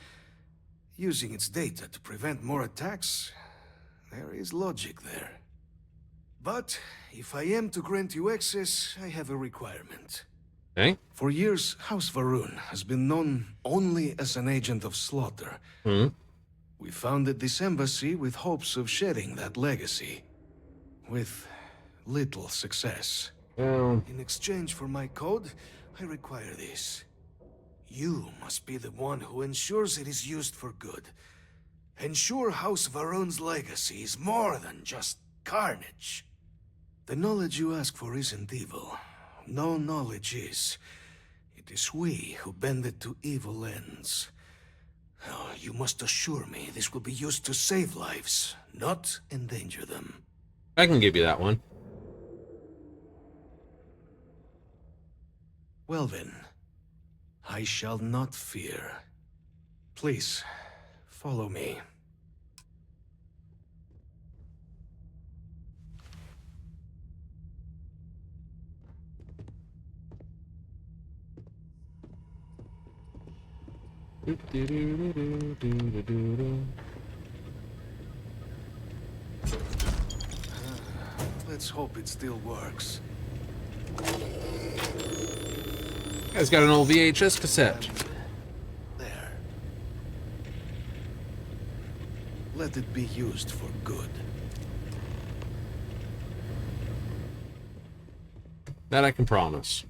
Using its data to prevent more attacks, there is logic there. But if I am to grant you access, I have a requirement. Okay. For years, House Varun has been known only as an agent of slaughter. We founded this embassy with hopes of shedding that legacy. With little success. In exchange for my code, I require this. You must be the one who ensures it is used for good. Ensure House Varun's legacy is more than just carnage. The knowledge you ask for isn't evil. No knowledge is. It is we who bend it to evil ends. You must assure me this will be used to save lives, not endanger them. I can give you that one. Well then, I shall not fear. Please, follow me. Let's hope it still works. Guy's got an old VHS cassette. There. Let it be used for good. That I can promise.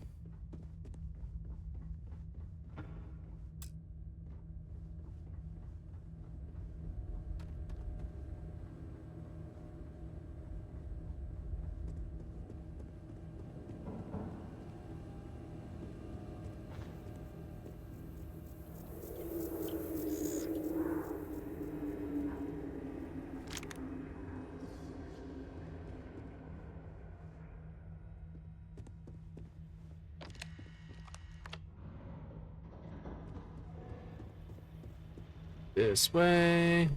This way.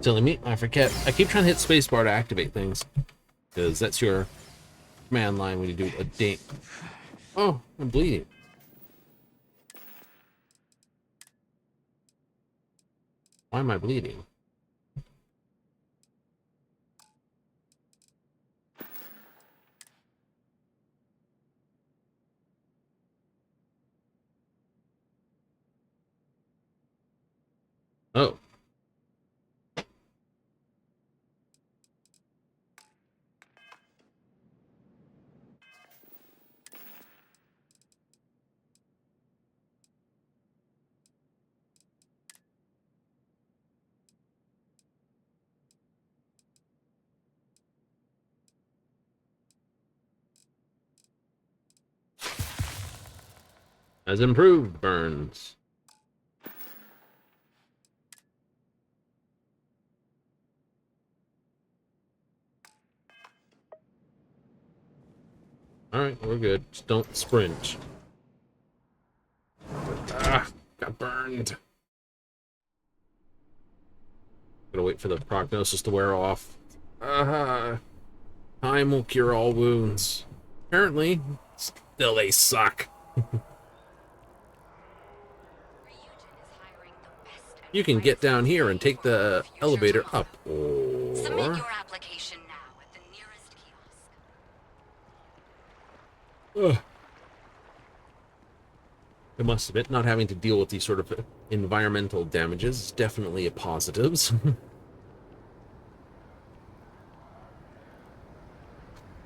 Silly me, I forget. I keep trying to hit spacebar to activate things. Because that's your command line when you do a ding. Oh, I'm bleeding. Why am I bleeding? Oh. Has improved burns. Alright, we're good. Just don't sprint. Ah, got burned. Gotta wait for the prognosis to wear off. Time will cure all wounds. Apparently, still they suck. You can get down here and take the elevator up, or... Submit your application now at the nearest kiosk. Ugh. I must admit, not having to deal with these sort of environmental damages is definitely a positives.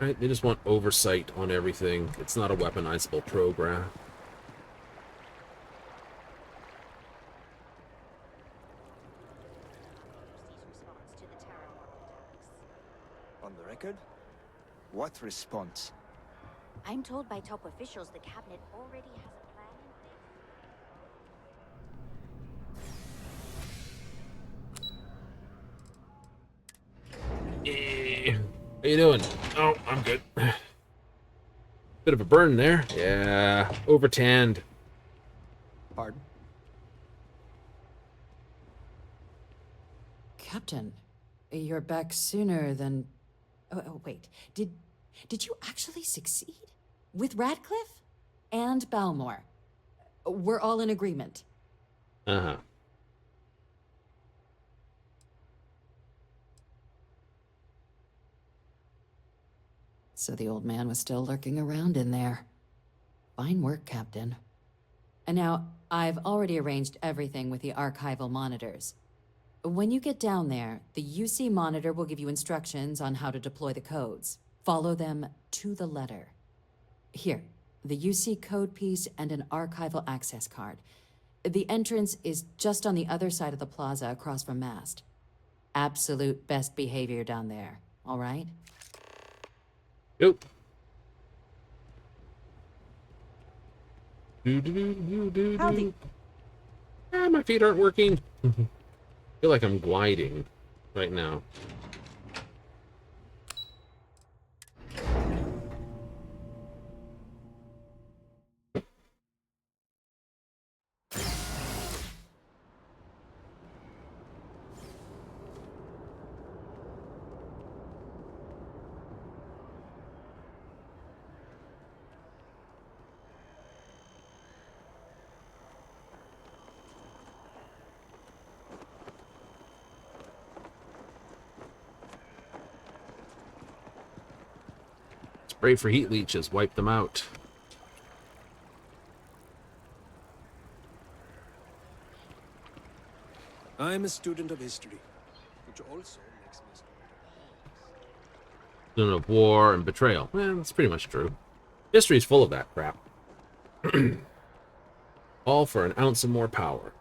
Right? They just want oversight on everything. It's not a weaponizable program. On the record? What response? I'm told by top officials the cabinet already has a plan in place. How you doing? Oh, I'm good. Bit of a burn there. Yeah, overtanned. Pardon? Captain, you're back sooner than... Oh, wait. Did you actually succeed? With Radcliffe? And Balmore? We're all in agreement. Uh-huh. So the old man was still lurking around in there. Fine work, Captain. And now, I've already arranged everything with the archival monitors. When you get down there, the UC monitor will give you instructions on how to deploy the codes. Follow them to the letter. Here, the UC code piece and an archival access card. The entrance is just on the other side of the plaza across from Mast. Absolute best behavior down there, all right? Yep. Howdy. Ah, my feet aren't working. I feel like I'm gliding right now. Spray for heat leeches, wipe them out. I'm a student of history, which also makes me a Student of war and betrayal. Well, that's pretty much true. History's full of that crap. All for an ounce of more power.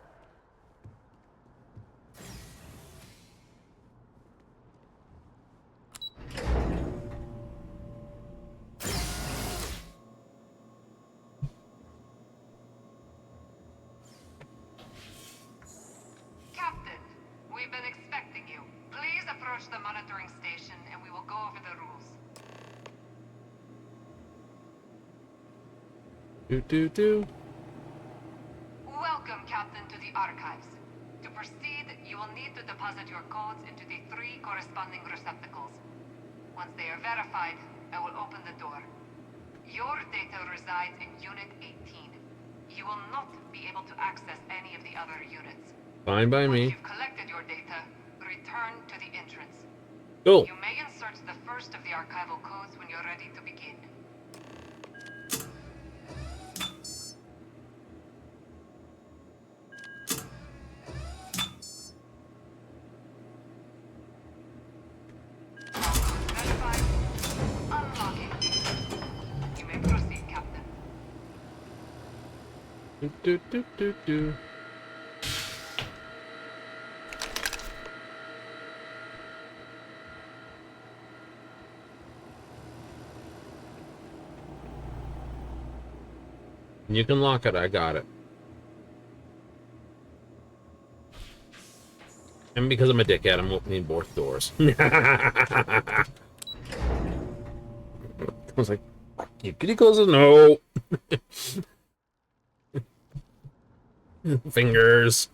Captain, we've been expecting you. Please approach the monitoring station and we will go over the rules. Do. Welcome, Captain, to the archives. To proceed, you will need to deposit your codes into the 3 corresponding receptacles. Once they are verified, I will open the door. Your data resides in Unit 18. You will not be able to access any of the other units. Fine by me. Once you've collected your data, return to the entrance. Cool. You may insert the first of the archival codes when you're ready to begin. Verified. Unlocking. You may proceed, Captain. Do. You can lock it, I got it. And because I'm a dickhead, I'm opening both doors. I was like, you could you close it? No. Fingers.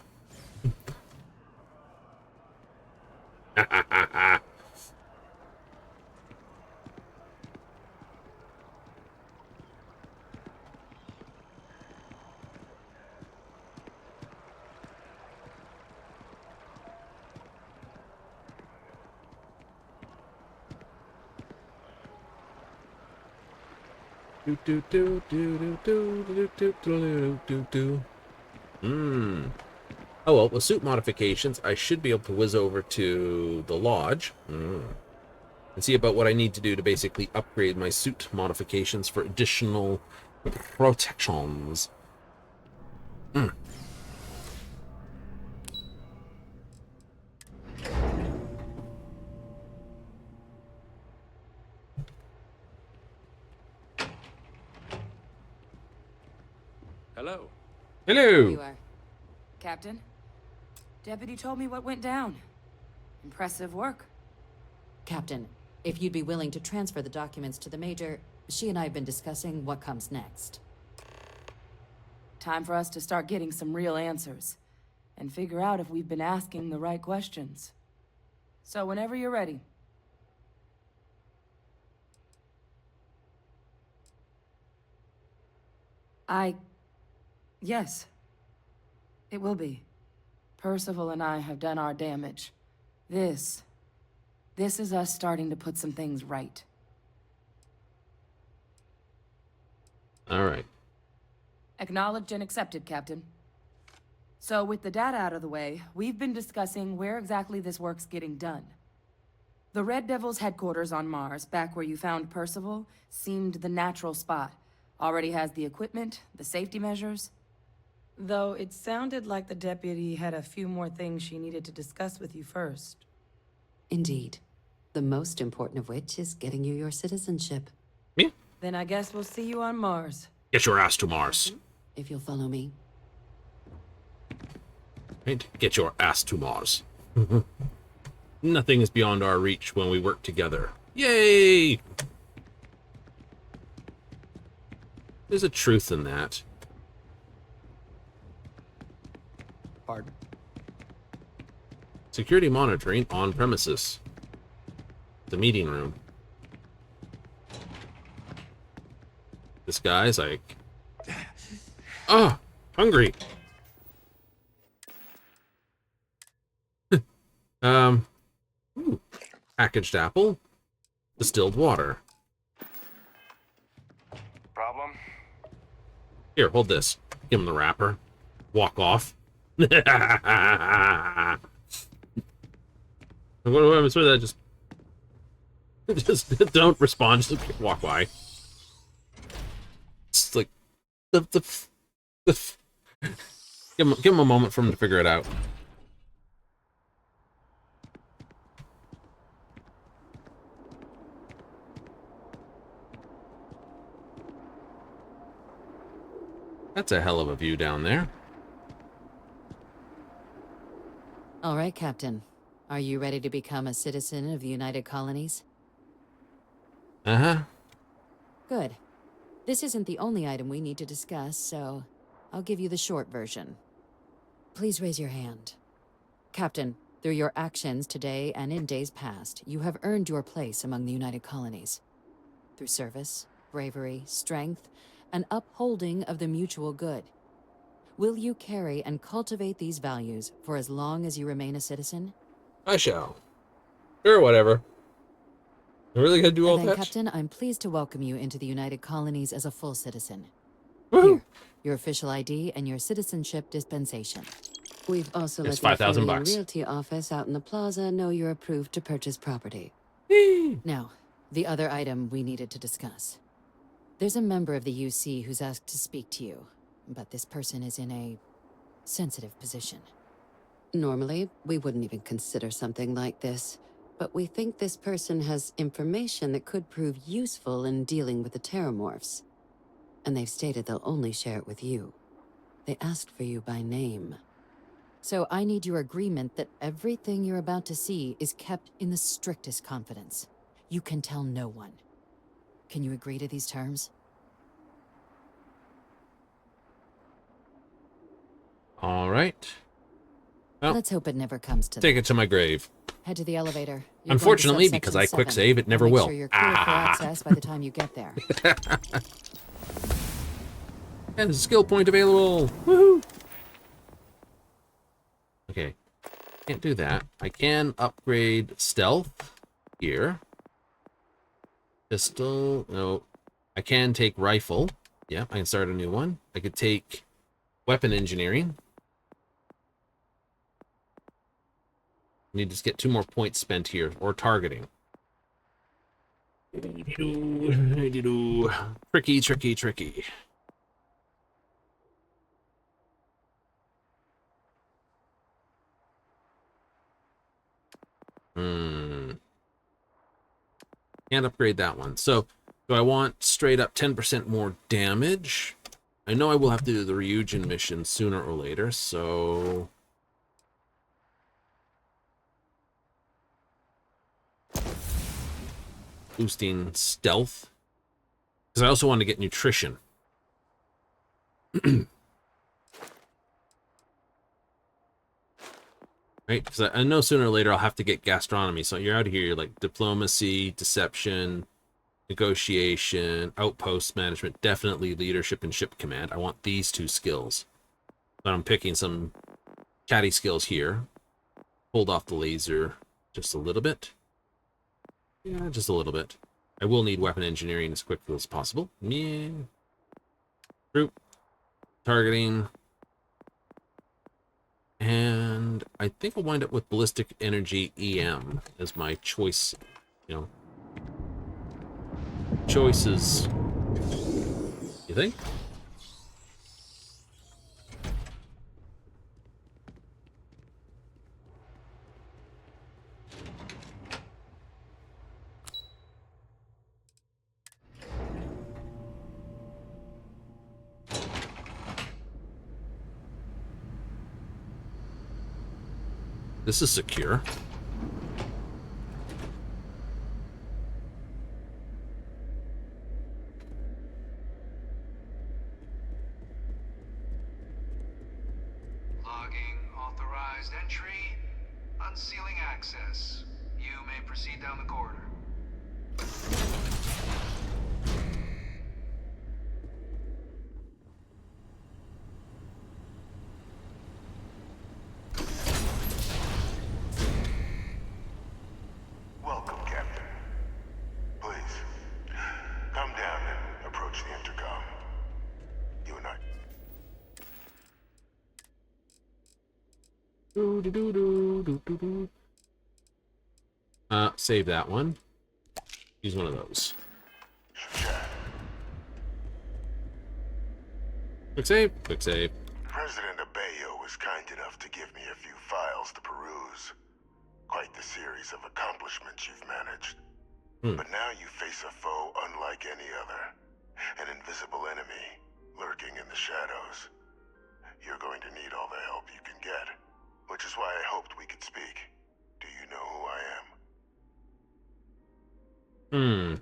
Oh well, with suit modifications, I should be able to whiz over to the lodge. and see about what I need to do to basically upgrade my suit modifications for additional protections. Hello. Hello. There you are. Captain, Deputy told me what went down. Impressive work. Captain, if you'd be willing to transfer the documents to the Major, she and I have been discussing what comes next. Time for us to start getting some real answers, and figure out if we've been asking the right questions. So whenever you're ready. Yes. It will be. Percival and I have done our damage. This is us starting to put some things right. All right. Acknowledged and accepted, Captain. So with the data out of the way, we've been discussing where exactly this work's getting done. The Red Devil's headquarters on Mars, back where you found Percival, seemed the natural spot. Already has the equipment, the safety measures. Though it sounded like the deputy had a few more things she needed to discuss with you first. Indeed. The most important of which is getting you your citizenship. Me? Then I guess we'll see you on Mars. Get your ass to Mars. If you'll follow me. Right? Get your ass to Mars. Nothing is beyond our reach when we work together. Yay! There's a truth in that. Pardon? Security monitoring on premises. The meeting room. This guy's like... Oh! Hungry! Ooh, packaged apple. Distilled water. Problem? Here, hold this. Give him the wrapper. Walk off. What am I supposed to just don't respond, just walk by. It's like give him a moment for him to figure it out. That's a hell of a view down there. All right, Captain. Are you ready to become a citizen of the United Colonies? Uh-huh. Good. This isn't the only item we need to discuss, so I'll give you the short version. Please raise your hand. Captain, through your actions today and in days past, you have earned your place among the United Colonies. Through service, bravery, strength, and upholding of the mutual good. Will you carry and cultivate these values for as long as you remain a citizen? I shall. Sure, whatever. I really gotta do all And that? then, Captain, I'm pleased to welcome you into the United Colonies as a full citizen. Woohoo! Here, your official ID and your citizenship dispensation. We've also It's let the $5,000 Affarian bucks. Realty office out in the plaza know you're approved to purchase property. Now, the other item we needed to discuss. There's a member of the UC who's asked to speak to you, but this person is in a sensitive position. Normally, we wouldn't even consider something like this, but we think this person has information that could prove useful in dealing with the Terramorphs. And they've stated they'll only share it with you. They asked for you by name. So I need your agreement that everything you're about to see is kept in the strictest confidence. You can tell no one. Can you agree to these terms? All right. Well, let's hope it never comes to take that. it to my grave. Head to the elevator. You're Unfortunately, going to because I subsection quick 7. save, it never I'll make will. Sure you're clear for access by the time you get there. And there's a skill point available. Woohoo! Okay. Can't do that. I can upgrade stealth here. Pistol. No. I can take rifle. Yeah, I can start a new one. I could take weapon engineering. Need to get 2 more points spent here, or targeting. Tricky, tricky, tricky. Can't upgrade that one. So, do I want straight up 10% more damage? I know I will have to do the Ryujin mission sooner or later, so... boosting stealth. Because I also want to get nutrition. Right? Because I know sooner or later I'll have to get gastronomy. So you're out here, you're like diplomacy, deception, negotiation, outpost management, definitely leadership and ship command. I want these 2 skills. But I'm picking some catty skills here. Hold off the laser just a little bit. Yeah, just a little bit. I will need weapon engineering as quickly as possible. Yeah. Group. Targeting. And I think I'll wind up with ballistic energy EM as my choice, you know. Choices. You think? This is secure. Logging authorized entry. Unsealing access. You may proceed down the corridor. Welcome, Captain. Please, come down and approach the intercom. You and I. Save that one. Use one of those. Quick save, quick save. President Abeyo was kind enough to give me a few files to peruse. Quite the series of accomplishments you've managed. But now you face a foe unlike any other. An invisible enemy, lurking in the shadows. You're going to need all the help you can get. Which is why I hoped we could speak. Do you know who I am?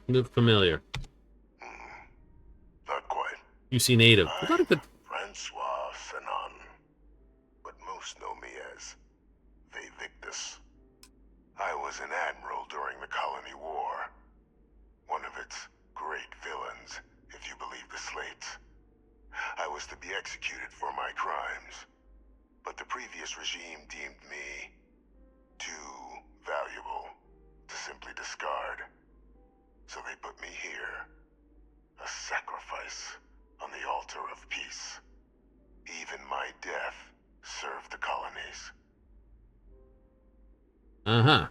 Look familiar. Not quite. You see native. You got a good... Francois Fanon. But most know me as Victus. I was an admiral during the Colony War. One of its great villains, if you believe the slates. I was to be executed for my crimes. But the previous regime deemed me too valuable to simply discard. So they put me here. A sacrifice on the altar of peace. Even my death served the colonies. Uh-huh.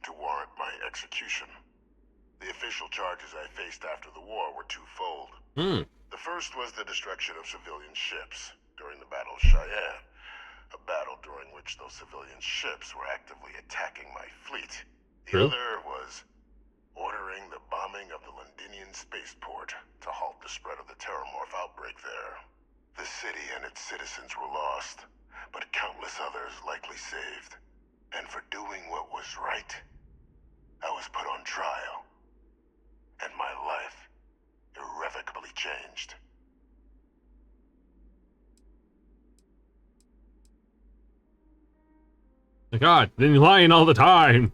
To warrant my execution. The official charges I faced after the war were twofold. The first was the destruction of civilian ships during the Battle of Cheyenne. A battle during which those civilian ships were actively attacking my fleet. The other was ordering the bombing of the Londinian spaceport to halt the spread of the Terramorph outbreak there. The city and its citizens were lost, but countless others likely saved. And for doing what was right, I was put on trial. And my life irrevocably changed. God, then you're lying all the time.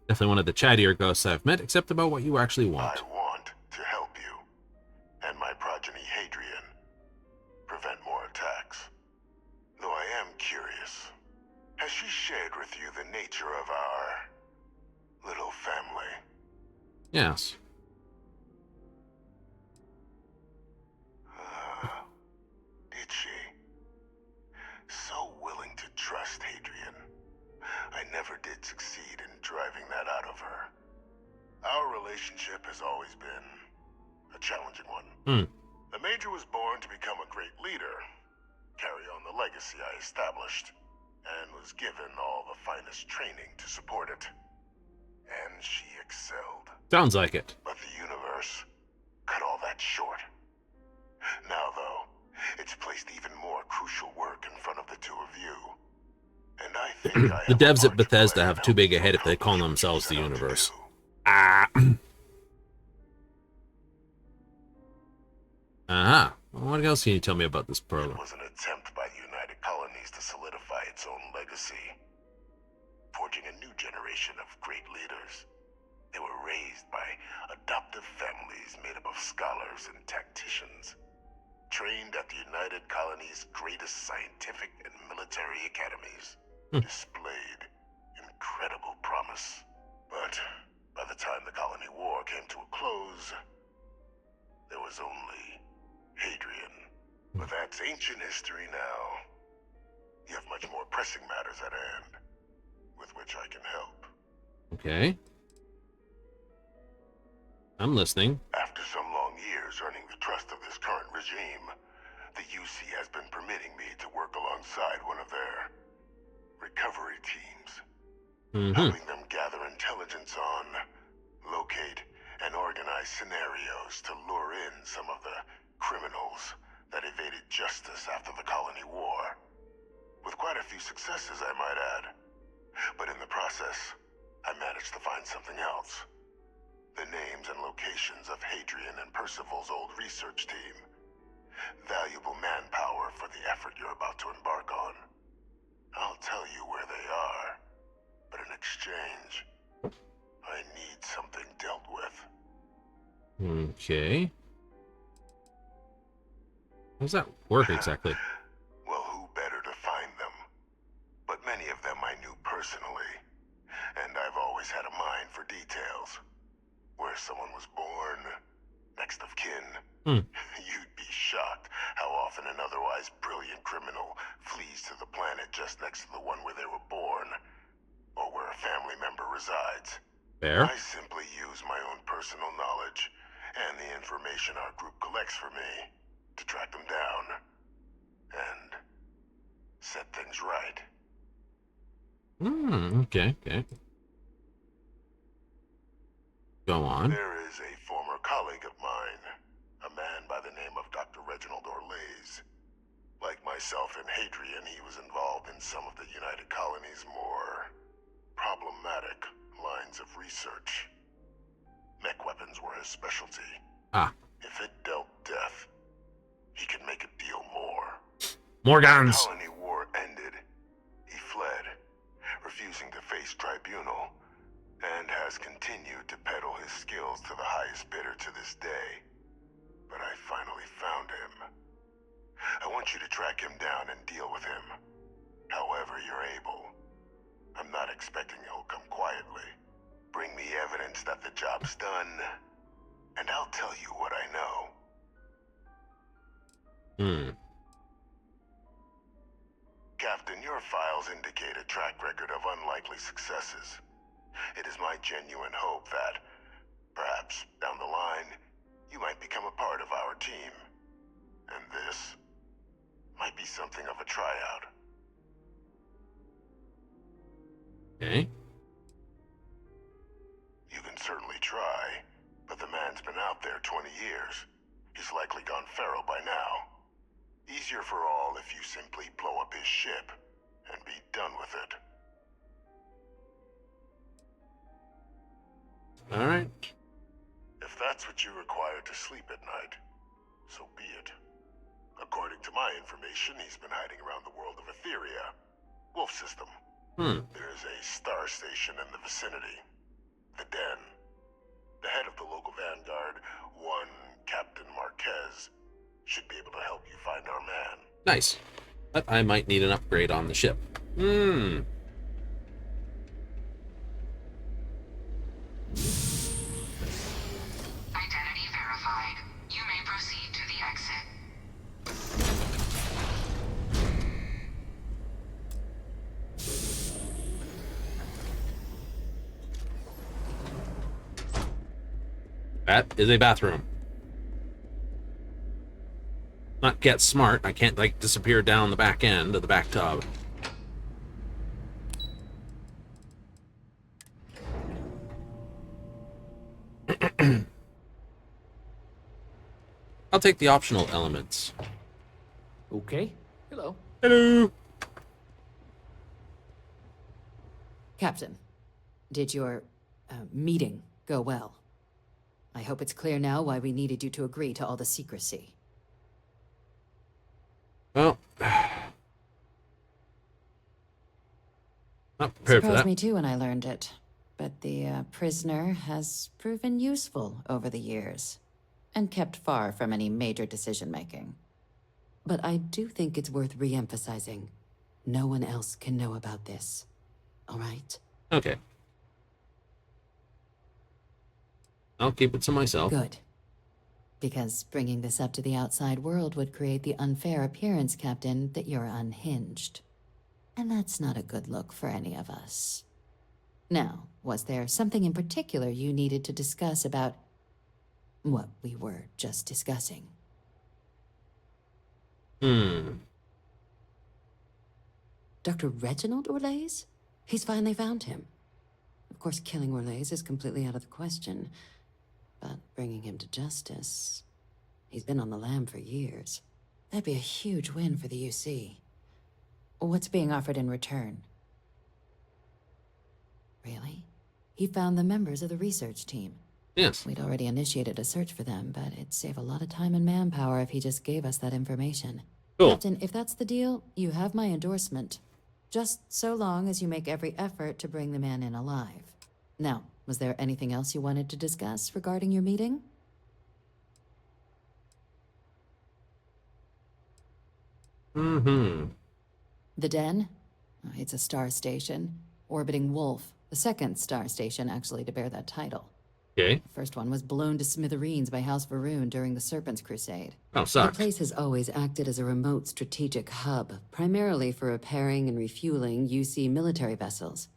Definitely one of the chattier ghosts I've met, except about what you actually want. I want to help you, and my progeny Hadrian, prevent more attacks. Though I am curious, has she shared with you the nature of our little family? Yes. Did she? So willing to trust Hadrian. I never did The Major was born to become a great leader, carry on the legacy I established, and was given all the finest training to support it. And she excelled. Sounds like it. But the universe cut all that short. Now, though, it's placed even more crucial work in front of the two of you. And I think I The devs at Bethesda have too big a head if they call themselves the universe. Aha. What else can you tell me about this program? It was an attempt by the United Colonies to solidify its own legacy, forging a new generation of great leaders. They were raised by adoptive families made up of scholars and tacticians, trained at the United Colonies' greatest scientific and military academies, displayed incredible promise. But by the time the Colony War came to a close, there was only Hadrian. But that's ancient history now. You have much more pressing matters at hand, with which I can help. Okay. I'm listening. After some long years earning the trust of this current regime, the UC has been permitting me to work alongside one of their recovery teams, helping them gather intelligence on, locate, and organize scenarios to lure in some of the criminals that evaded justice after the Colony War. With quite a few successes, I might add. But in the process, I managed to find something else. The names and locations of Hadrian and Percival's old research team. Valuable manpower for the effort you're about to embark on. I'll tell you where they are, but in exchange, I need something dealt with. Okay. How does that work exactly? Well, who better to find them? But many of them I knew personally, and I've always had a mind for details. Where someone was born, next of kin. You'd be shocked how often an otherwise brilliant criminal flees to the planet just next to the one where they were born, or where a family member resides. Fair. I simply use my own personal knowledge and the information our group collects for me to track them down and set things right. Okay. Go on. There is a former colleague of mine, a man by the name of Dr. Reginald Orlaise. Like myself and Hadrian, he was involved in some of the United Colonies' more problematic lines of research. Mech weapons were his specialty. If it dealt death, he could make a deal more. More guns. The Colony War ended. He fled, refusing to face tribunal, and has continued to peddle his skills to the highest bidder to this day. But I finally found him. I want you to track him down and deal with him, however you're able. I'm not expecting he'll come quietly. Bring me evidence that the job's done, and I'll tell you what I know. Captain, your files indicate a track record of unlikely successes. It is my genuine hope that, perhaps down the line, you might become a part of our team. And this might be something of a tryout. Okay. You can certainly try, but the man's been out there 20 years. He's likely gone feral by now. Easier for all if you simply blow up his ship and be done with it. All right. If that's what you require to sleep at night, so be it. According to my information, he's been hiding around the world of Etheria, Wolf System. There's a star station in the vicinity, the Den. The head of the local vanguard, one Captain Marquez, should be able to help you find our man. Nice. But I might need an upgrade on the ship. Identity verified. You may proceed to the exit. That is a bathroom. Not get smart. I can't, like, disappear down the back end of the back tub. I'll take the optional elements. Okay. Hello. Hello. Captain, did your meeting go well? I hope it's clear now why we needed you to agree to all the secrecy. Well, not prepared for Surprised that. me too when I learned it, but the prisoner has proven useful over the years, and kept far from any major decision-making. But I do think it's worth re-emphasizing. No one else can know about this. All right? Okay. I'll keep it to myself. Good. Because bringing this up to the outside world would create the unfair appearance, Captain, that you're unhinged. And that's not a good look for any of us. Now, was there something in particular you needed to discuss about what we were just discussing? Dr. Reginald Orlaise? He's finally found him. Of course, killing Orlaise is completely out of the question, but bringing him to justice... He's been on the lam for years. That'd be a huge win for the UC. What's being offered in return? Really? He found the members of the research team. Yes. We'd already initiated a search for them, but it'd save a lot of time and manpower if he just gave us that information. Cool. Captain, if that's the deal, you have my endorsement. Just so long as you make every effort to bring the man in alive. Now, was there anything else you wanted to discuss regarding your meeting? The Den? It's a star station. Orbiting Wolf, the second star station actually to bear that title. Okay. The first one was blown to smithereens by House Varun during the Serpent's Crusade. Oh, sucks. The place has always acted as a remote strategic hub, primarily for repairing and refueling UC military vessels.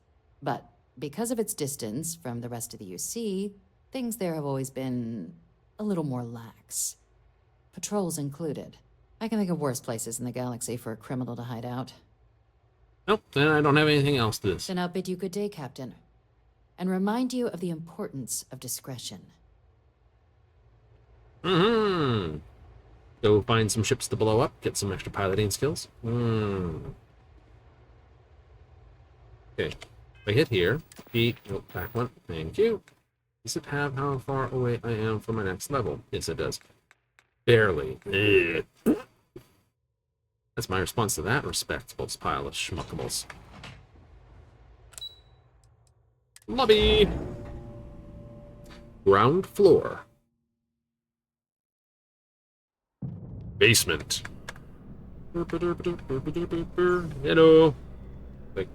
But because of its distance from the rest of the UC, things there have always been a little more lax. Patrols included. I can think of worse places in the galaxy for a criminal to hide out. Nope, then I don't have anything else to this. Then I'll bid you good day, Captain. And remind you of the importance of discretion. Go find some ships to blow up, get some extra piloting skills. Okay. If I hit here, back one, thank you. Does it have how far away I am from my next level? Yes, it does. Barely. Ugh. That's my response to that respectable pile of schmuckables. Lobby! Ground floor. Basement. Hello. Like.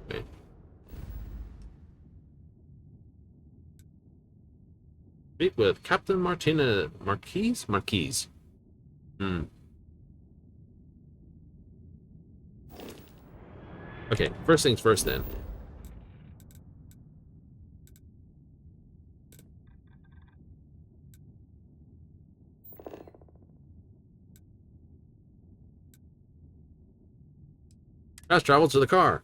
Okay. Meet with Captain Marquise? Okay, first things first then. Fast travel to the car.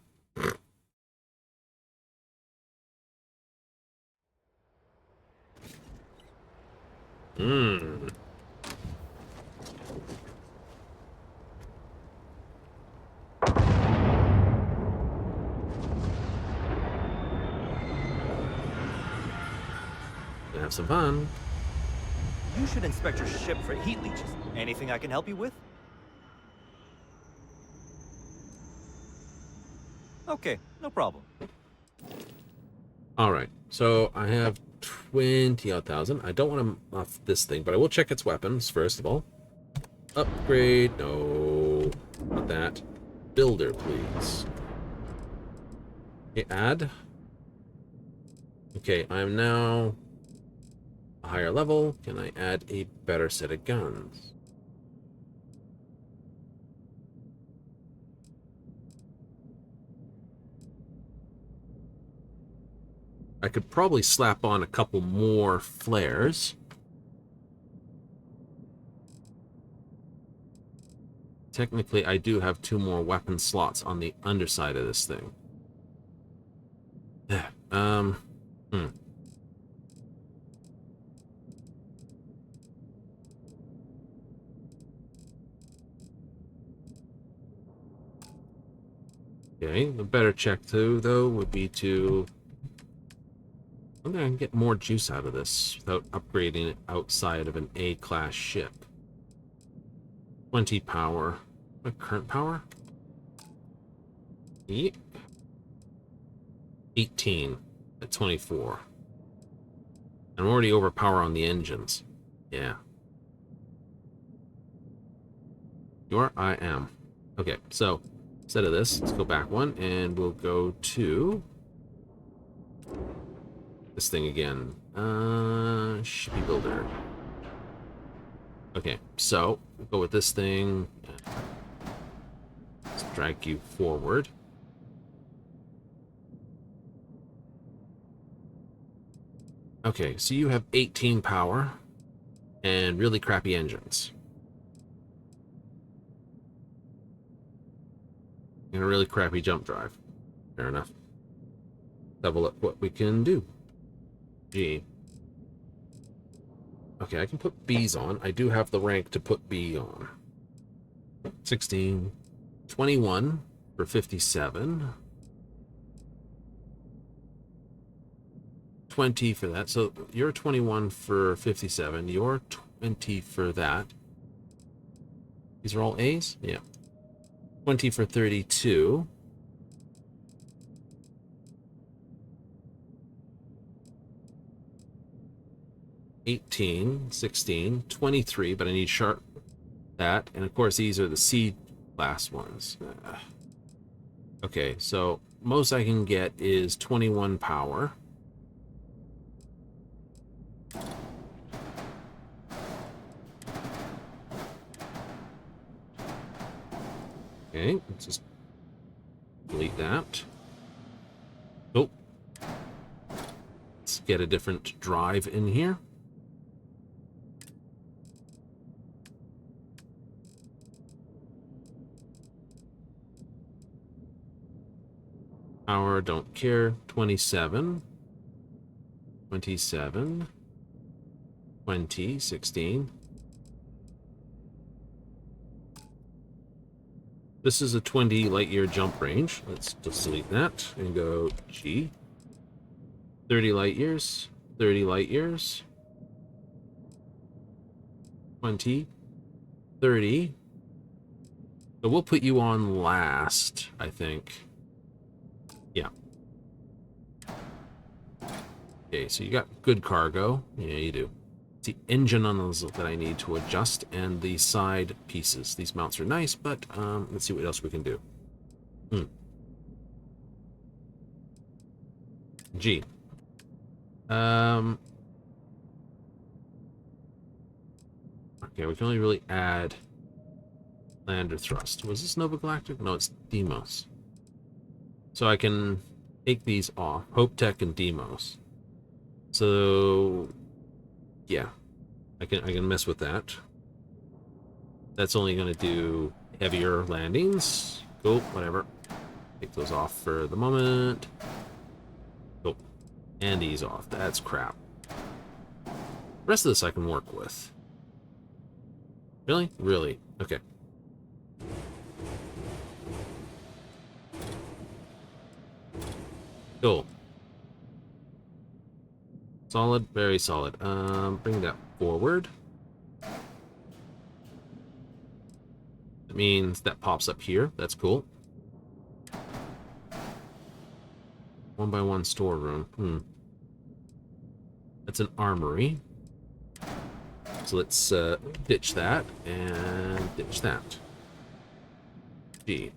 Have some fun. You should inspect your ship for heat leeches. Anything I can help you with? Okay, no problem. Alright, so I have 20,000. I don't want to off this thing, but I will check its weapons first of all. Upgrade. No. Not that. Builder, please. Okay, add. Okay, I'm now a higher level. Can I add a better set of guns? I could probably slap on a couple more flares. Technically, I do have 2 more weapon slots on the underside of this thing. Yeah. Okay, the better check, though, would be to... I think I can get more juice out of this without upgrading it outside of an A-class ship. 20 power. What current power? Yep. 18 at 24. I'm already overpower on the engines. Yeah. You are? I am. Okay, so instead of this, let's go back one, and we'll go to this thing again. Shippy builder. Okay, so we'll go with this thing. Let's drag you forward. Okay, so you have 18 power and really crappy engines. And a really crappy jump drive. Fair enough. Double up what we can do. G. Okay, I can put B's on. I do have the rank to put B on. 16. 21 for 57. 20 for that. So you're 21 for 57. You're 20 for that. These are all A's? Yeah. 20 for 32. $18, 16, 23, but I need sharp that. And of course, these are the C class ones. Okay, so most I can get is 21 power. Okay, let's just delete that. Oh. Let's get a different drive in here. Power, don't care. 27. 27. 20, 16. This is a 20 light year jump range. Let's just delete that and go G. 30 light years. 30 light years. 20. 30. So we'll put you on last, I think. Yeah. Okay, so you got good cargo. Yeah, you do. It's the engine on those that I need to adjust, and the side pieces. These mounts are nice, but let's see what else we can do. G. Okay, we can only really add lander thrust. Was this Nova Galactic? No, it's Deimos. So I can take these off. Hope Tech and Deimos. So yeah, I can mess with that. That's only going to do heavier landings. Cool, whatever. Take those off for the moment. Cool. And these off. That's crap. The rest of this I can work with. Really? Really? Okay. Cool. Solid, very solid. Bring that forward. That means that pops up here. That's cool. 1x1 storeroom. That's an armory. So let's ditch that and ditch that. G.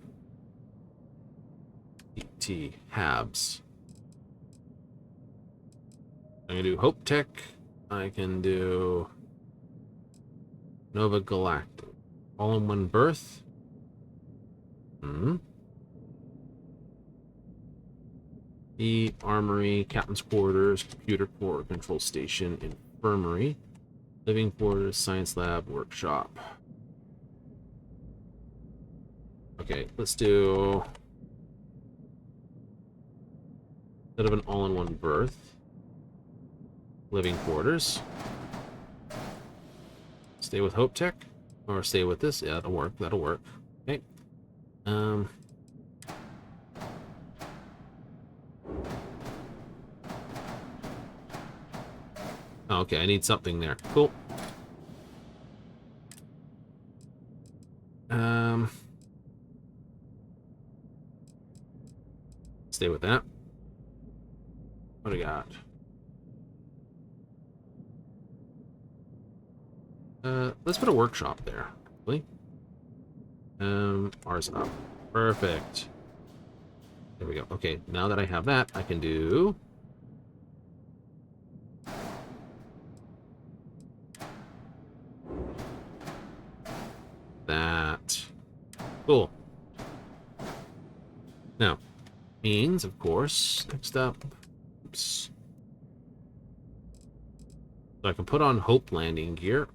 T. Habs. I can do Hope Tech. I can do Nova Galactic. All in one berth. The armory, captain's quarters, computer core, control station, infirmary, living quarters, science lab, workshop. Okay, let's do, instead of an all-in-one berth, living quarters. Stay with Hope Tech, or stay with this. Yeah, that'll work. That'll work. Okay. Okay, I need something there. Cool. Stay with that. What do we got? Let's put a workshop there. Really? R's up. Perfect. There we go. Okay, now that I have that, I can do that. Cool. Now, means, of course, next up. Oops. So I can put on Hope landing gear.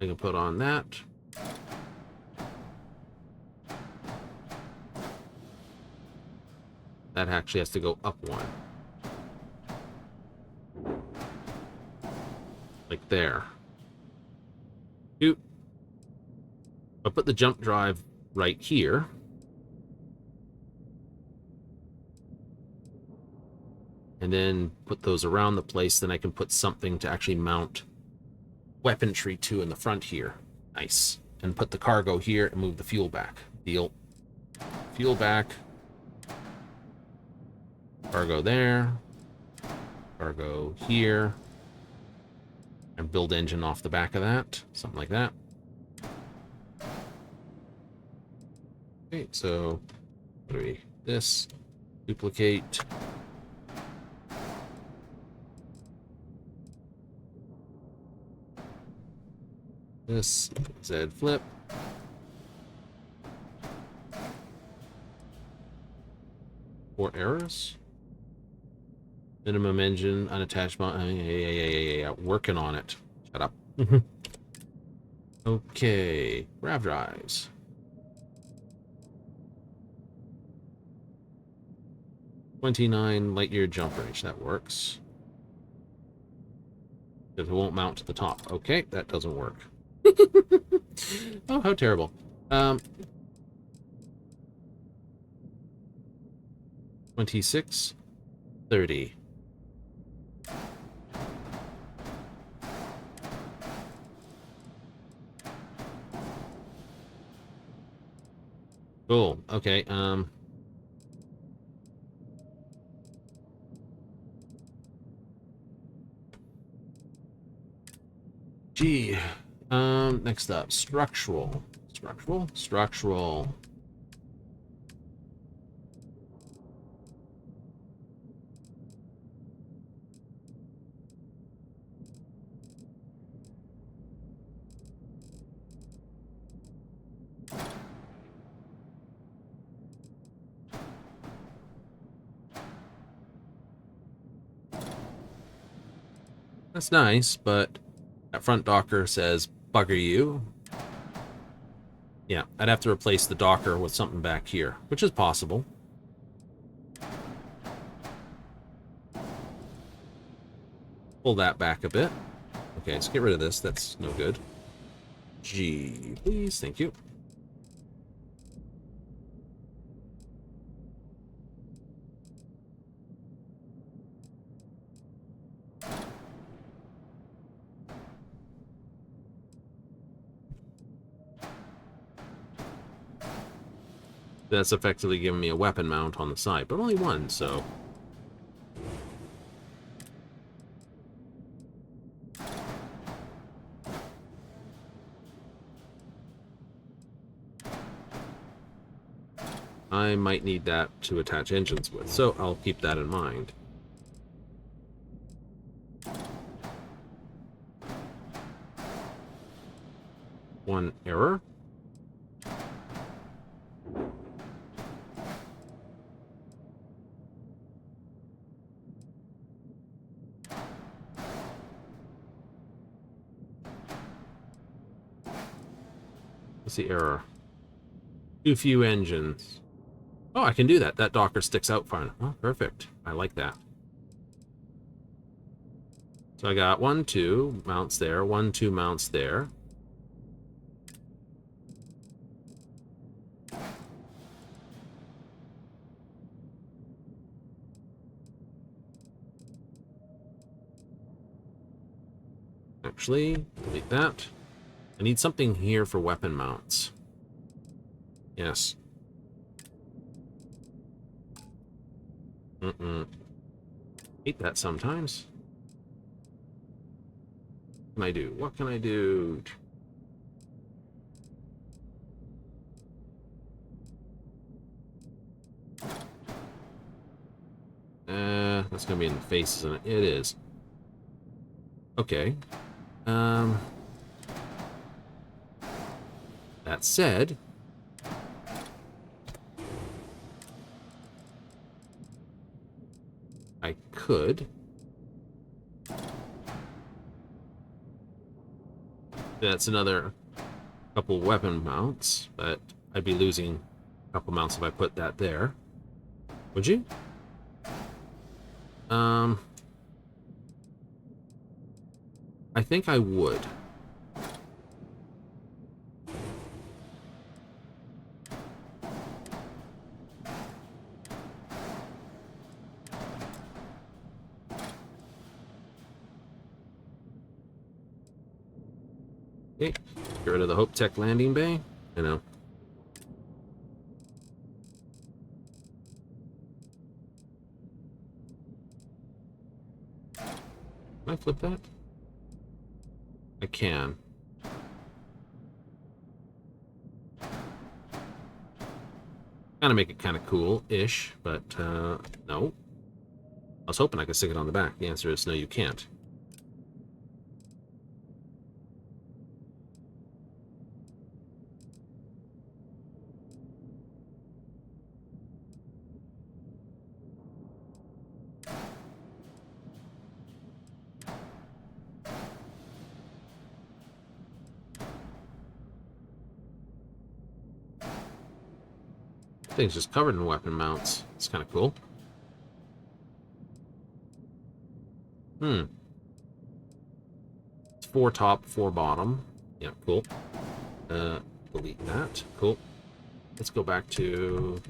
I can put on that. That actually has to go up one. Like there. Shoot. I'll put the jump drive right here. And then put those around the place. Then I can put something to actually mount weaponry to in the front here. Nice. And put the cargo here and move the fuel back. Deal. Fuel back. Cargo there. Cargo here. And build engine off the back of that. Something like that. Okay, so what do we? This. Duplicate. This. Z flip. Four errors. Minimum engine, unattached. Yeah. Working on it. Shut up. Okay. Grav drives. $29 light year jump range. That works. Because it won't mount to the top. Okay, that doesn't work. Oh, how terrible. 26, 30. Cool. Okay. Gee. Next up, structural. Structural. That's nice, but that front docker says, bugger you. Yeah, I'd have to replace the docker with something back here, which is possible. Pull that back a bit. Okay, let's get rid of this. That's no good. G, please. Thank you. That's effectively giving me a weapon mount on the side, but only one, so... I might need that to attach engines with, so I'll keep that in mind. One error. What's the error? Too few engines. Oh, I can do that. That docker sticks out far enough. Oh, perfect. I like that. So I got 1, 2 mounts there, 1, 2 mounts there. Actually, delete that. I need something here for weapon mounts. Yes. Hate that sometimes. What can I do? What can I do? That's gonna be in the face, isn't it? It is. Okay. That said, I could that's another couple weapon mounts, but I'd be losing a couple mounts if I put that there. Would you? I think I would. Okay, get rid of the Hope Tech landing bay. I know. Can I flip that? I can. Kind of make it kind of cool-ish, but no. I was hoping I could stick it on the back. The answer is no, you can't. Thing's just covered in weapon mounts. It's kind of cool. It's 4 top, 4 bottom. Yeah, cool. Delete that. Cool. Let's go back to...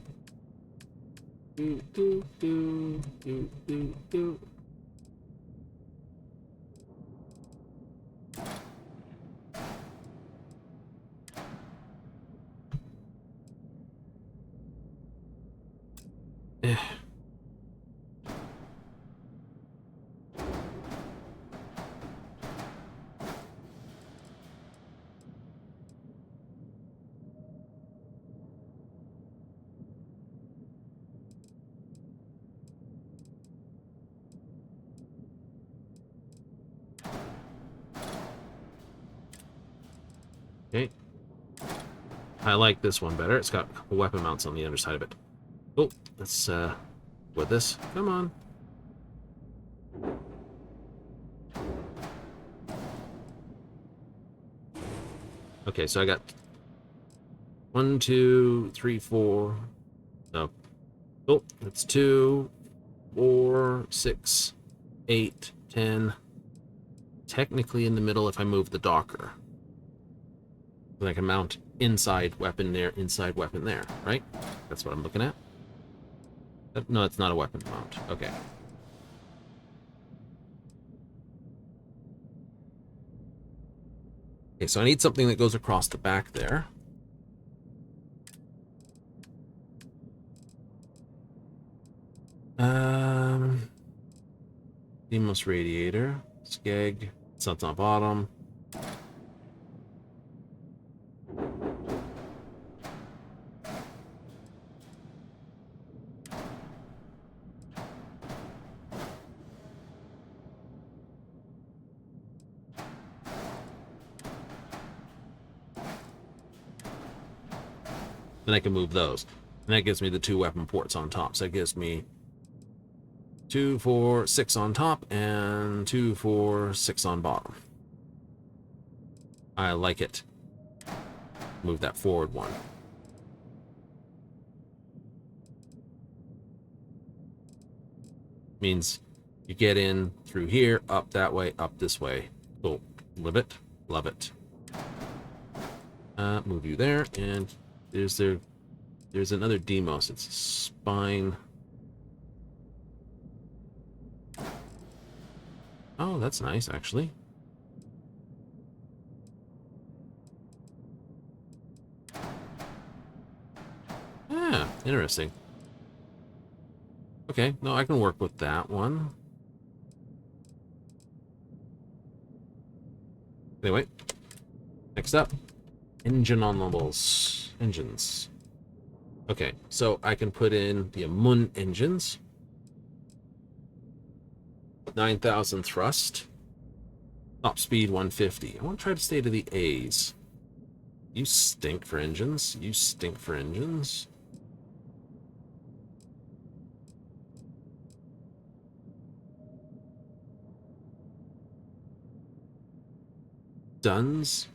Okay. I like this one better. It's got a couple weapon mounts on the underside of it. Oh, let's with this. Come on. Okay, so I got 1, 2, 3, 4. No. Oh, that's 2, 4, 6, 8, 10. Technically in the middle if I move the docker. I can mount inside weapon there, inside weapon there, right? That's what I'm looking at. No, it's not a weapon mount. Okay. Okay, so I need something that goes across the back there. Seamless radiator. Skeg. So it's on bottom. Then I can move those. And that gives me the 2 weapon ports on top. So that gives me 2, 4, 6 on top and 2, 4, 6 on bottom. I like it. move that forward one. Means you get in through here, up that way, up this way. Cool. Love it. Love it. Move you there, and there's another Demos. It's spine. Oh, that's nice, actually. Yeah, interesting. Okay, no, I can work with that one. Anyway, next up, engine ensembles. Engines. Okay, so I can put in the Amun engines. 9,000 thrust. Top speed 150. I want to try to stay to the A's. You stink for engines. You stink for engines. Duns.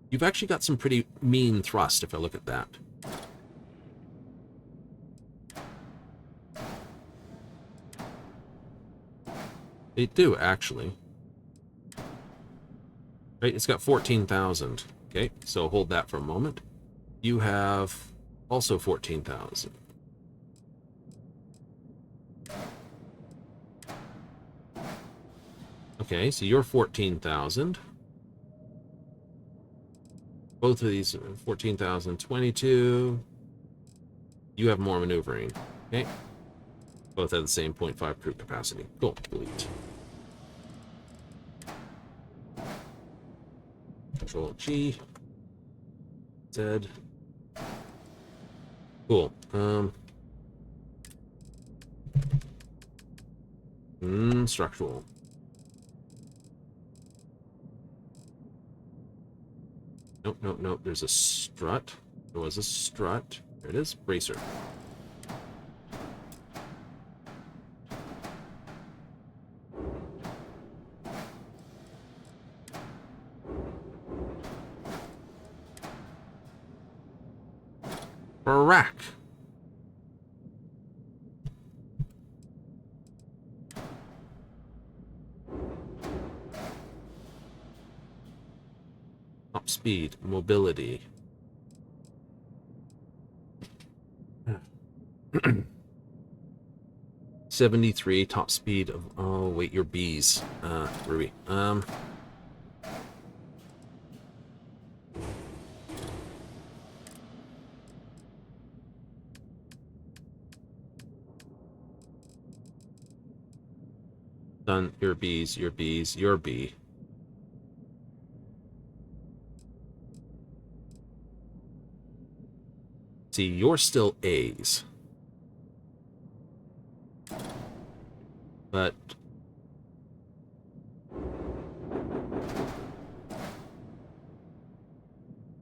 You've actually got some pretty mean thrust if I look at that. They do, actually. Right, it's got 14,000. Okay, so hold that for a moment. You have also 14,000. Okay, so you're 14,000. Both of these are 14,000, 22. You have more maneuvering. Okay. Both have the same 0.5 crew capacity. Cool. Delete. Control G. Z. Cool. Structural. Nope, nope, nope. There's a strut. There was a strut. There it is. Bracer. Rack. Top speed, mobility. 73 top speed of, oh wait, your B's. Ruby. Done. Your B's, your B's, your B. See, you're still A's. But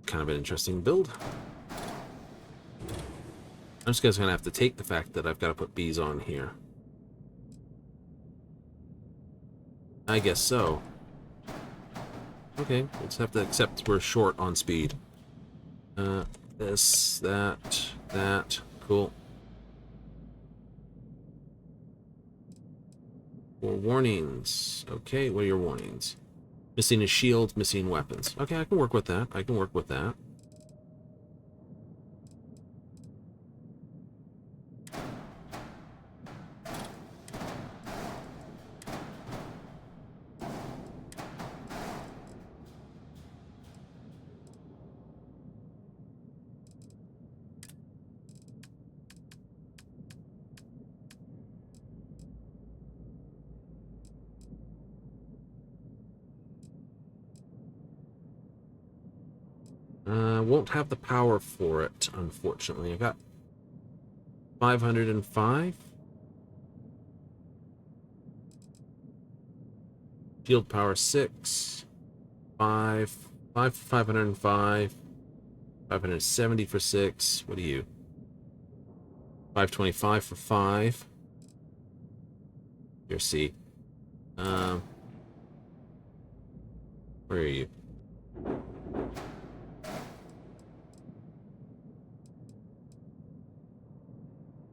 kind of an interesting build. I'm just gonna have to take the fact that I've got to put B's on here. I guess so. Okay, we'll just have to accept we're short on speed. This, that, cool. More warnings. Okay, what are your warnings? Missing a shield, missing weapons. Okay, I can work with that. I can work with that. Won't have the power for it, unfortunately. I got 505. Shield power 6. 505. 570 for 6. What are you? 525 for 5. Your C. Where are you?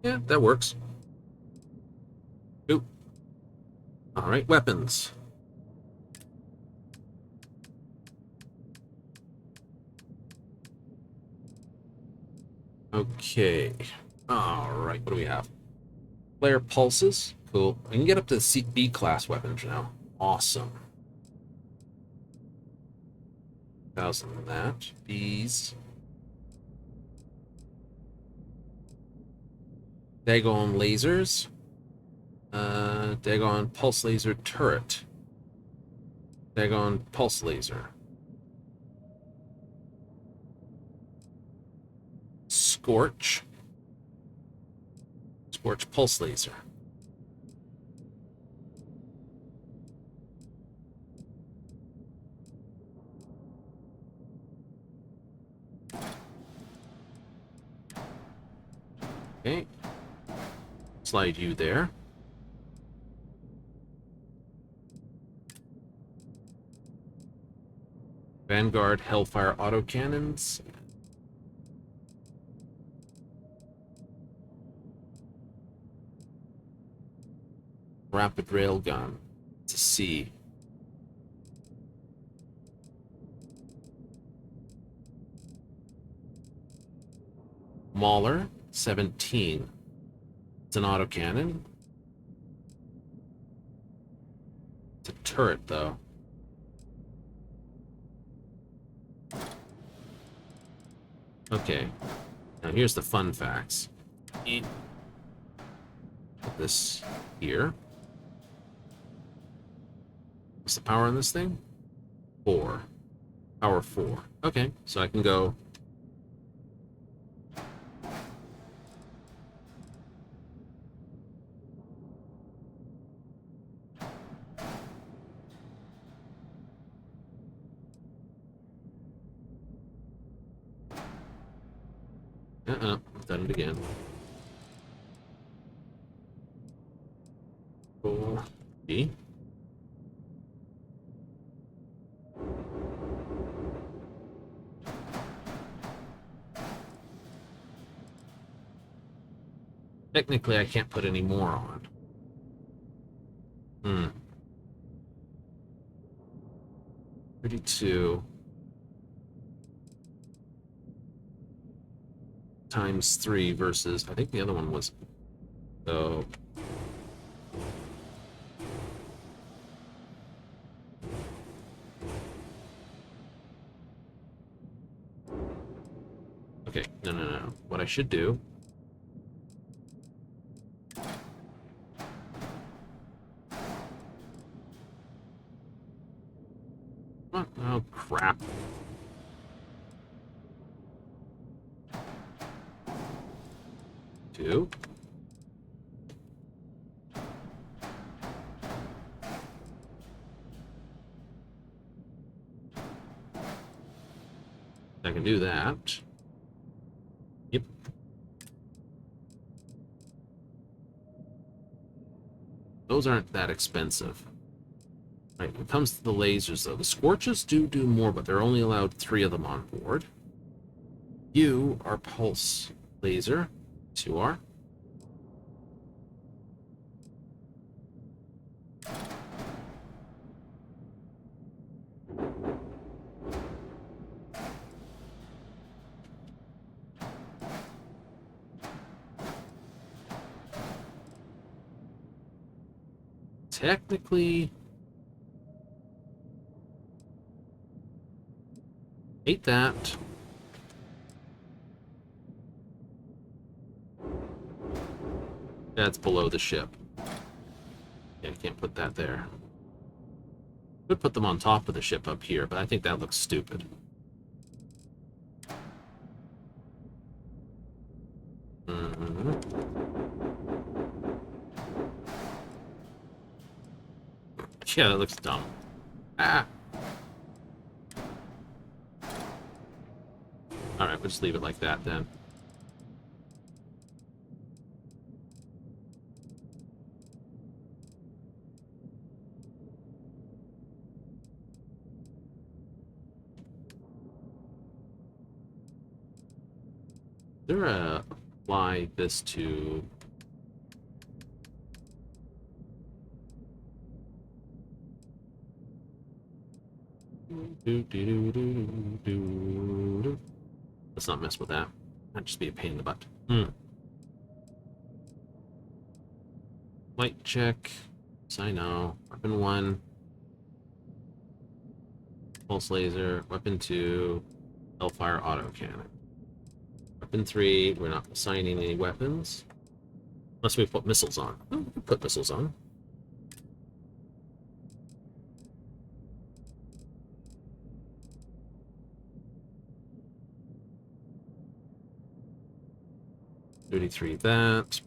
Yeah, that works. Oop. All right, weapons. Okay. All right, what do we have? Flare pulses. Cool. I can get up to the B class weapons now. Awesome. 1,000 on that. These. Dagon lasers. Dagon pulse laser turret. Dagon pulse laser. Scorch. Scorch pulse laser. Okay. Slide you there. Vanguard Hellfire autocannons. Rapid railgun. It's a C. Mauler 17. It's an autocannon. It's a turret, though. Okay. Now here's the fun facts. Put this here. What's the power on this thing? 4. Power 4. Okay, so I can go... I've done it again. 4. B. Technically, I can't put any more on. 32 times 3 versus, I think the other one was, so... Okay, no. What I should do... Oh, crap. Two. I can do that. Yep. Those aren't that expensive. Right, when it comes to the lasers, though, the Scorches do more, but they're only allowed 3 of them on board. You are pulse laser. Yes, you are. Technically... Hate that. That's below the ship. Yeah, I can't put that there. Could put them on top of the ship up here, but I think that looks stupid. Yeah, that looks dumb. Ah! Alright, we'll just leave it like that then. Is there a apply this to let's not mess with that. That'd just be a pain in the butt. Light check. Yes, I know. Weapon 1. Pulse laser. Weapon 2. Hellfire autocannon. Weapon 3. We're not assigning any weapons. Unless we put missiles on. Oh, we can put missiles on. $33 that.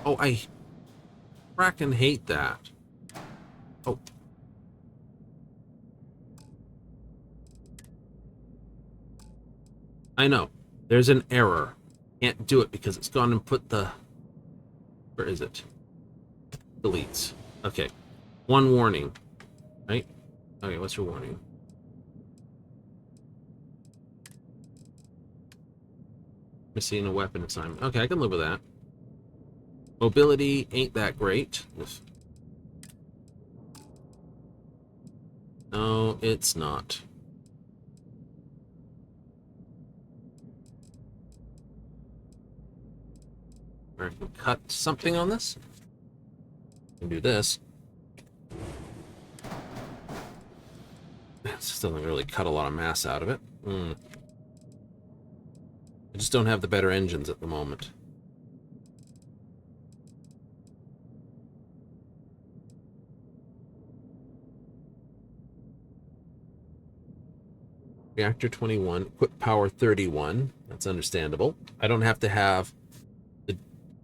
Oh, I frackin' hate that. Oh. I know. There's an error. Can't do it because it's gone and put the... Where is it? Deletes. Okay. One warning. Right? Okay, what's your warning? Missing a weapon assignment. Okay, I can live with that. Mobility ain't that great. No, it's not. I can cut something on this. I can do this. This doesn't really cut a lot of mass out of it. I just don't have the better engines at the moment. Reactor 21, equip power 31. That's understandable. I don't have to have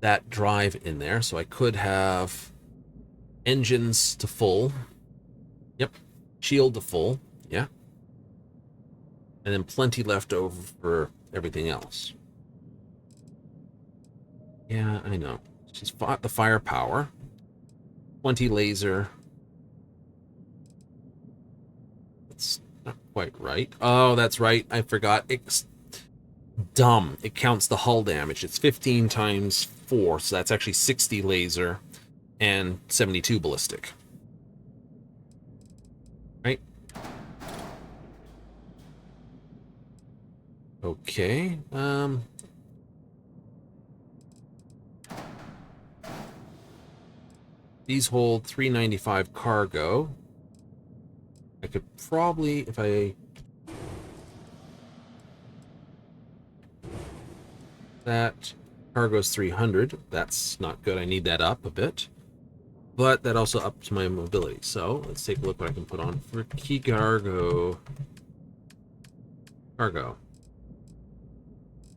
that drive in there, so I could have engines to full. Yep. Shield to full. Yeah. And then plenty left over for everything else. Yeah, I know. She's fought the firepower. 20 laser. That's not quite right. Oh, that's right. I forgot. It's dumb. It counts the hull damage. It's 15 times 4, so that's actually 60 laser and 72 ballistic. Right? Okay. These hold 395 cargo. I could probably, if I... That cargo's 300. That's not good. I need that up a bit. But that also ups my mobility. So let's take a look what I can put on for key cargo. Cargo.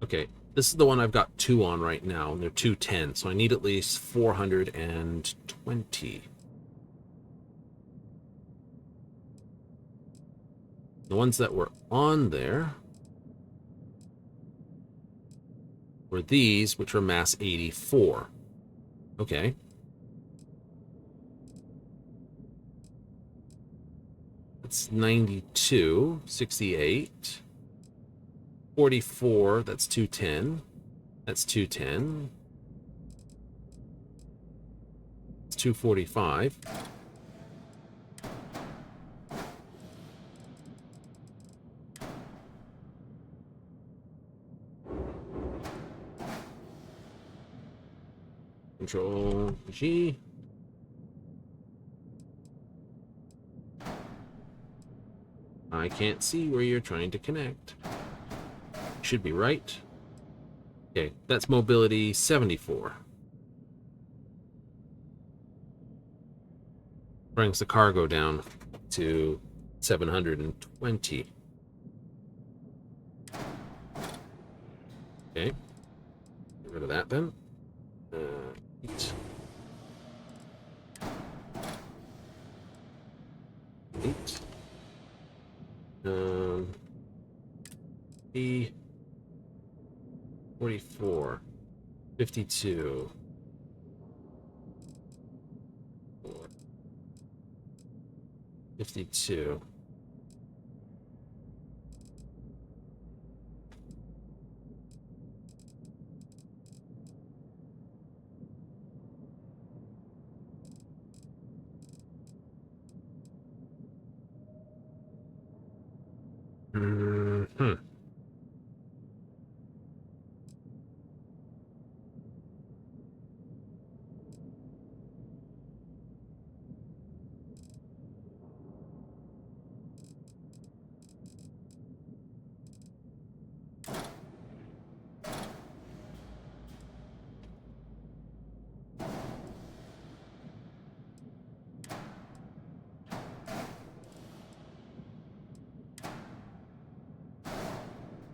Okay, this is the one I've got 2 on right now, and they're 210, so I need at least 420. The ones that were on there were these, which were mass 84. Okay. That's 92, 68, 44, that's 210. That's 210. It's 245. Control G. I can't see where you're trying to connect. Should be right. Okay, that's mobility 74. Brings the cargo down to 720. Okay. Get rid of that then. 8. 8. B. 44. 52. 52. Mm-hmm.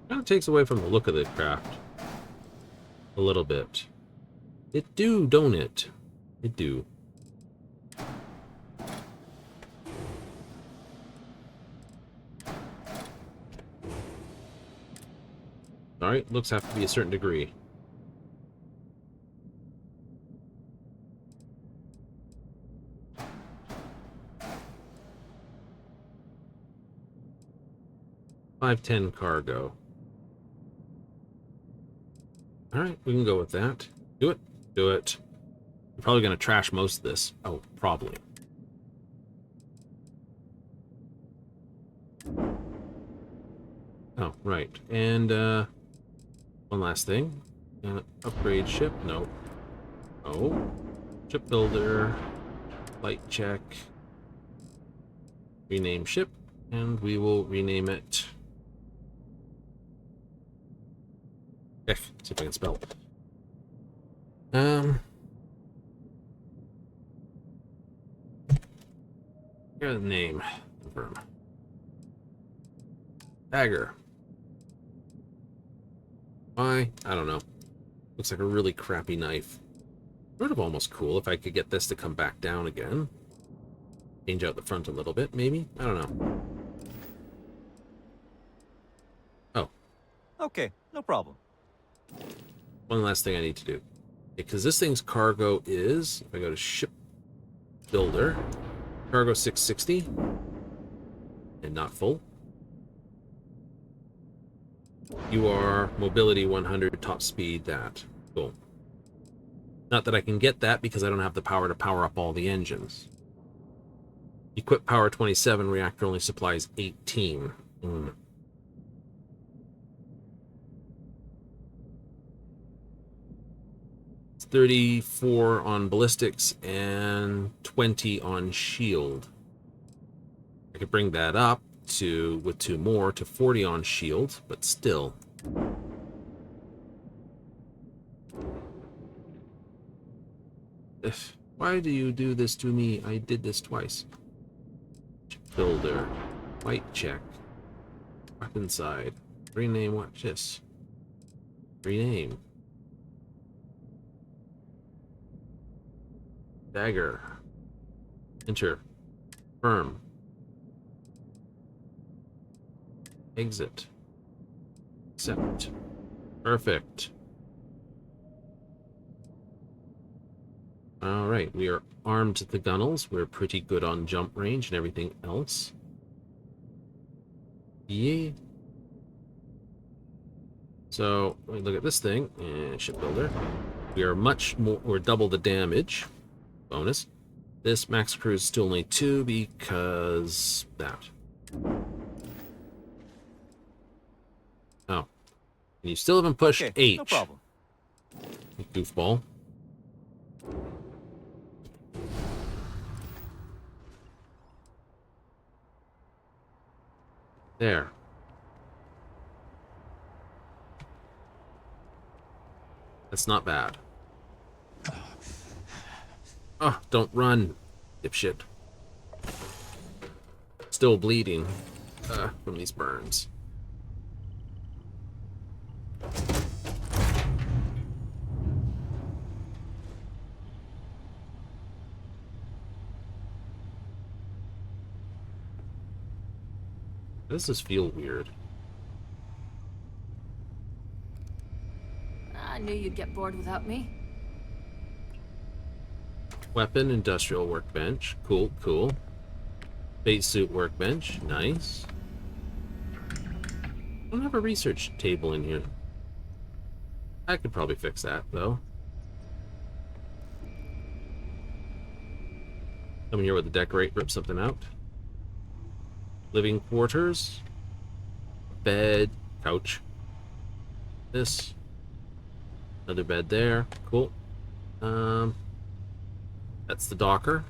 Kind of takes away from the look of the craft a little bit. It do, don't it? It do. Alright, looks have to be a certain degree. $510 cargo. Alright, we can go with that. Do it. Do it. We're probably going to trash most of this. Oh, probably. Oh, right. And, one last thing. Upgrade ship. No. Oh. Shipbuilder. Light check. Rename ship. And we will rename it... see if I can spell. Here's the name. Confirm. Dagger. Why? I don't know. Looks like a really crappy knife. Sort of almost cool if I could get this to come back down again. Change out the front a little bit, maybe? I don't know. Oh. Okay, no problem. One last thing I need to do. Because this thing's cargo is, if I go to ship builder, cargo 660, and not full. You are mobility 100, top speed that. Cool. Not that I can get that because I don't have the power to power up all the engines. Equip power 27, reactor only supplies 18. 34 on ballistics and 20 on shield. I could bring that up to, with 2 more, to 40 on shield, but still. Why do you do this to me? I did this twice. Builder. White check. Weapon side. Rename, watch this. Rename. Dagger. Enter. Firm. Exit. Accept. Perfect. Alright, we are armed to the gunnels. We're pretty good on jump range and everything else. Yeah. So, we look at this thing. Shipbuilder. We are much more, or double the damage. Bonus. This max cruise is still only 2 because that. Oh. And you still haven't pushed H. No problem. Goofball. There. That's not bad. Oh, don't run, dipshit. Still bleeding from these burns. Does this feel weird? knew you'd get bored without me. Weapon, industrial workbench. Cool, cool. Spacesuit workbench. Nice. I don't have a research table in here. I could probably fix that, though. Come here with the decorate, rip something out. Living quarters. Bed. Couch. This. Another bed there. Cool. That's the docker.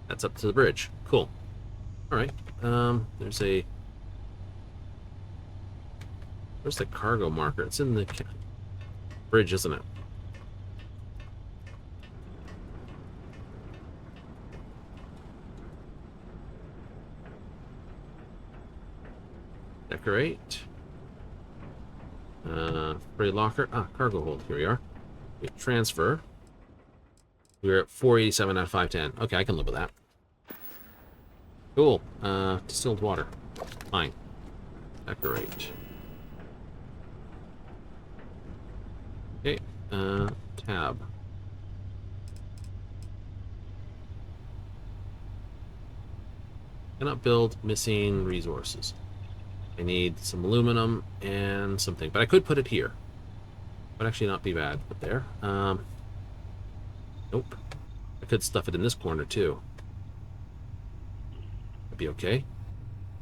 That's up to the bridge. Cool. Alright. There's a... Where's the cargo marker? It's in the bridge, isn't it? Decorate. Freight locker. Ah, cargo hold. Here we are. Transfer. We're at 487 out of 510. Okay, I can live with that. Cool. Distilled water. Fine. Decorate. Okay. Tab. Cannot build missing resources. I need some aluminum and something, but I could put it here. Would actually not be bad. Put there. Nope. I could stuff it in this corner too. That'd be okay.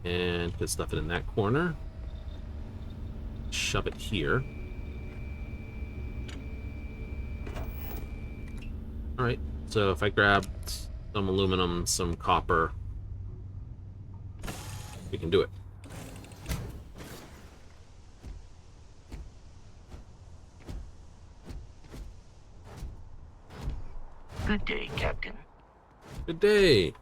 And could stuff it in that corner. Shove it here. Alright, so if I grab some aluminum, some copper, we can do it. Good day, Captain. Good day.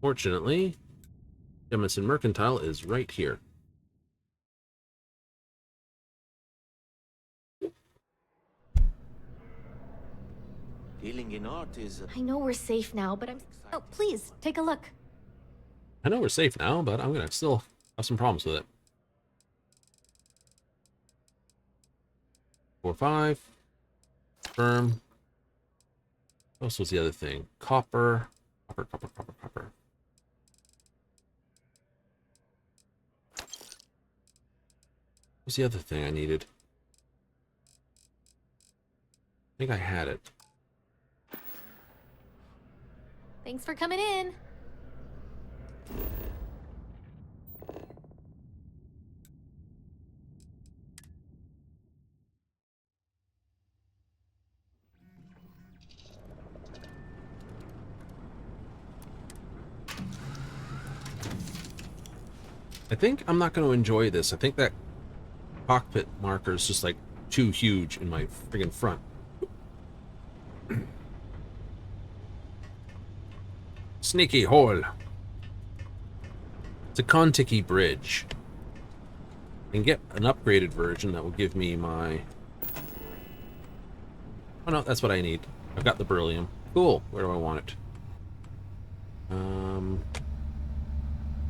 Fortunately, Jemison Mercantile is right here. Dealing in art is... I know we're safe now, but I'm... Oh, please, take a look. I know we're safe now, but I'm gonna still have some problems with it. 4-5. Firm. What else was the other thing? Copper. Copper. What's the other thing I needed? I think I had it. Thanks for coming in. I think I'm not going to enjoy this. I think that cockpit marker is just like too huge in my friggin' front. Sneaky hole. It's a Kontiki bridge. I can get an upgraded version that will give me my... Oh no, that's what I need. I've got the beryllium. Cool. Where do I want it?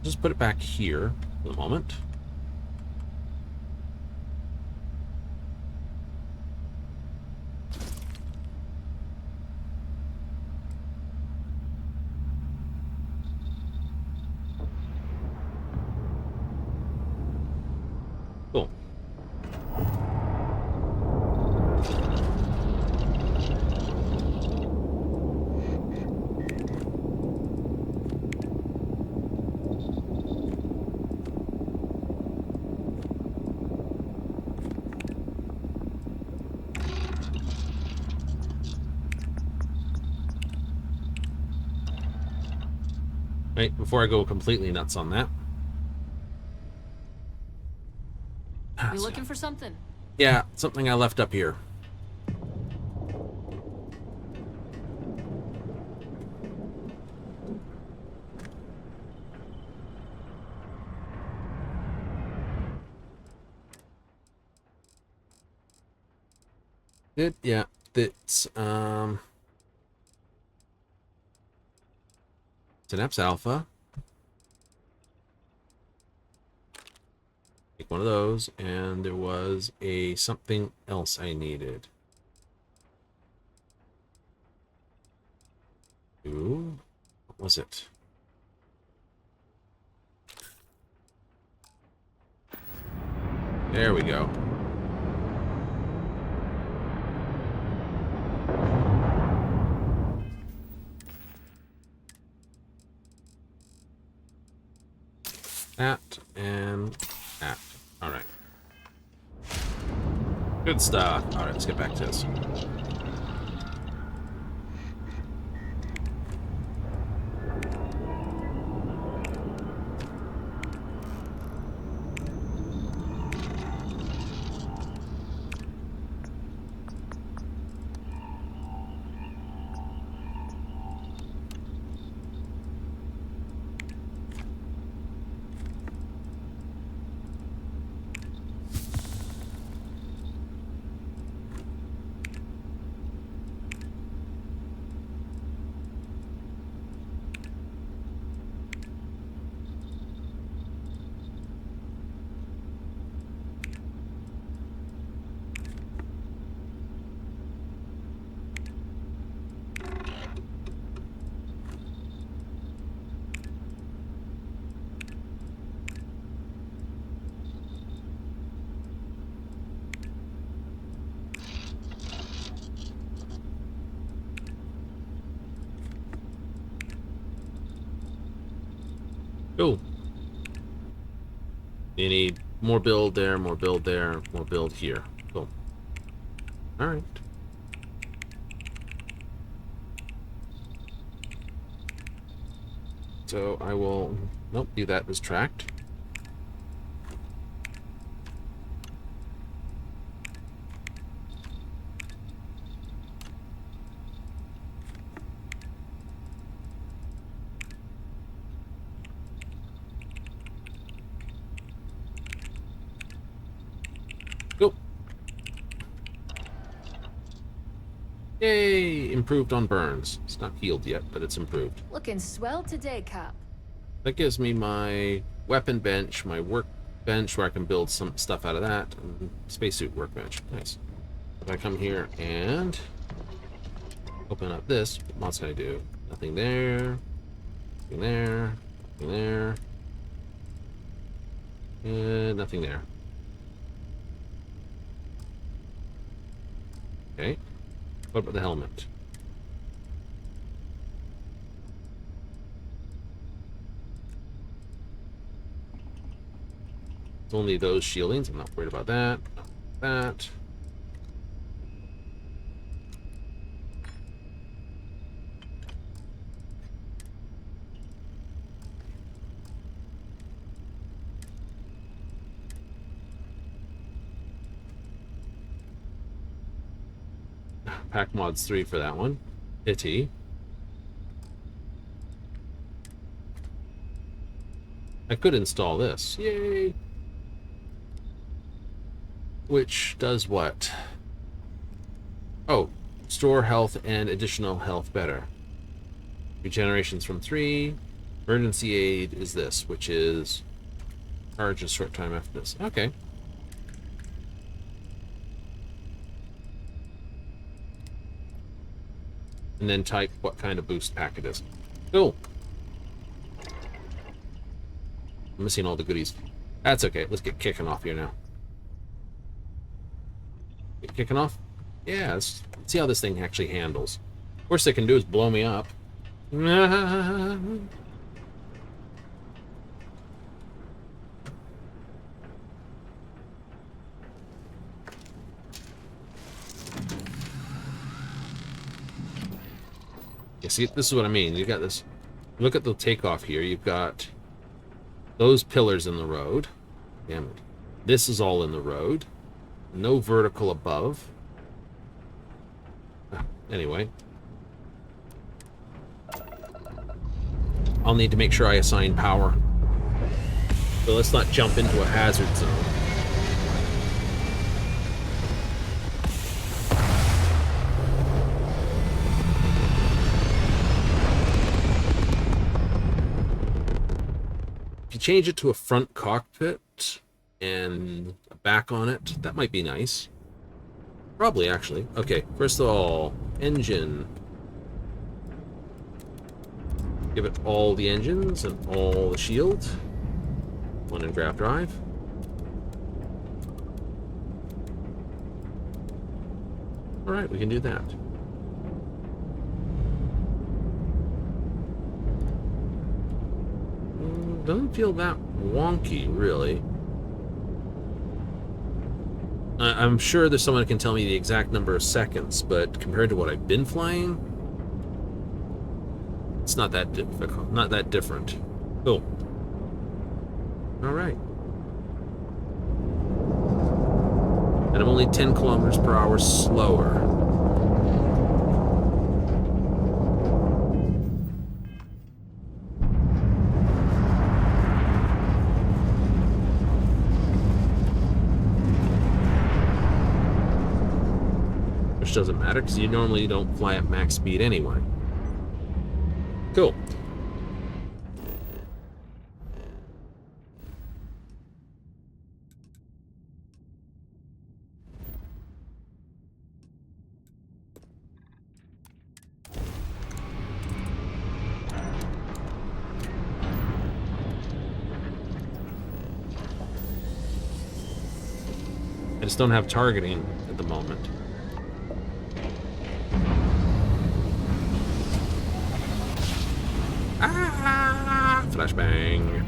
Just put it back here for the moment. Cool. Right, before I go completely nuts on that. You looking for something? Yeah, something I left up here. Good, yeah, that's, Synapse Alpha. one of those, and there was a something else I needed. Ooh, what was it? There we go. That and that. All right. Good stuff. All right, let's get back to this. Cool. You need more build there, more build there, more build here. Cool. All right. So I will, nope, do that as tracked. Go. Yay! Improved on burns. It's not healed yet, but it's improved. Looking swell today, Cap. That gives me my weapon bench, my workbench where I can build some stuff out of that, and spacesuit workbench. Nice. If I come here and open up this, what else can I do? Nothing there. Nothing there. Nothing there. And nothing there. Okay. What about the helmet? It's only those shieldings. I'm not worried about that. That. Pack mods 3 for that one. Pity. I could install this. Yay! Which does what? Oh, store health and additional health better. Regenerations from 3. Emergency aid is this, which is charge a short time after this. Okay. And then type what kind of boost pack it is. Cool. I'm missing all the goodies. That's okay. Let's get kicking off here now. Get kicking off? Yeah, let's see how this thing actually handles. Worst they can do is blow me up. You see, this is what I mean. You got this. Look at the takeoff here. You've got those pillars in the road. Damn it. This is all in the road. No vertical above. Anyway. I'll need to make sure I assign power. So let's not jump into a hazard zone. If you change it to a front cockpit, and a back on it. That might be nice. Probably, actually. Okay, first of all, engine. Give it all the engines and all the shield. One in grav drive. Alright, we can do that. Doesn't feel that wonky, really. I'm sure there's someone who can tell me the exact number of seconds, but compared to what I've been flying, it's not that difficult, not that different. Cool. Alright. And I'm only 10 kilometers per hour slower. Which doesn't matter, because you normally don't fly at max speed anyway. Cool. I just don't have targeting at the moment. Ah! Flashbang.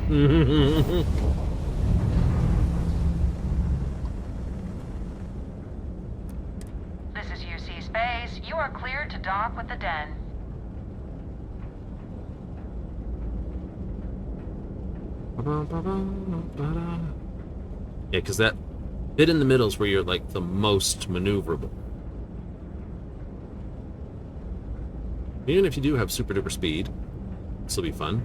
This is UC Space. You are cleared to dock with the den. Yeah, because that bit in the middle is where you're like the most maneuverable. Even if you do have super duper speed, this will be fun.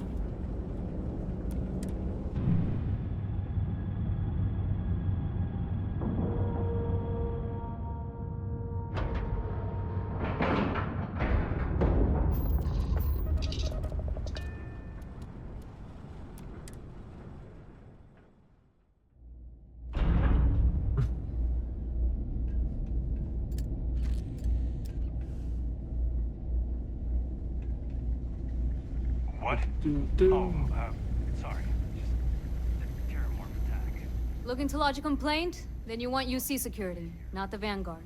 What? Sorry. Just the Terramorph attack. Looking to lodge a complaint? Then you want UC security, not the Vanguard.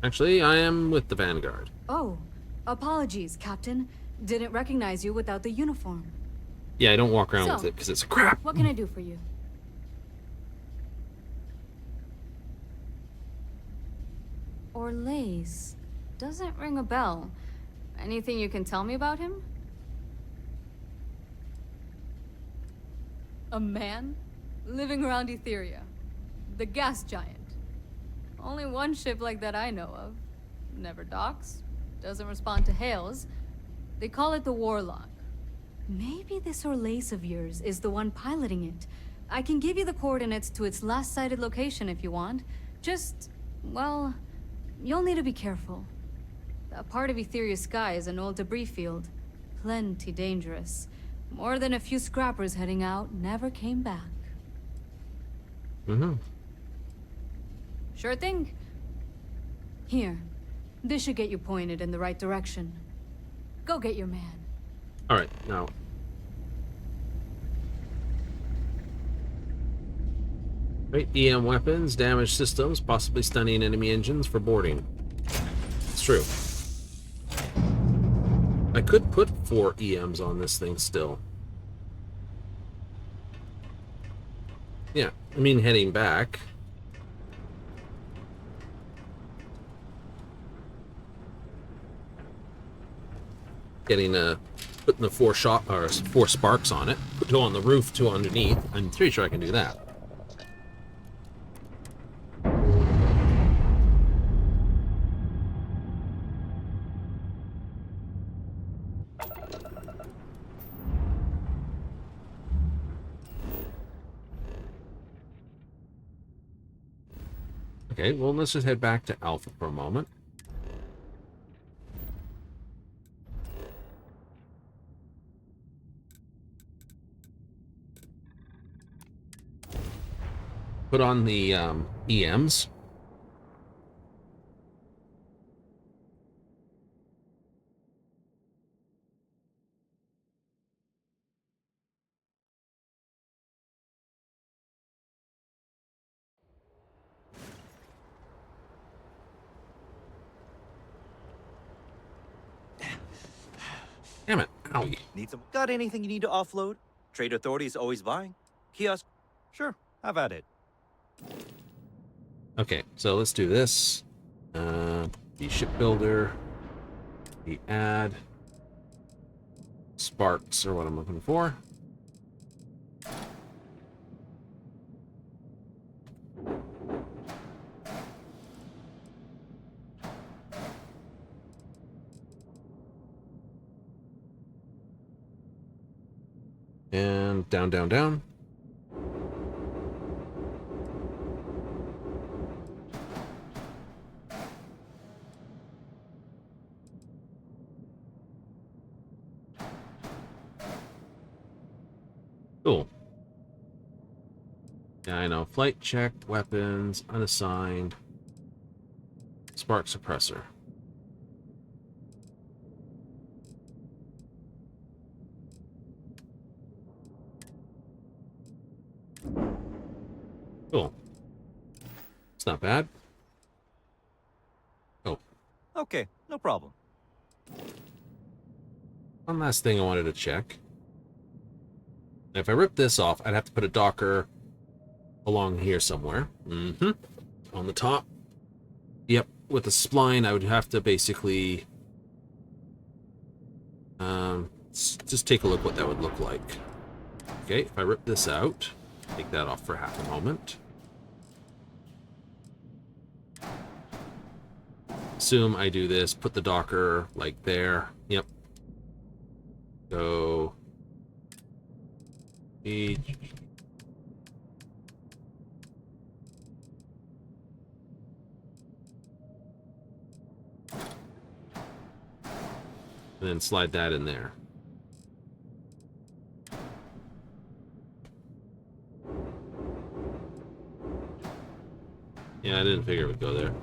Actually, I am with the Vanguard. Oh, apologies, Captain. Didn't recognize you without the uniform. Yeah, I don't walk around with it because it's crap. What can I do for you? Orlaise. Doesn't ring a bell. Anything you can tell me about him? A man? Living around Etheria. The gas giant. Only one ship like that I know of. Never docks. Doesn't respond to hails. They call it the Warlock. Maybe this Orlaise of yours is the one piloting it. I can give you the coordinates to its last sighted location if you want. Just, well, you'll need to be careful. That part of Etheria's sky is an old debris field. Plenty dangerous. More than a few scrappers heading out never came back. Mm-hmm. Sure thing. Here. This should get you pointed in the right direction. Go get your man. Alright, now. Right, EM weapons, damage systems, possibly stunning enemy engines for boarding. It's true. I could put 4 EMs on this thing still. Yeah, I mean heading back. Getting putting the 4 sparks on it, put 2 on the roof, 2 underneath. I'm pretty sure I can do that. Okay, well, let's just head back to Alpha for a moment. put on the EMs. Damn it. Owie. Need some? Got anything you need to offload? Trade Authority is always buying. Kiosk? Sure, have at it. Okay, so let's do this. The shipbuilder. The add. Sparks are what I'm looking for. And down, down, down. Cool. Yeah, I know. Flight check, weapons, unassigned, spark suppressor. Cool. It's not bad. Oh. Okay, no problem. One last thing I wanted to check. If I rip this off, I'd have to put a docker along here somewhere. Mm-hmm. On the top. Yep. With a spline, I would have to basically... just take a look what that would look like. Okay, if I rip this out, take that off for half a moment. Assume I do this, put the docker like there. Yep. Go... And then slide that in there. Yeah, I didn't figure it would go there.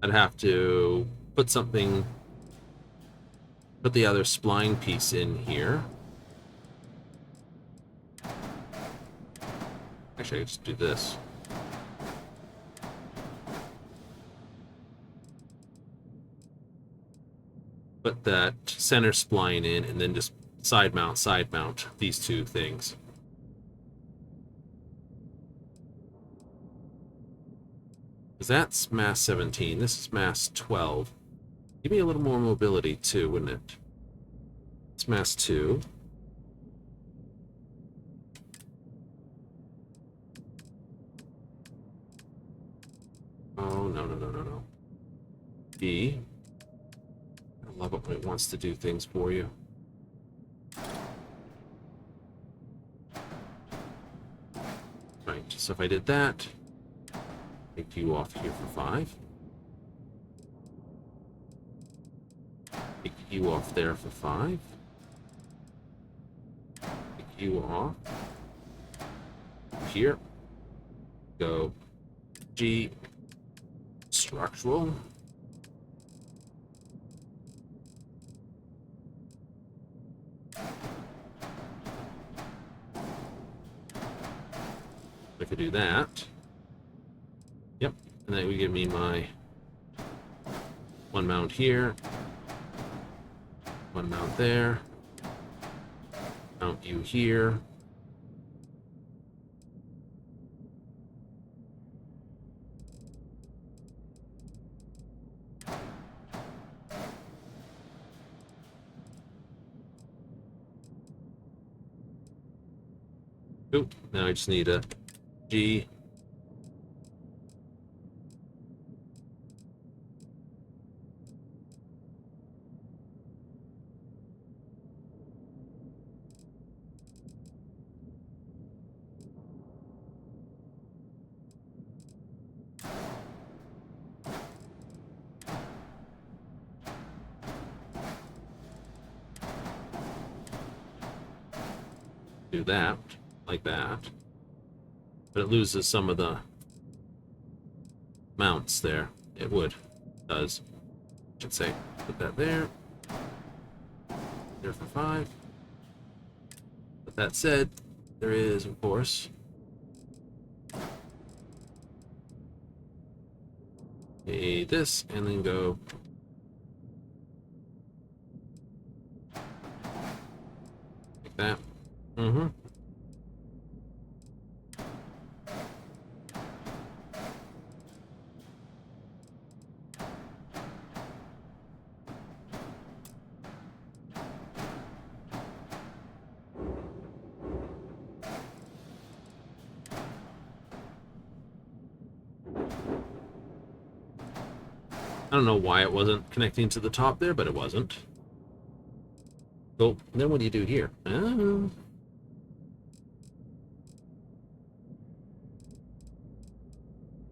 I'd have to put something, put the other spline piece in here. Actually, I could just do this. Put that center spline in and then just side mount these two things. Because that's mass 17. This is mass 12. Give me a little more mobility too, wouldn't it? It's mass 2. Oh, no. B. I love it when it wants to do things for you. Right, so if I did that, take you off here for 5. Take you off there for 5. Take you off. Here. Go G. Structural. I could do that. Yep. And then we give me my one mount here. One mount there. Mount you here. Oop, now I just need a G. do that, like that. But it loses some of the mounts there. It would. It does. I should say. Put that there. There for 5. But that said, there is, of course, this, and then go like that. Mm-hmm. I don't know why it wasn't connecting to the top there, but it wasn't. Cool. And then what do you do here? Oh.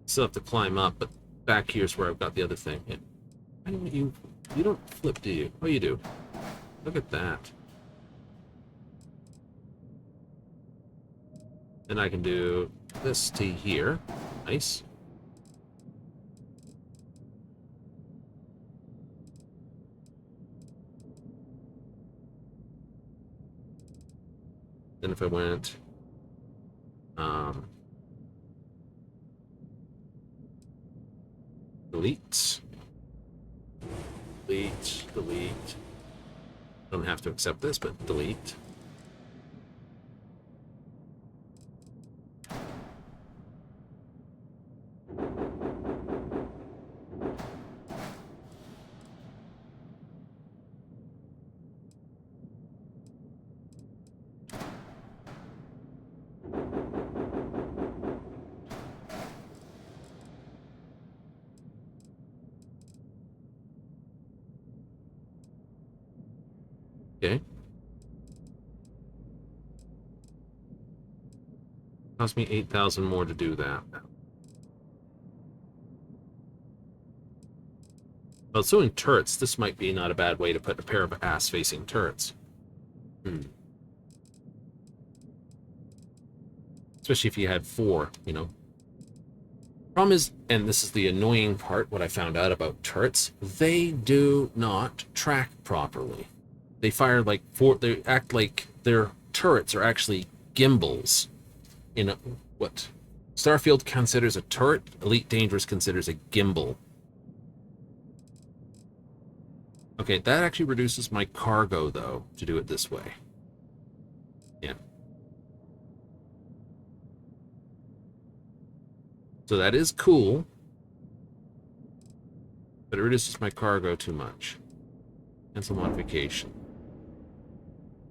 Still have to climb up, but back here's where I've got the other thing. Yeah. You don't flip, do you? Oh, you do. Look at that. And I can do this to here. Nice. Then if I went, delete, delete, delete. Don't have to accept this, but delete. Okay. Cost me 8,000 more to do that. Well, it's doing turrets. This might be not a bad way to put a pair of ass-facing turrets. Especially if you had 4, you know. Problem is, and this is the annoying part, what I found out about turrets, they do not track properly. They fire like 4, they act like their turrets are actually gimbals. In what Starfield considers a turret, Elite Dangerous considers a gimbal. Okay, that actually reduces my cargo, though, to do it this way. Yeah. So that is cool, but it reduces my cargo too much. Cancel modification.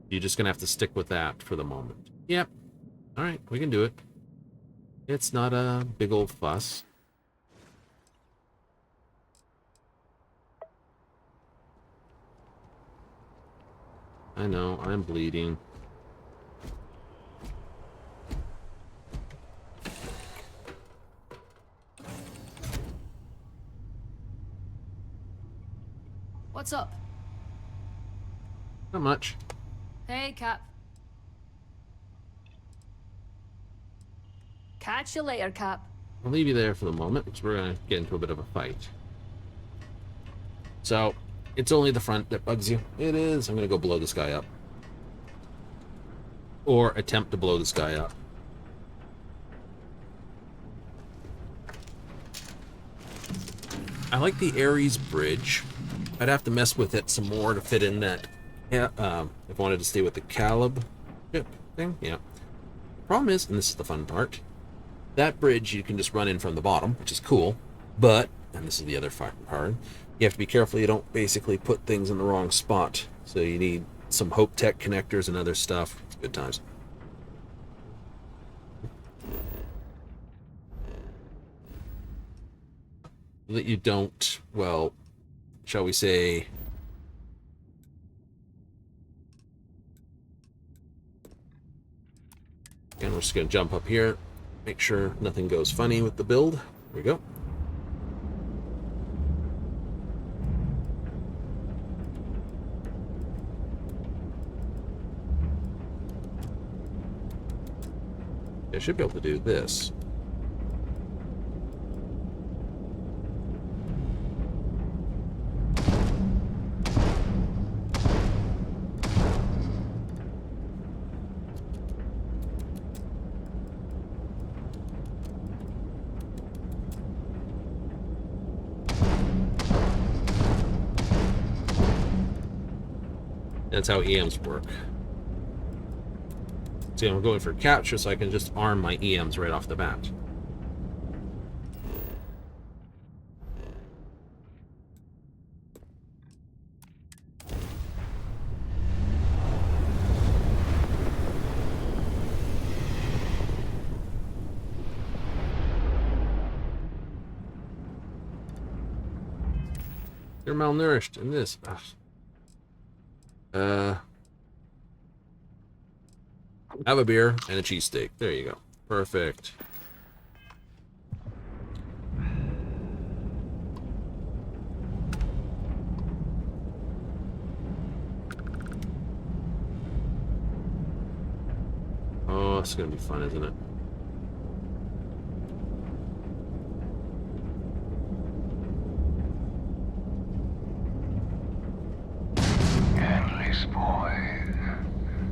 You're just going to have to stick with that for the moment. Yep. All right, we can do it. It's not a big old fuss. I know, I'm bleeding. What's up? Not much. Hey, Cap. Catch you later, Cap. I'll leave you there for the moment, because we're going to get into a bit of a fight. So, it's only the front that bugs you. It is. I'm going to go blow this guy up. Or attempt to blow this guy up. I like the Ares bridge. I'd have to mess with it some more to fit in that. Yeah, if I wanted to stay with the Caleb thing, yeah. The problem is, and this is the fun part, that bridge you can just run in from the bottom, which is cool, but, and this is the other part, you have to be careful you don't basically put things in the wrong spot. So you need some Hope Tech connectors and other stuff. It's good times. That you don't, well, shall we say, and we're just going to jump up here, make sure nothing goes funny with the build. Here we go. I should be able to do this. That's how EMs work. See, I'm going for capture so I can just arm my EMs right off the bat. You're malnourished in this. Ugh. Have a beer and a cheesesteak. There you go. Perfect. Oh, it's gonna be fun, isn't it? Endless boy.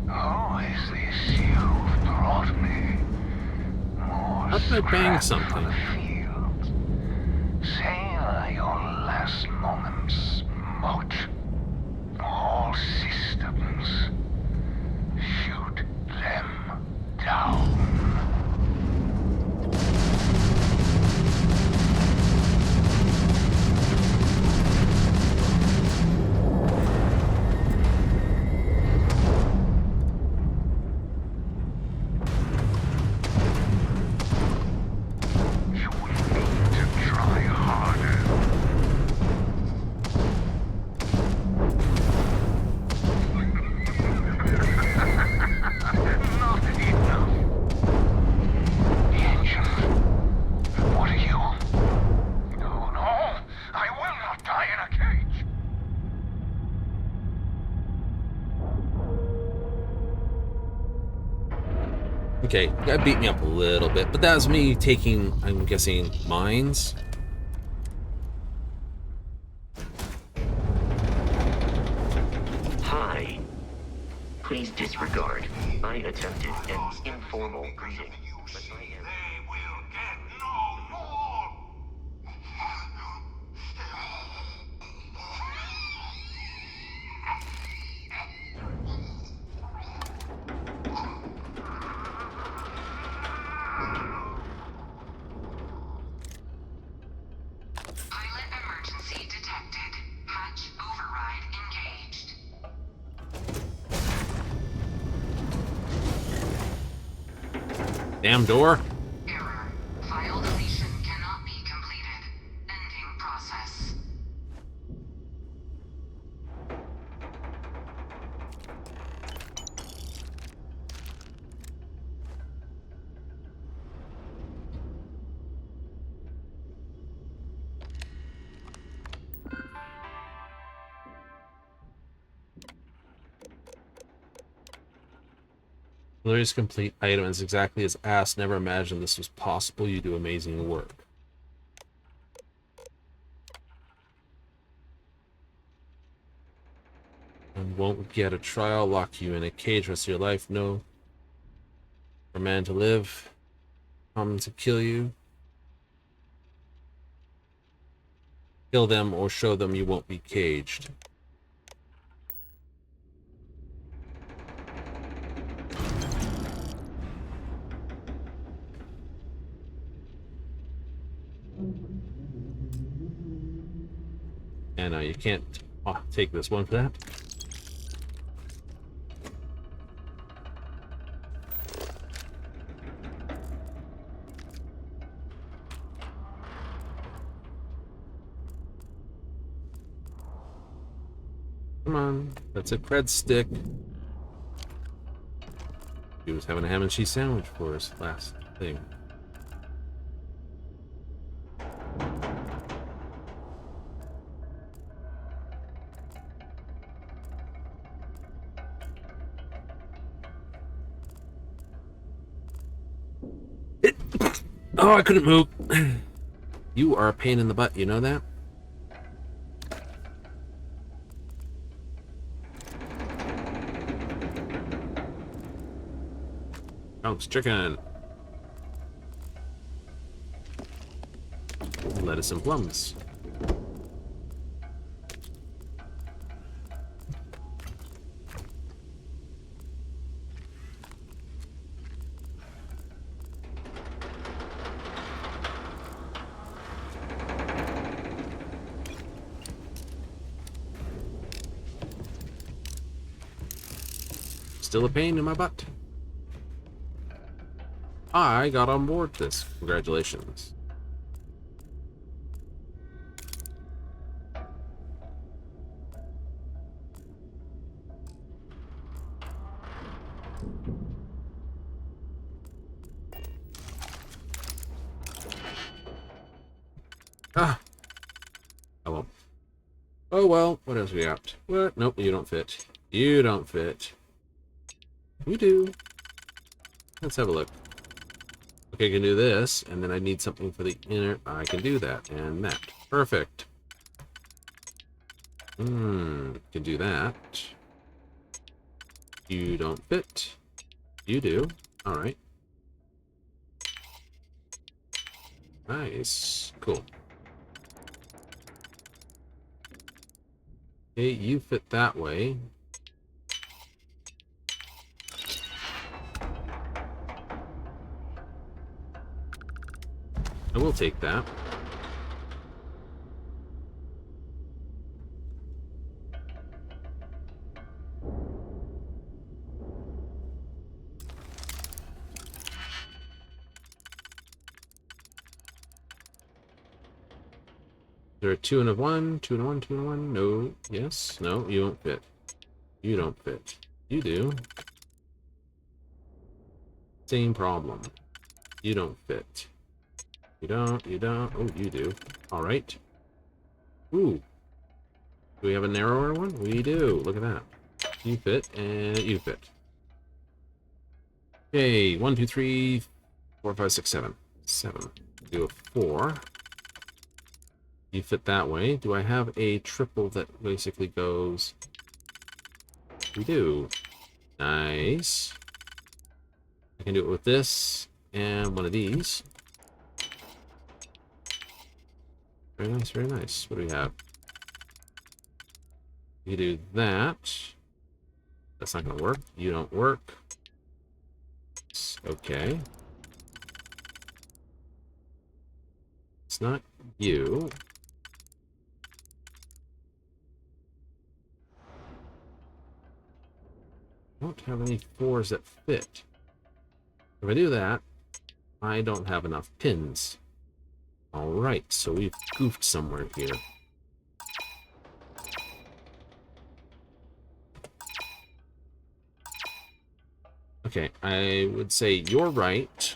Who is this you've brought me? More How can I bang something? Savor your last moments, Moat. All systems. Shoot them down. Okay, that beat me up a little bit, but that was me taking, I'm guessing, mines. Hi. Please disregard. I attempted an informal greeting, but I am... Damn door. Error. File deletion cannot be completed. Ending process. Hilarious complete item is exactly as asked. Never imagined this was possible. You do amazing work. And won't get a trial, lock you in a cage rest of your life. No. For a man to live. Come to kill you. Kill them or show them you won't be caged. And you can't take this one for that. Come on, that's a cred stick. He was having a ham and cheese sandwich for his last thing. Oh, I couldn't move. You are a pain in the butt, you know that? Bounce chicken. Lettuce and plums. Still a pain in my butt. I got on board this. Congratulations. Ah. Hello. Oh well, what else we got? What? Nope, you don't fit. You don't fit. You do. Let's have a look. Okay, I can do this, and then I need something for the inner. I can do that, and that. Perfect. Can do that. You don't fit. You do. Alright. Nice. Cool. Okay, you fit that way. I will take that. There are 2 and a 1, 2 and a 1, 2 and a 1. No. Yes. No, you don't fit. You don't fit. You do. Same problem. You don't fit. You don't. You don't. Oh, you do. All right. Ooh. Do we have a narrower one? We do. Look at that. You fit, and you fit. Okay. 1, 2, 3, 4, 5, 6, 7. 7. Do a 4. You fit that way. Do I have a triple that basically goes... We do. Nice. I can do it with this and one of these. Very nice, very nice. What do we have? You do that. That's not going to work. You don't work. Okay. It's not you. I don't have any 4s that fit. If I do that, I don't have enough pins. Alright, so we've goofed somewhere here. Okay, I would say you're right.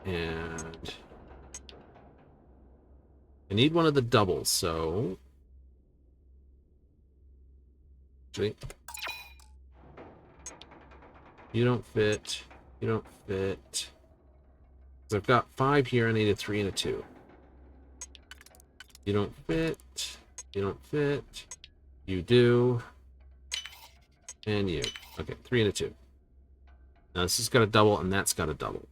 And I need one of the doubles, so... Actually, you don't fit. You don't fit. So I've got 5 here. I need a 3 and a 2. You don't fit. You don't fit. You do. And you. Okay, 3 and a 2. Now this has got a double, and that's got a double.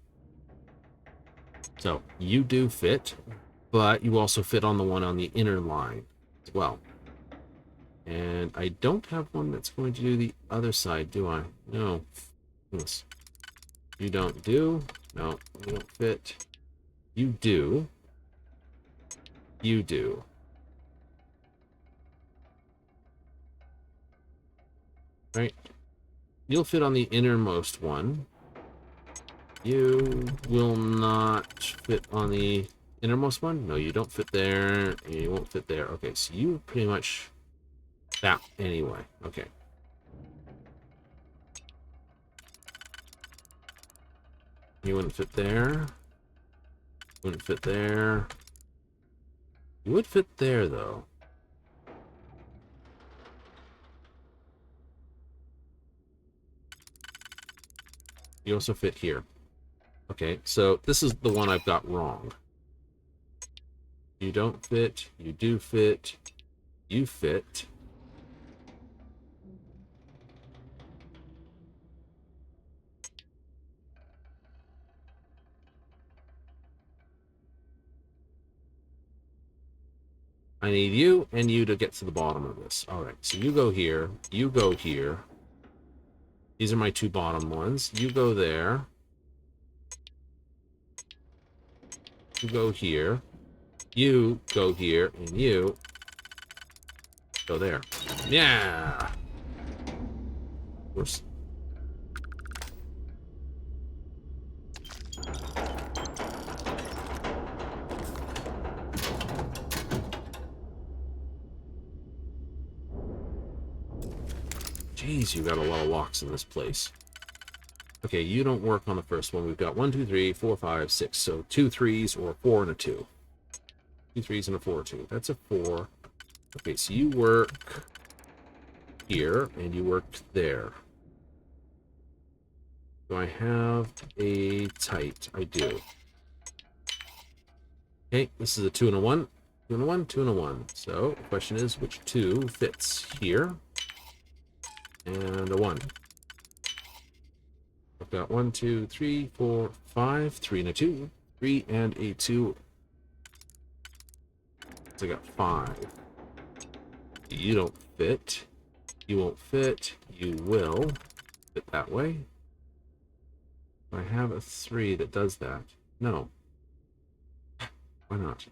So you do fit, but you also fit on the one on the inner line as well. And I don't have one that's going to do the other side, do I? No. Yes. You don't do. No, you don't fit. You do. You do. Right? You'll fit on the innermost one. You will not fit on the innermost one. No, you don't fit there. And you won't fit there. Okay, so you pretty much that anyway. Okay. You wouldn't fit there. Wouldn't fit there. You would fit there, though. You also fit here. Okay, so this is the one I've got wrong. You don't fit, you do fit, you fit. I need you and you to get to the bottom of this. All right, so you go here, you go here. These are my two bottom ones. You go there. You go here. You go here, and you go there. Yeah! Where's... Jeez, you got a lot of locks in this place. Okay, you don't work on the first one. We've got 1, 2, 3, 4, 5, 6. So 2 3s or 4 and a 2. 2 3s and a 4, 2. That's a 4. Okay, so you work here and you work there. Do I have a tight? I do. Okay, this is a 2 and a 1. 2 and a 1, 2 and a 1. So the question is, which 2 fits here? And a 1. I've got 1, 2, 3, 4, 5, 3 and a 2, 3 and a 2. So I got 5. You don't fit. You won't fit. You will fit that way. Do I have a 3 that does that? No. Why not?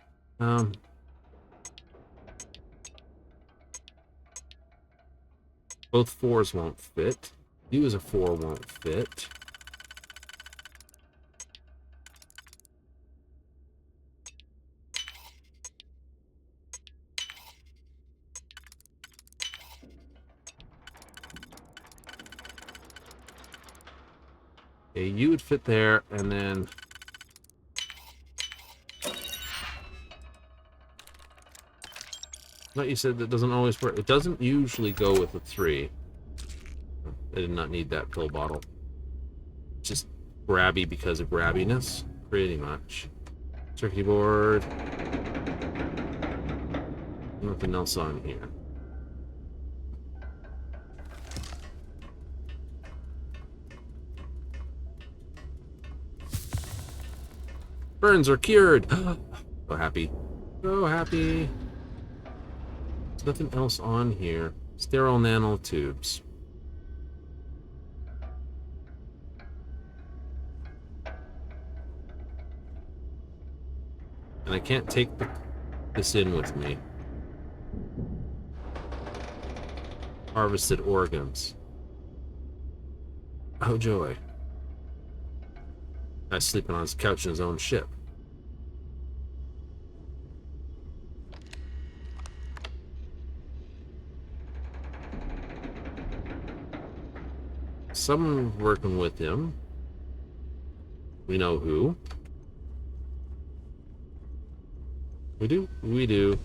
Both 4s won't fit. You as a 4 won't fit. Okay, you would fit there, and then... But you said that doesn't always work. It doesn't usually go with a 3. I did not need that pill bottle. Just grabby because of grabbiness, pretty much. Circuit board. Nothing else on here. Burns are cured. So happy. So happy. There's nothing else on here. Sterile nanotubes. And I can't take this in with me. Harvested organs. Oh joy. Guy's sleeping on his couch in his own ship. Someone working with him. We know who. We do? We do.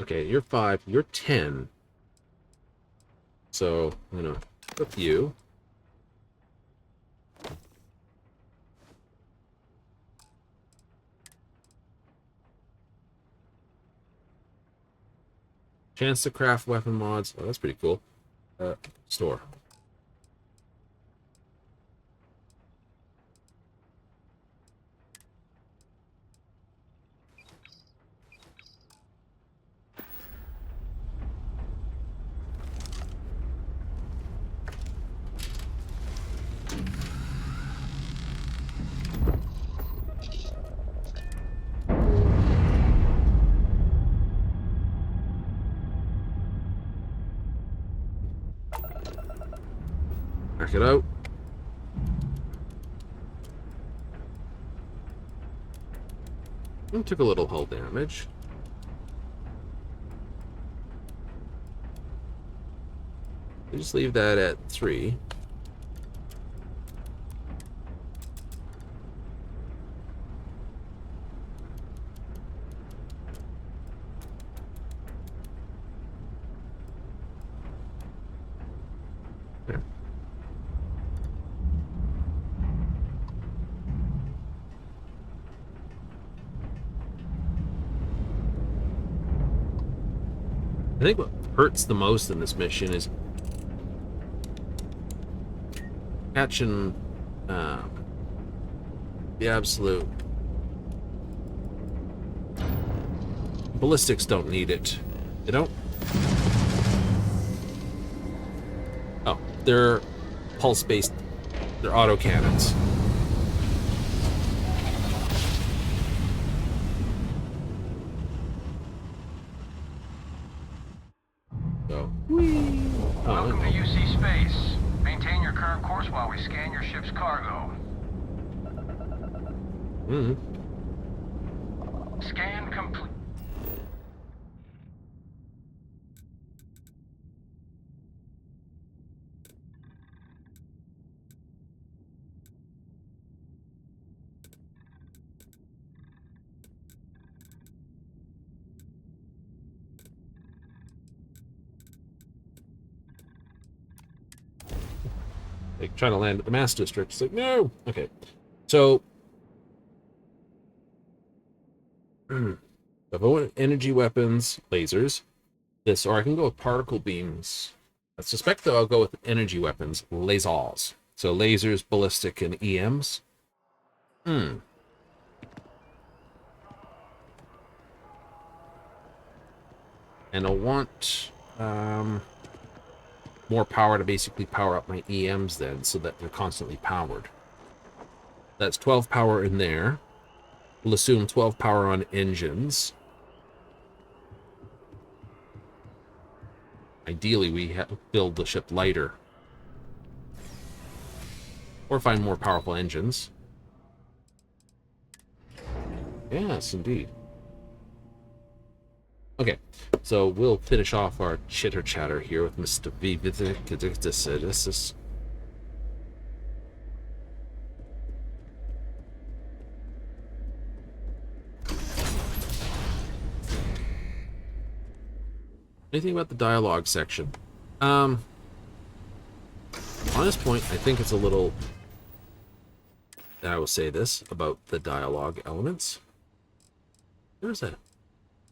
Okay, you're 5, you're 10. So, I'm gonna flip you. Chance to craft weapon mods. Oh, that's pretty cool. Store. Back it out. Took a little hull damage. We'll just leave that at 3. There. I think what hurts the most in this mission is catching the absolute ballistics don't need it. They don't. Oh, they're pulse-based. They're auto cannons. So, welcome to UC Space. Maintain your current course while we scan your ship's cargo. Scan complete. Like trying to land at the mass district. It's like, no. Okay. So if I want energy weapons, lasers, this, or I can go with particle beams. I suspect though I'll go with energy weapons, lasers. So lasers, ballistic, and EMs. And I'll want more power to basically power up my EMs then, so that they're constantly powered. That's 12 power in there. We'll assume 12 power on engines. Ideally, we build the ship lighter. Or find more powerful engines. Yes, indeed. Okay, so we'll finish off our chitter-chatter here with Mr. Vividicis. Anything about the dialogue section? On this point, I think it's a little... I will say this about the dialogue elements. There's a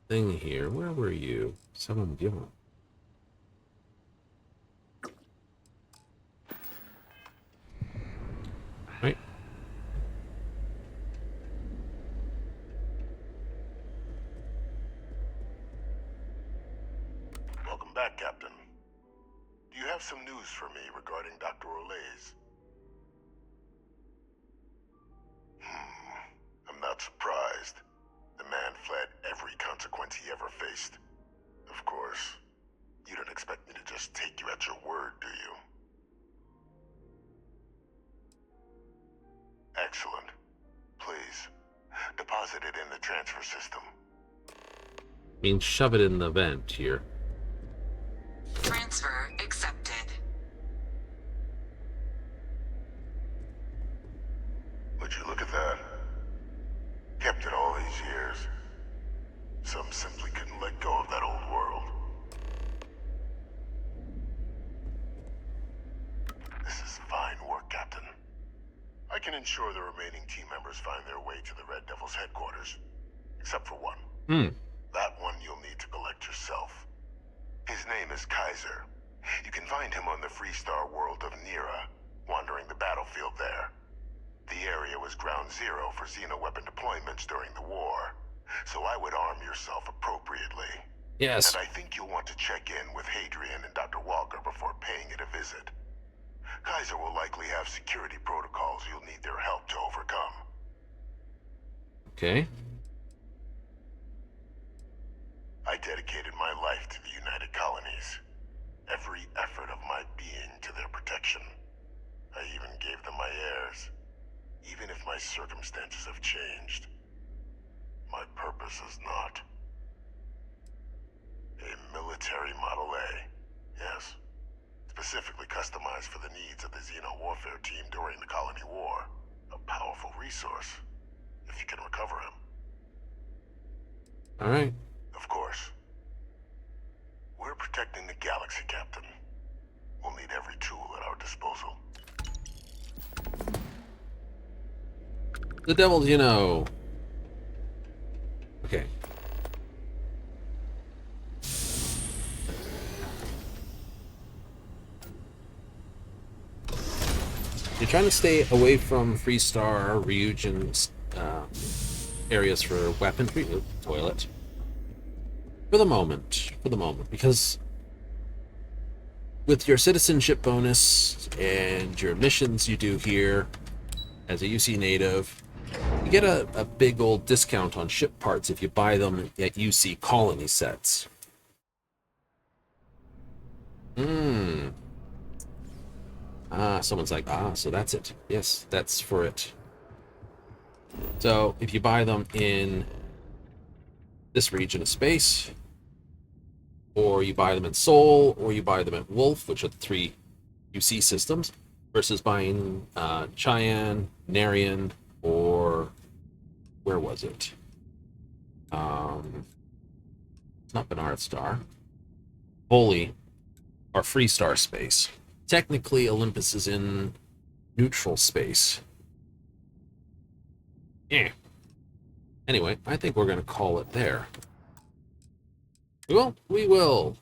thing here. Where were you? Someone give them. Right. Welcome back, Captain. Do you have some news for me regarding Dr. Olays? I'm not surprised. The man fled every consequence he ever faced. Of course, you don't expect me to just take you at your word, do you? Excellent. Please, deposit it in the transfer system. Means shove it in the vent here. Transfer accepted. Would you look at that? Kept it all these years. Some simply couldn't let go of that old world. This is fine work, Captain. I can ensure the remaining team members find their way to the Red Devil's headquarters. Except for one. That one you'll need to collect yourself. His name is Kaiser. You can find him on the Freestar world of Nira, wandering the battlefield there. The area was ground zero for xeno-weapon deployments during the war, so I would arm yourself appropriately. Yes. And I think you'll want to check in with Hadrian and Dr. Walker before paying it a visit. Kaiser will likely have security protocols you'll need their help to overcome. Okay. I dedicated my life to the United Colonies. Every effort of my being to their protection. military Model A. Yes. Specifically customized for the needs of the Xeno warfare team during the Colony War. A powerful resource, if you can recover him. Alright. Of course. We're protecting the galaxy, Captain. We'll need every tool at our disposal. The devil you know. Okay. You're trying to stay away from Freestar, Ryujin areas for weaponry. Toilet. For the moment, because with your citizenship bonus and your missions you do here as a UC native, you get a big old discount on ship parts if you buy them at UC colony sets. Someone's like, so that's it. Yes, that's for it. So if you buy them in this region of space, or you buy them in Sol, or you buy them at Wolf, which are the 3 UC systems, versus buying Cheyenne, Narian, or where was it? It's not Bernard Star. Holy, or Freestar space. Technically, Olympus is in neutral space. Yeah. Anyway, I think we're going to call it there. Well, we will.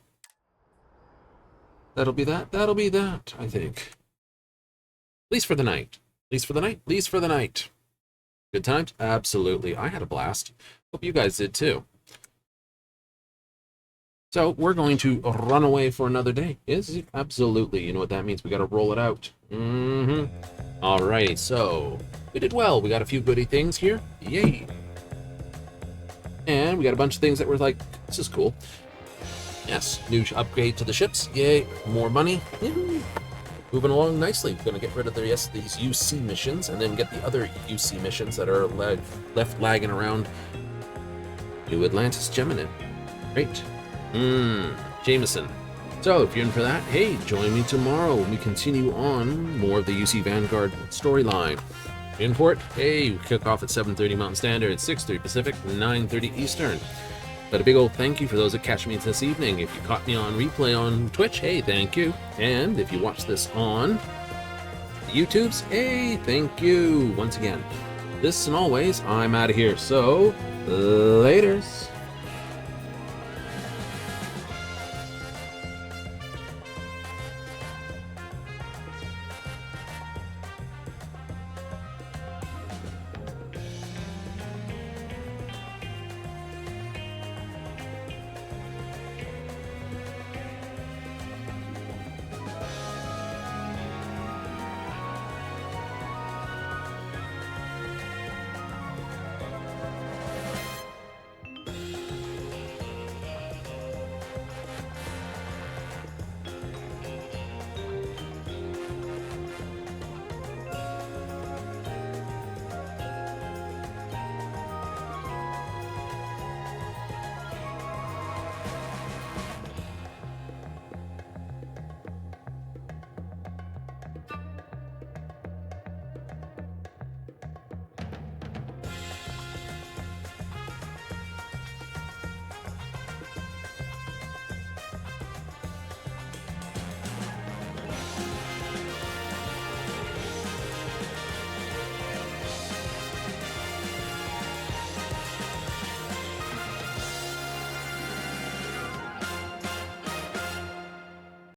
That'll be that. That'll be that, I think. At least for the night. At least for the night. At least for the night. Good times? Absolutely. I had a blast. Hope you guys did too. So we're going to run away for another day. Yes, absolutely. You know what that means. We got to roll it out. Alrighty, so we did well. We got a few goody things here. Yay. And we got a bunch of things that were like, this is cool. Yes, new upgrade to the ships. Yay, more money. Moving along nicely. We're going to get rid of these UC missions and then get the other UC missions that are left lagging around New Atlantis Gemini. Great. Jameson. So, if you're in for that, hey, join me tomorrow when we continue on more of the UC Vanguard storyline. In for it? Hey, we kick off at 7:30 Mountain Standard, 6:30 Pacific, 9:30 Eastern. But a big old thank you for those that catch me this evening. If you caught me on replay on Twitch, hey, thank you. And if you watch this on the YouTubes, hey, thank you once again. This and always, I'm out of here. So, laters.